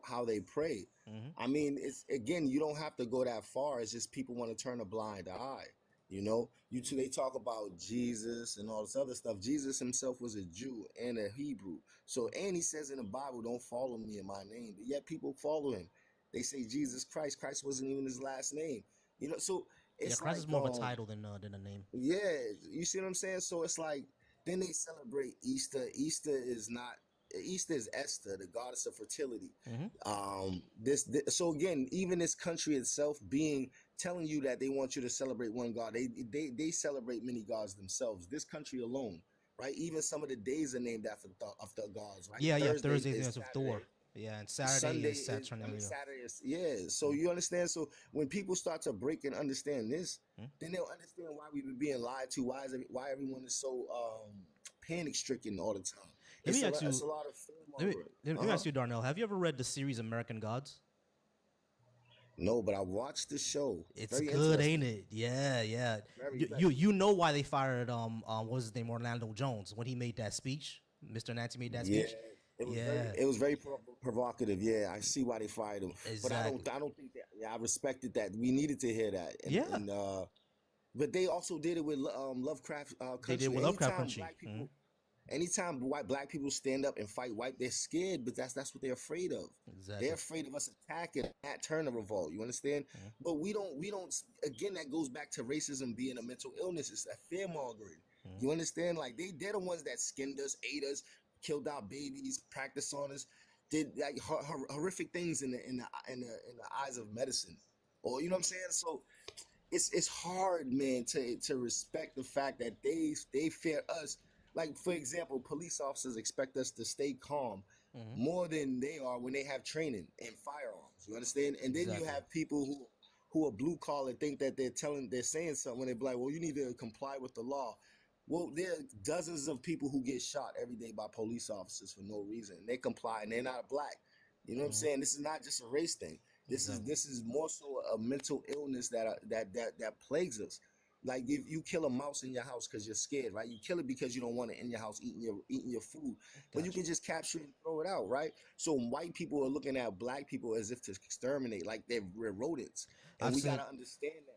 Speaker 10: how they pray.
Speaker 1: Mm-hmm.
Speaker 10: I mean, it's, again, you don't have to go that far. It's just people want to turn a blind eye. They talk about Jesus and all this other stuff. Jesus himself was a Jew and a Hebrew. So, and he says in the Bible, don't follow me in my name. But yet people follow him. They say Jesus Christ. Christ wasn't even his last name. So it's
Speaker 1: Christ
Speaker 10: like,
Speaker 1: is more of a title than a name.
Speaker 10: Yeah, you see what I'm saying? So it's like, then they celebrate Easter. Easter is Esther, the goddess of fertility.
Speaker 1: Mm-hmm.
Speaker 10: So again, even this country itself telling you that they want you to celebrate one God, they celebrate many gods themselves. This country alone, right? Even some of the days are named after the gods, right?
Speaker 1: Yeah, Thursday is of Thor. Yeah, and Saturday is
Speaker 10: Saturday.
Speaker 1: Saturnalia.
Speaker 10: Yeah, so you understand. So when people start to break and understand this, then they'll understand why we've been being lied to. Why everyone is so panic stricken all the time. It's a lot of
Speaker 1: let me ask you, Darnell. Have you ever read the series American Gods?
Speaker 10: No, but I watched the show.
Speaker 1: It's very good, ain't it? Yeah. You know why they fired what was his name, Orlando Jones, when he made that speech? Mr. Nancy made that speech.
Speaker 10: It was very provocative. Yeah, I see why they fired him.
Speaker 1: Exactly.
Speaker 10: But I don't think that. Yeah, I respected that. We needed to hear that. But they also did it with Lovecraft Country.
Speaker 1: They did with Lovecraft Country.
Speaker 10: Anytime black people stand up and fight white, they're scared, but that's what they're afraid of.
Speaker 1: Exactly.
Speaker 10: They're afraid of us attacking that turn of revolt. You understand? But we don't. Again, that goes back to racism being a mental illness. It's a fear mongering. You understand? Like, they're the ones that skinned us, ate us, killed our babies, practiced on us, did like horrific things in the eyes of medicine, or you know what I'm saying. So it's hard, man, to respect the fact that they fear us. Like, for example, police officers expect us to stay calm more than they are when they have training and firearms. You understand? And then you have people who are blue collar think that they're saying something when they're like, well, you need to comply with the law. Well, there are dozens of people who get shot every day by police officers for no reason. They comply and they're not black. You know what I'm saying? This is not just a race thing. This is more so a mental illness that plagues us. Like, if you kill a mouse in your house because you're scared, right? You kill it because you don't want it in your house eating your food. But you can just capture it and throw it out, right? So white people are looking at black people as if to exterminate, like we're rodents. And we gotta understand that.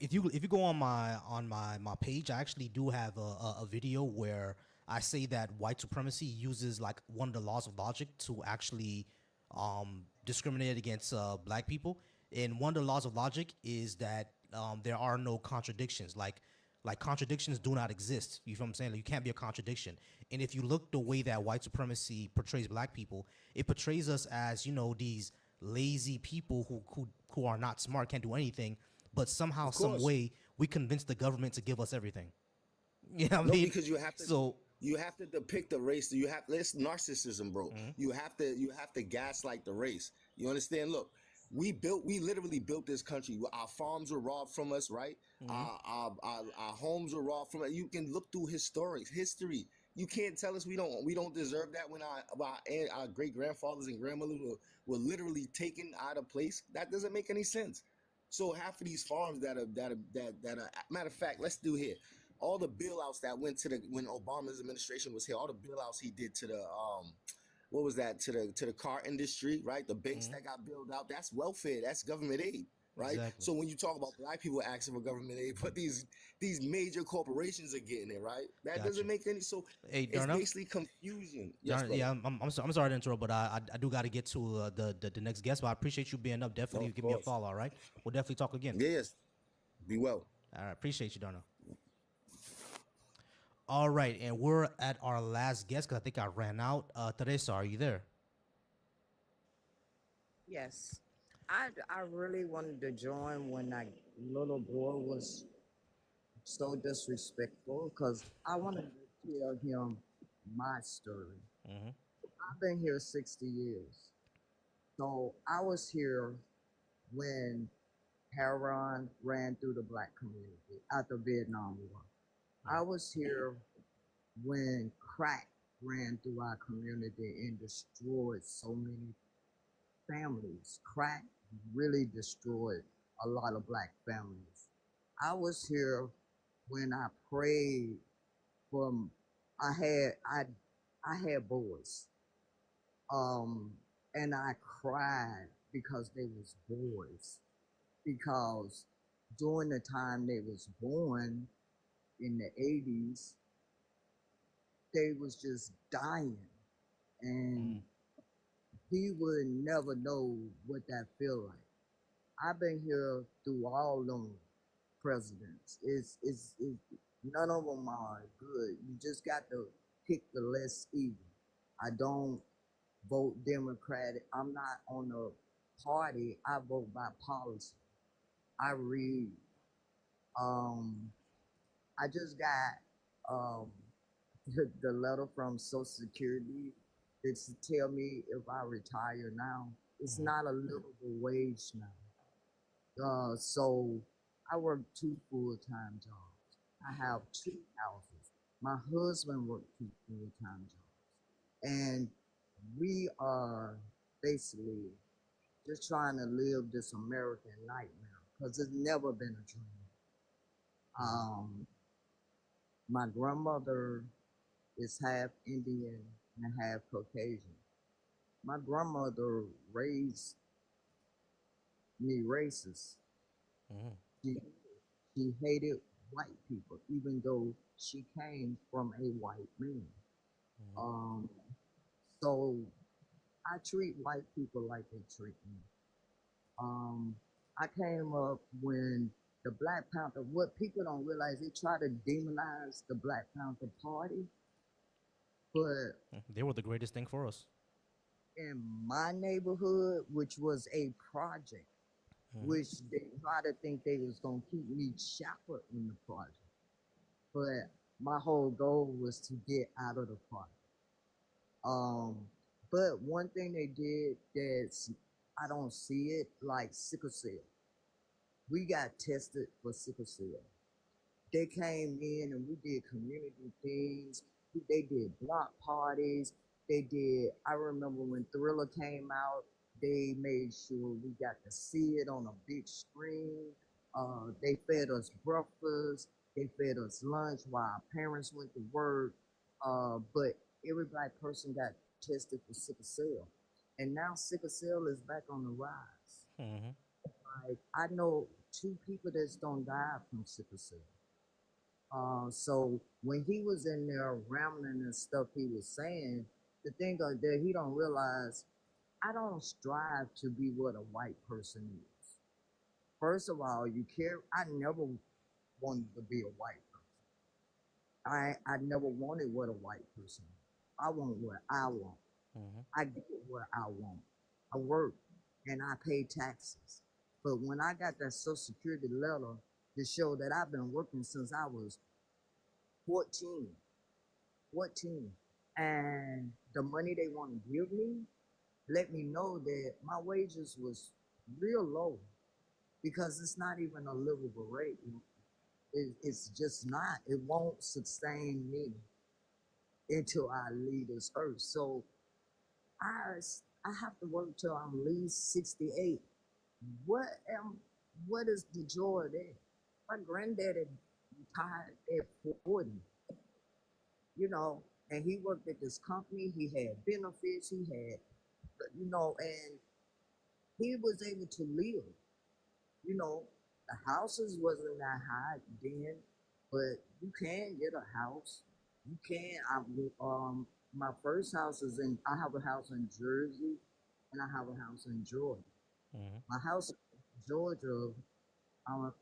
Speaker 1: If you go on my page, I actually do have a video where I say that white supremacy uses like one of the laws of logic to actually discriminate against black people. And one of the laws of logic is that there are no contradictions. Like contradictions do not exist. You know what I'm saying? Like, you can't be a contradiction. And if you look the way that white supremacy portrays black people, it portrays us as, these lazy people who are not smart, can't do anything, but somehow, some way, we convince the government to give us everything. You know what I mean?
Speaker 10: Because you have to depict the race. It's narcissism, bro. You have to gaslight the race. You understand? Look, we literally built this country. Our farms were robbed from us, right? Our homes were robbed from us. You can look through history. You can't tell us we don't deserve that when our great grandfathers and grandmothers were literally taken out of place. That doesn't make any sense. So half of these farms that are matter of fact, let's do here. All the bailouts that went to when Obama's administration was here, all the bailouts he did to the to the car industry, right? The banks that got bailed out, that's welfare, that's government aid. right?
Speaker 1: Exactly.
Speaker 10: So when you talk about black people asking for government aid, but these major corporations are getting it, right? That
Speaker 1: Gotcha.
Speaker 10: doesn't make any. So
Speaker 1: Hey,
Speaker 10: it's
Speaker 1: Darnell.
Speaker 10: basically confusion. Yes,
Speaker 1: Darnell,
Speaker 10: brother.
Speaker 1: yeah, I'm sorry to interrupt, but I do got to get to the next guest. But I appreciate you being up.
Speaker 10: No,
Speaker 1: Definitely
Speaker 10: of
Speaker 1: give me a
Speaker 10: course.
Speaker 1: follow. All right, we'll definitely talk again.
Speaker 10: Yes. Be well.
Speaker 1: All right, appreciate you, Darnell. All right, and we're at our last guest because I think I ran out. Teresa, are you there?
Speaker 11: Yes. I really wanted to join when that little boy was so disrespectful because I wanted to tell him my story.
Speaker 1: Mm-hmm.
Speaker 11: I've been here 60 years. So I was here when heroin ran through the black community after Vietnam War. I was here when crack ran through our community and destroyed so many families. Crack really destroyed a lot of black families. I was here when I prayed for I had I I had boys. Um and I cried because they was boys. Because during the time they was born in the 80s, they was just dying. And he would never know what that feel like. I've been here through all them presidents. It's none of them are good. You just got to pick the less evil. I don't vote Democratic. I'm not on a party. I vote by policy. I read. Um, I just got the letter from Social Security. It's to tell me if I retire now. It's not a livable wage now. So I work two full-time jobs. I have two houses. My husband worked two full-time jobs. And we are basically just trying to live this American nightmare because it's never been a dream. My grandmother is half Indian and half Caucasian. My grandmother raised me racist.
Speaker 1: Mm-hmm.
Speaker 11: She, she hated white people, even though she came from a white man. Um, so I treat white people like they treat me. Um, I came up when the Black Panther, what people don't realize, they try to demonize the Black Panther Party, but
Speaker 1: They were the greatest thing for us.
Speaker 11: in my neighborhood, which was a project, which they try to think they was gonna keep me shackled in the project. But my whole goal was to get out of the project. But one thing they did that's I don't see it like sickle cell. We got tested for sickle cell. They came in and we did community things. They did block parties. They did. I remember when Thriller came out, they made sure we got to see it on a big screen. They fed us breakfast. They fed us lunch while our parents went to work. But every black person got tested for sickle cell, and now sickle cell is back on the rise.
Speaker 1: Mm-hmm.
Speaker 11: Like I know two people that's gonna die from sickle cell. So when he was in there rambling and stuff he was saying, the thing that he don't realize, I don't strive to be what a white person is. First of all, I never wanted to be a white person. I never wanted what a white person is. I want what I want.
Speaker 1: Mm-hmm.
Speaker 11: I get what I want. I work and I pay taxes. But when I got that Social Security letter to show that I've been working since I was 14, 14, and the money they want to give me let me know that my wages was real low because it's not even a livable rate. It's just not. It won't sustain me until I leave this earth. So I I have to work till I'm at least 68. What am what is the joy of that? My granddaddy retired at 40, and he worked at this company. He had benefits. He had, and he was able to live. You know, the houses wasn't that high then, but you can get a house. You can. My first house is in. I have a house in Jersey, and I have a house in Georgia.
Speaker 1: Mm-hmm.
Speaker 11: My house in Georgia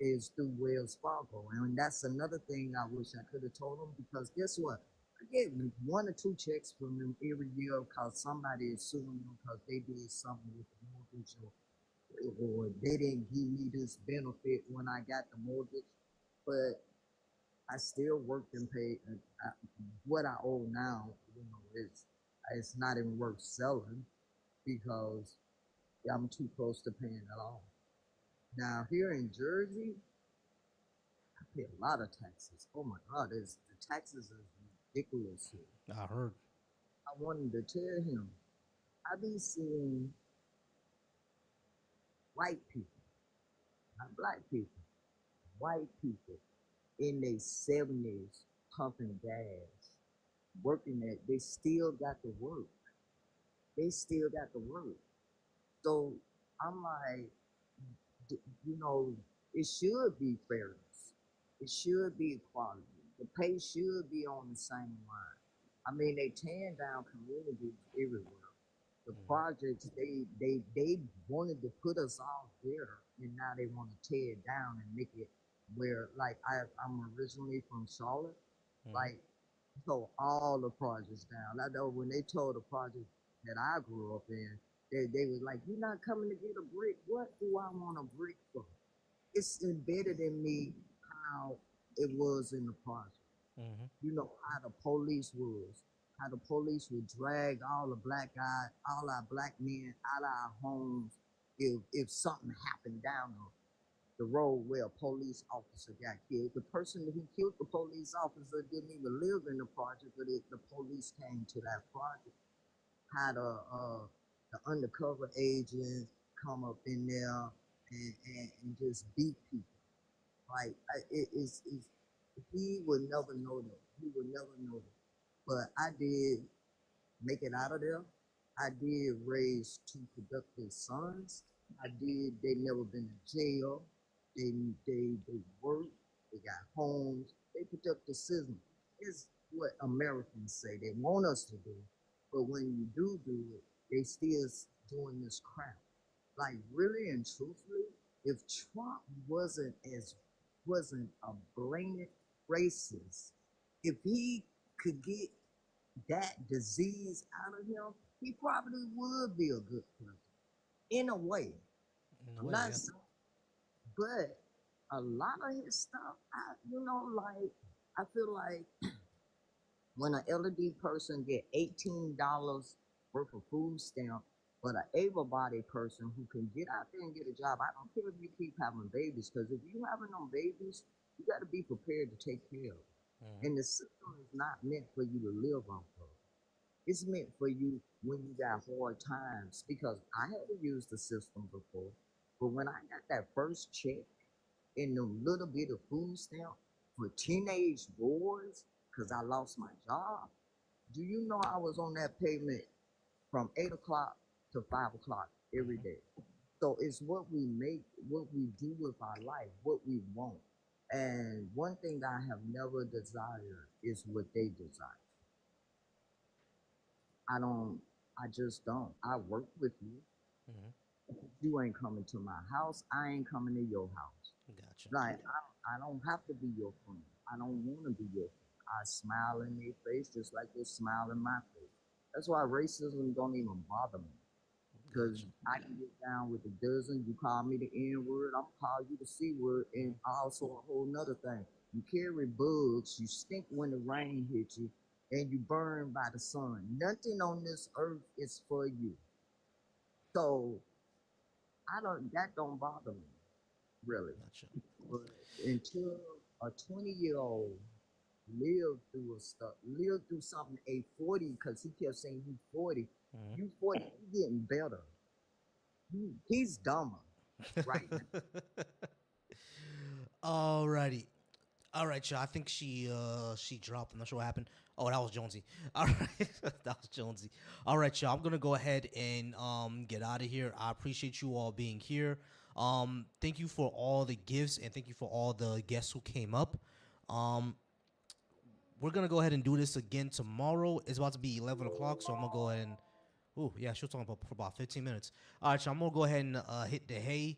Speaker 11: is through Wells Fargo, and that's another thing I wish I could have told them because guess what? I get one or two checks from them every year because somebody is suing them because they did something with the mortgage or they didn't give me this benefit when I got the mortgage. But I still worked and paid. What I owe now, it's not even worth selling because I'm too close to paying it off. Now here in Jersey, I pay a lot of taxes. Oh my God, the taxes is ridiculous here.
Speaker 1: I heard.
Speaker 11: I wanted to tell him, I be seeing white people, not black people, white people in their 70s pumping gas, working at, they still got to work. They still got to work. So I'm like, you know, it should be fairness. It should be equality. The pay should be on the same line. I mean, they tearing down communities everywhere. The projects they wanted to put us all there, and now they want to tear it down and make it where like I'm originally from Charlotte,
Speaker 1: Mm-hmm.
Speaker 11: like so all the projects down. I know when they told the project that I grew up in, they was like, "You're not coming to get a brick. What do I want a brick for?" It's embedded in me how it was in the project.
Speaker 1: Mm-hmm.
Speaker 11: You know how the police was, how the police would drag all the black guys, all our black men out of our homes if something happened down the road where a police officer got killed. The person who killed the police officer didn't even live in the project, but the police came to that project. How the undercover agents come up in there and just beat people. Like he would never know that. He would never know that. But I did make it out of there. I did raise two productive sons. I did. They never been to jail. They they work. They got homes. They productive citizens. It's what Americans say they want us to do, but when you do it, they still doing this crap. Like really and truthfully, if Trump wasn't a blatant racist, if he could get that disease out of him, he probably would be a good person in a way.
Speaker 1: In a
Speaker 11: I'm
Speaker 1: way,
Speaker 11: not
Speaker 1: yeah.
Speaker 11: saying, but a lot of his stuff, like I feel like when an elderly person get $18 worth of food stamp, but an able-bodied person who can get out there and get a job, I don't care if you keep having babies, because if you having them babies, you got to be prepared to take care of them.
Speaker 1: Mm-hmm.
Speaker 11: And the system is not meant for you to live off of. It's meant for you when you got hard times. Because I had to use the system before, but when I got that first check and the little bit of food stamp for teenage boys, because I lost my job. Do you know I was on that pavement from 8 o'clock to 5 o'clock every
Speaker 1: Mm-hmm.
Speaker 11: day? So it's what we make, what we do with our life, what we want. And one thing I have never desired is what they desire. I don't, I just don't. I work with you.
Speaker 1: Mm-hmm.
Speaker 11: You ain't coming to my house. I ain't coming to your house.
Speaker 1: Gotcha.
Speaker 11: Like, I don't have to be your friend. I don't want to be your friend. I smile in their face just like they smile in my face. That's why racism don't even bother me. Because
Speaker 1: Gotcha.
Speaker 11: I can get down with a dozen. You call me the N word, I'm gonna call you the C word. And
Speaker 1: Mm-hmm.
Speaker 11: also a whole nother thing. You carry bugs, you stink when the rain hits you, and you burn by the sun. Nothing on this earth is for you. So that don't bother me, really.
Speaker 1: Gotcha.
Speaker 11: But until a 20-year-old live through something, a 40, because he kept saying you 40,
Speaker 1: Mm-hmm.
Speaker 11: you 40, you getting better. He's dumber right now.
Speaker 1: Alrighty. All right, y'all. I think she dropped. I'm not sure what happened. Oh, that was Jonesy. All right, that was Jonesy. All right, y'all. I'm gonna go ahead and get out of here. I appreciate you all being here. Thank you for all the gifts and thank you for all the guests who came up. We're gonna go ahead and do this again tomorrow. It's about to be 11 o'clock, so I'm gonna go ahead and. Oh yeah, she was talking about for about 15 minutes. All right, so I'm gonna go ahead and hit the hay.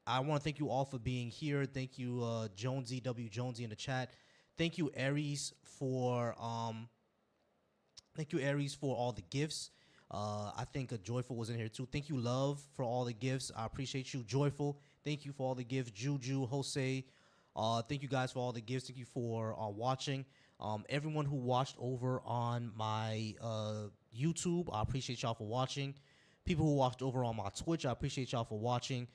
Speaker 1: I want to thank you all for being here. Thank you, Jonesy W Jonesy in the chat. Thank you, Aries, for all the gifts. I think Joyful was in here too. Thank you, Love, for all the gifts. I appreciate you, Joyful. Thank you for all the gifts, Juju, Jose. Thank you guys for all the gifts. Thank you for watching. Everyone who watched over on my YouTube, I appreciate y'all for watching. People who watched over on my Twitch, I appreciate y'all for watching.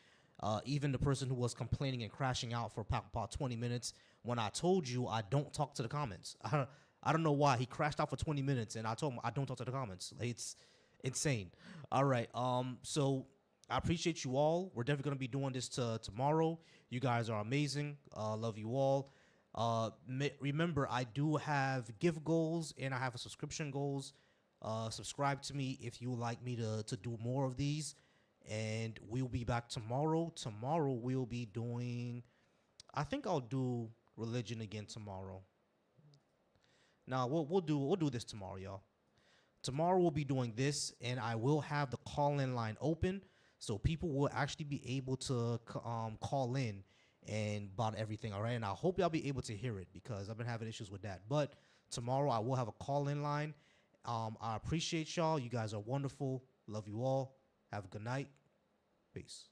Speaker 1: Even the person who was complaining and crashing out for about 20 minutes when I told you I don't talk to the comments. I don't know why he crashed out for 20 minutes and I told him I don't talk to the comments. Like, it's insane. All right. So I appreciate you all. We're definitely gonna be doing this tomorrow. You guys are amazing. Love you all. Remember, I do have gift goals and I have a subscription goals. Subscribe to me if you would like me to do more of these. And we'll be back tomorrow. Tomorrow we'll be doing. I think I'll do religion again tomorrow. Now we'll do this tomorrow, y'all. Tomorrow we'll be doing this, and I will have the call-in line open, so people will actually be able to call in and about everything. All right, and I hope y'all be able to hear it because I've been having issues with that. But tomorrow I will have a call-in line. I appreciate y'all. You guys are wonderful. Love you all. Have a good night. Peace.